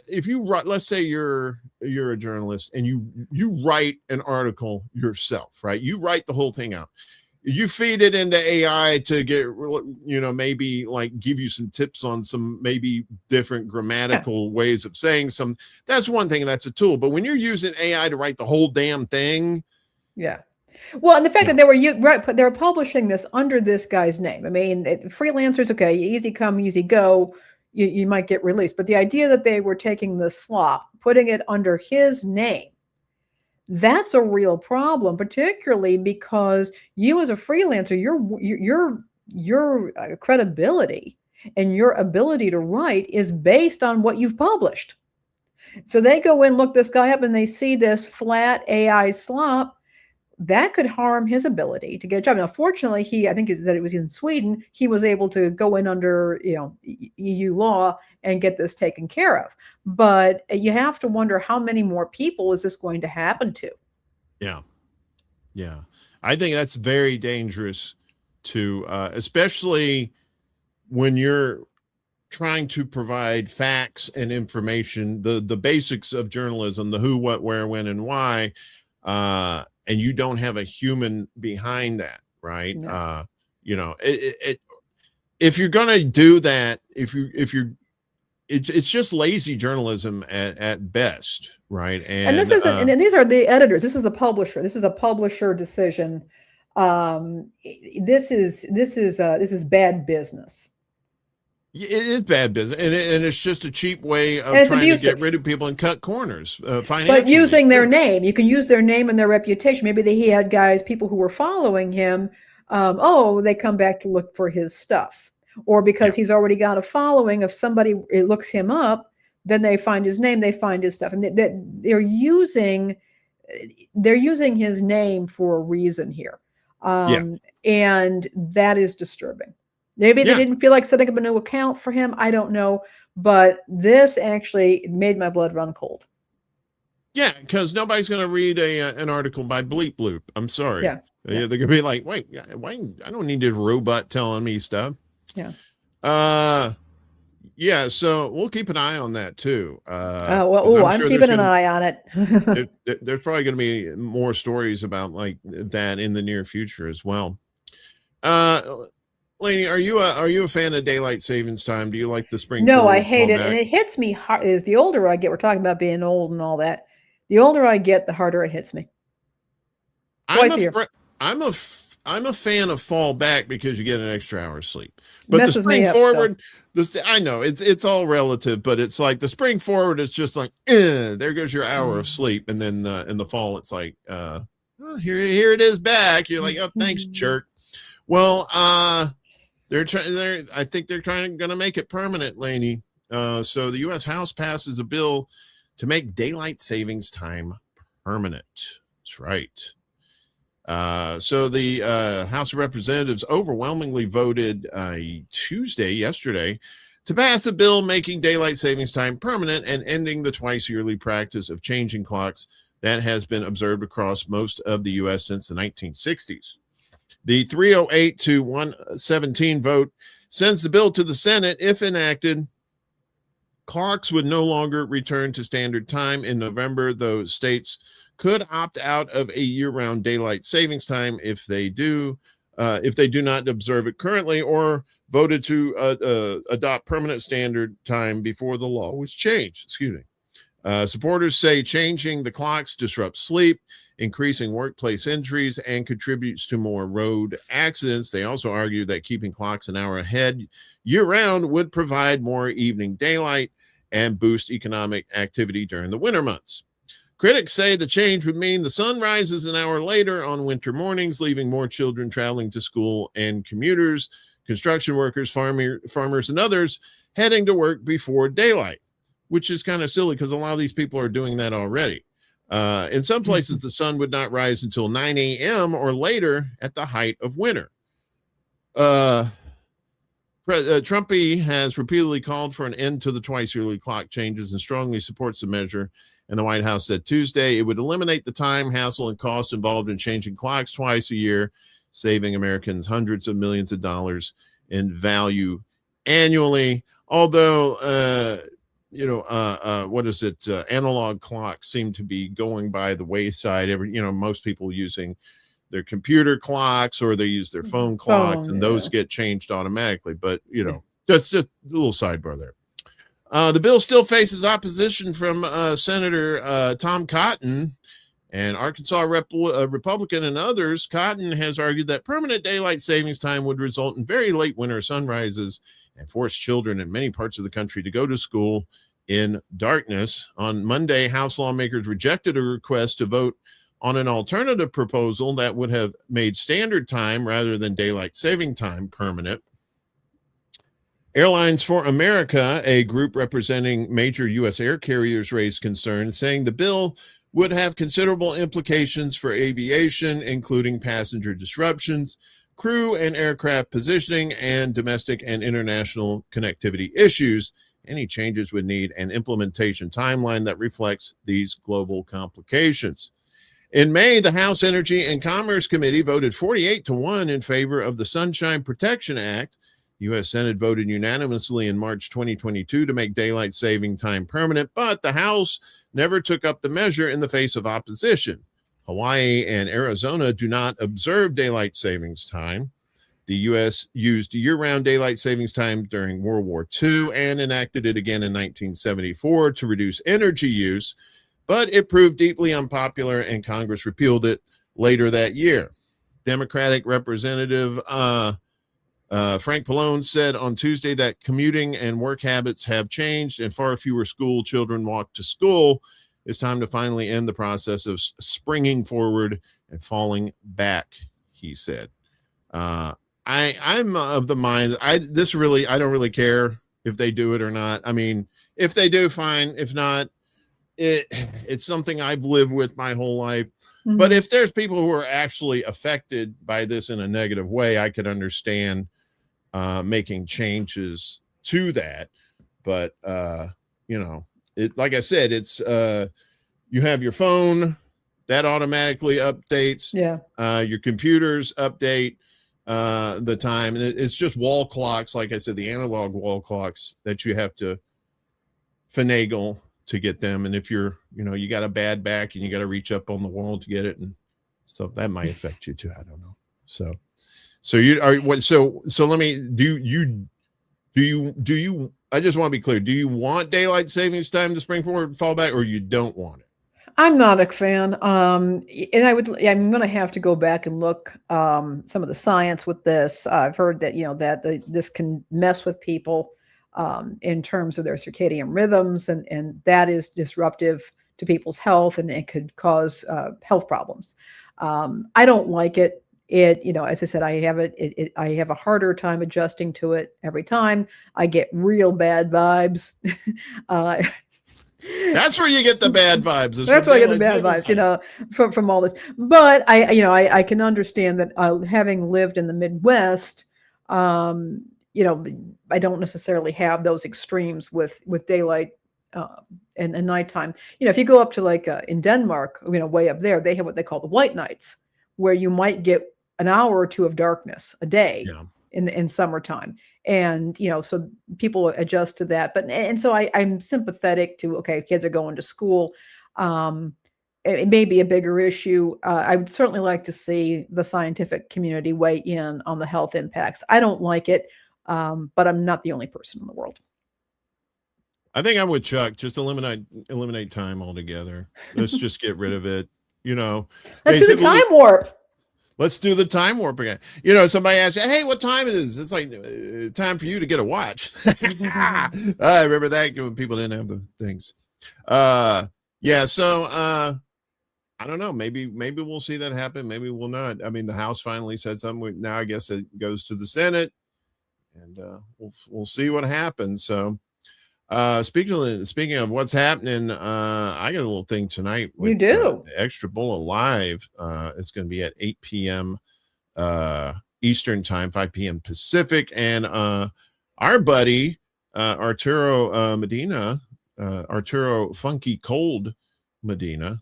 if you write, let's say you're a journalist and you write an article yourself, right? You write the whole thing out. You feed it into AI to get, maybe like give you some tips on some maybe different grammatical ways of saying some. That's one thing. That's a tool. But when you're using AI to write the whole damn thing, well, and the fact that they were publishing this under this guy's name. I mean, freelancers, okay, easy come, easy go. You might get released, but the idea that they were taking the slop, putting it under his name, that's a real problem, particularly because you as a freelancer, your credibility and your ability to write is based on what you've published. So they go in, look this guy up, and they see this flat AI slop. That could harm his ability to get a job. Now, fortunately, I think that it was in Sweden, he was able to go in under EU law and get this taken care of. But you have to wonder how many more people is this going to happen to? Yeah. I think that's very dangerous to, especially when you're trying to provide facts and information, the basics of journalism, the who, what, where, when, and why. And you don't have a human behind that, right? No. If you're going to do that, it's just lazy journalism at best, right? And this isn't, and these are the editors. This is the publisher. This is a publisher decision. This is bad business. It is bad business, and it's just a cheap way of trying to get rid of people and cut corners financially. But using their name, you can use their name and their reputation. Maybe he had people who were following him. They come back to look for his stuff, or because he's already got a following. If somebody looks him up, then they find his name, they find his stuff, and they're using his name for a reason here, and that is disturbing. Maybe they didn't feel like setting up a new account for him. I don't know. But this actually made my blood run cold. Yeah, because nobody's going to read an article by Bleep Bloop. I'm sorry. Yeah. They're going to be like, wait, why? I don't need this robot telling me stuff. Yeah. So we'll keep an eye on that too. I'm keeping an eye on it. There's probably going to be more stories about like that in the near future as well. Lainie, are you a fan of daylight savings time? Do you like the spring? No, I hate it, and it hits me hard. As the older I get, we're talking about being old and all that. The older I get, the harder it hits me. Twice a year. I'm a fan of fall back because you get an extra hour of sleep. But Messes the spring me up forward, I know it's all relative, but it's like the spring forward is just like, there goes your hour of sleep, and then in the fall it's like, here it is back. You're like, oh, thanks, jerk. Well, I think they're going to make it permanent, Lainie. So the U.S. House passes a bill to make daylight savings time permanent. That's right. So the House of Representatives overwhelmingly voted yesterday, to pass a bill making daylight savings time permanent and ending the twice-yearly practice of changing clocks that has been observed across most of the U.S. since the 1960s. The 308 to 117 vote sends the bill to the Senate. If enacted, clocks would no longer return to standard time in November, though states could opt out of a year-round daylight savings time if they do not observe it currently, or voted to adopt permanent standard time before the law was changed. Supporters say changing the clocks disrupts sleep, increasing workplace injuries, and contributes to more road accidents. They also argue that keeping clocks an hour ahead year-round would provide more evening daylight and boost economic activity during the winter months. Critics say the change would mean the sun rises an hour later on winter mornings, leaving more children traveling to school, and commuters, construction workers, farmers, and others heading to work before daylight, which is kind of silly because a lot of these people are doing that already. In some places, the sun would not rise until 9 a.m. or later at the height of winter. Trumpy has repeatedly called for an end to the twice-yearly clock changes and strongly supports the measure. And the White House said Tuesday it would eliminate the time, hassle, and cost involved in changing clocks twice a year, saving Americans hundreds of millions of dollars in value annually. Although, analog clocks seem to be going by the wayside. Most people using their computer clocks, or they use their phone clocks, and those get changed automatically. But, that's just a little sidebar there. The bill still faces opposition from Senator Tom Cotton, and Arkansas Republican and others. Cotton has argued that permanent daylight savings time would result in very late winter sunrises and force children in many parts of the country to go to school in darkness. On Monday, House lawmakers rejected a request to vote on an alternative proposal that would have made standard time rather than daylight saving time permanent. Airlines for America, a group representing major U.S. air carriers, raised concern, saying the bill would have considerable implications for aviation, including passenger disruptions, crew and aircraft positioning, and domestic and international connectivity issues. Any changes would need an implementation timeline that reflects these global complications. In May, the House Energy and Commerce Committee voted 48-1 in favor of the Sunshine Protection Act. The U.S. Senate voted unanimously in March 2022 to make daylight saving time permanent, but the House never took up the measure in the face of opposition. Hawaii and Arizona do not observe daylight savings time. The U.S. used year-round daylight savings time during World War II and enacted it again in 1974 to reduce energy use, but it proved deeply unpopular and Congress repealed it later that year. Democratic Representative Frank Pallone said on Tuesday that commuting and work habits have changed and far fewer school children walk to school. It's time to finally end the process of springing forward and falling back, he said. I'm of the mind I don't really care if they do it or not. I mean, if they do, fine. If not, it's something I've lived with my whole life. Mm-hmm. But if there's people who are actually affected by this in a negative way, I could understand making changes to that. But like I said, it's you have your phone that automatically updates. Your computers update the time. It's just wall clocks, like I said, the analog wall clocks that you have to finagle to get them. And if you're you got a bad back and you got to reach up on the wall to get it, and so that might affect you too. I don't know. So you are what? So let me do you? I just want to be clear. Do you want daylight savings time to spring forward, fall back, or you don't want it? I'm not a fan. And I'm going to have to go back and look some of the science with this. I've heard that, that this can mess with people in terms of their circadian rhythms, and that is disruptive to people's health, and it could cause health problems. I don't like it. As I said, I have a harder time adjusting to it every time. I get real bad vibes. That's where you get the bad vibes. That's why I get the bad vibes, from all this. But I can understand that having lived in the Midwest, I don't necessarily have those extremes with daylight and nighttime. If you go up to like in Denmark, way up there, they have what they call the white nights, where you might get an hour or two of darkness a day in summertime. And, so people adjust to that. And so I'm sympathetic to, okay, kids are going to school. It may be a bigger issue. I would certainly like to see the scientific community weigh in on the health impacts. I don't like it, but I'm not the only person in the world. I think I'm with Chuck. Just eliminate time altogether. Let's just get rid of it. Let's do the time warp. Let's do the time warp again. Somebody asks you, hey, what time it is? It's like time for you to get a watch. I remember that when people didn't have the things. So I don't know. Maybe we'll see that happen. Maybe we'll not. I mean, the House finally said something. Now I guess it goes to the Senate, and we'll see what happens. So speaking of what's happening, I got a little thing tonight. You do. Extra Bull Live. It's going to be at 8 p.m. Eastern time, 5 p.m. Pacific. And our buddy, Arturo Medina, Arturo Funky Cold Medina,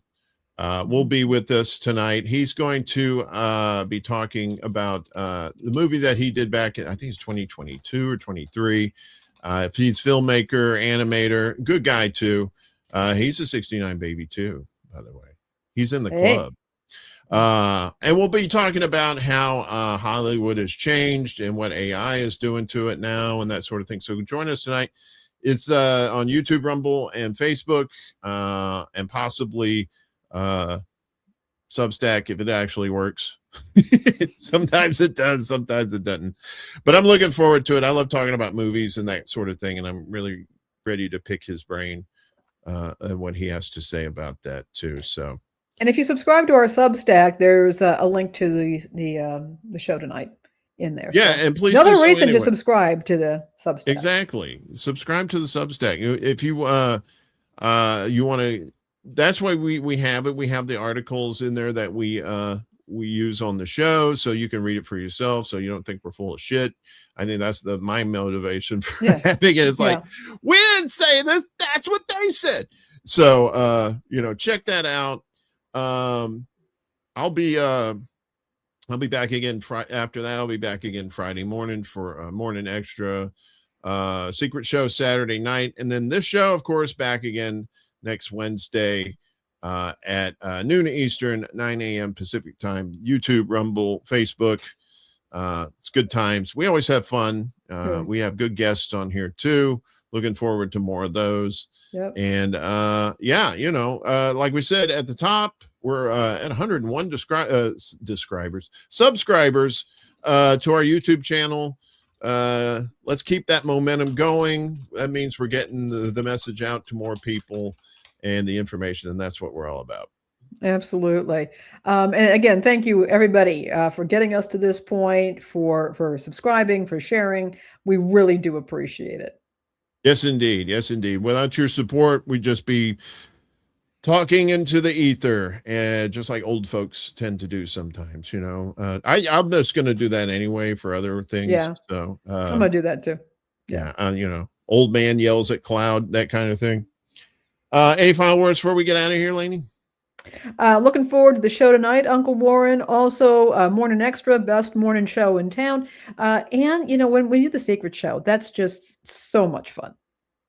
will be with us tonight. He's going to be talking about the movie that he did back in, I think it's 2022 or 23. If he's filmmaker, animator, good guy too. He's a 69 baby too, by the way. He's in the club. And we'll be talking about how Hollywood has changed and what AI is doing to it now and that sort of thing. So join us tonight. It's on YouTube, Rumble, and Facebook, and possibly Substack if it actually works. Sometimes it does, sometimes it doesn't, but I'm looking forward to it. I love talking about movies and that sort of thing, and I'm really ready to pick his brain and what he has to say about that too. So, and if you subscribe to our Substack, there's a link to the show tonight in there. Yeah, so and please another reason to subscribe to the Substack. Exactly, subscribe to the Substack if you you want to. That's why we have it. We have the articles in there that we use on the show, so you can read it for yourself, so you don't think we're full of shit. I think that's my motivation for having it. It's like, we didn't say this, that's what they said. So check that out. I'll be back again after that. I'll be back again Friday morning for morning extra secret show Saturday night, and then this show, of course, back again next Wednesday at noon Eastern, 9 a.m. Pacific time. YouTube, Rumble, Facebook. It's good times. We always have fun. We have good guests on here too. Looking forward to more of those. Yep. And like we said at the top, we're at 101 subscribers to our YouTube channel. Let's keep that momentum going. That means we're getting the message out to more people and the information, and that's what we're all about. Absolutely. And again, thank you everybody for getting us to this point, for subscribing, for sharing. We really do appreciate it. Yes, indeed. Yes, indeed. Without your support, we'd just be talking into the ether, and just like old folks tend to do sometimes, I'm just going to do that anyway for other things. Yeah. So I'm going to do that too. Yeah. Old man yells at cloud, that kind of thing. Any final words before we get out of here, Lainie? Looking forward to the show tonight, Uncle Warren. Also, Morning Extra, best morning show in town. And when we do the secret show, that's just so much fun.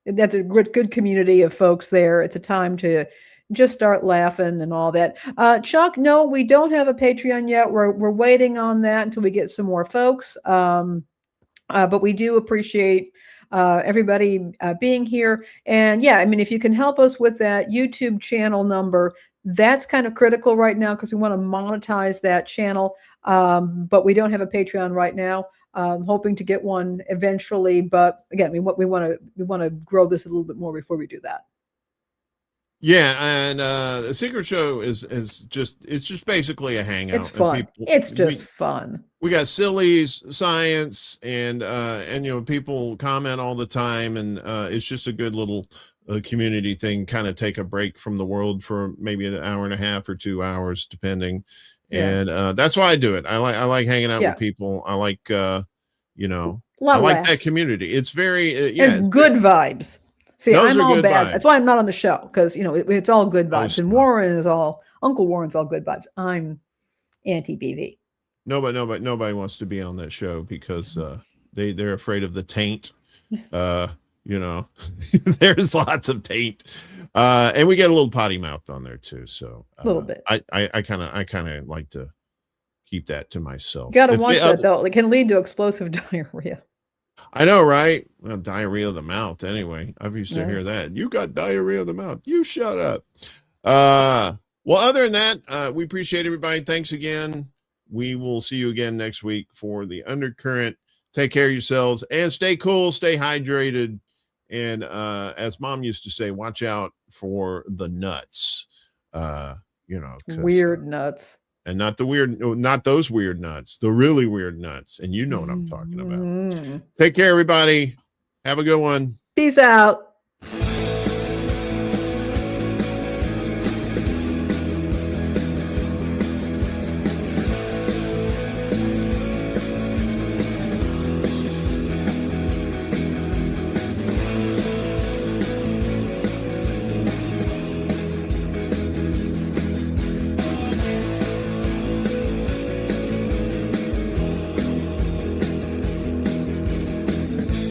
That's a good community of folks there. It's a time to just start laughing and all that. Chuck, no, we don't have a Patreon yet. We're waiting on that until we get some more folks. But we do appreciate everybody being here. And if you can help us with that YouTube channel number, That's kind of critical right now because we want to monetize that channel. But we don't have a Patreon right now. Hoping to get one eventually, but again, we want to grow this a little bit more before we do that. Yeah, and the Secret Show is just basically a hangout. It's fun. It's just fun. We got sillies, science, and people comment all the time, and it's just a good little community thing. Kind of take a break from the world for maybe an hour and a half or 2 hours, depending. Yeah. And that's why I do it. I like hanging out with people. I like I like that community. It's very it's good vibes. See, I'm all bad. Vibes. That's why I'm not on the show, because it's all good vibes. And Uncle Warren's all good vibes. I'm anti-BV. Nobody wants to be on that show because they're afraid of the taint. There's lots of taint. And we get a little potty mouth on there too. So a little bit. I kind of like to keep that to myself. Gotta watch that though. It can lead to explosive diarrhea. I know, right? Well, diarrhea of the mouth. Anyway, I've used to hear that. You got diarrhea of the mouth. You shut up. Well, other than that, we appreciate everybody. Thanks again. We will see you again next week for the Undercurrent. Take care of yourselves and stay cool, stay hydrated. And as Mom used to say, watch out for the nuts. Weird nuts. And not those weird nuts, the really weird nuts. And you know what I'm talking about. Take care, everybody. Have a good one. Peace out.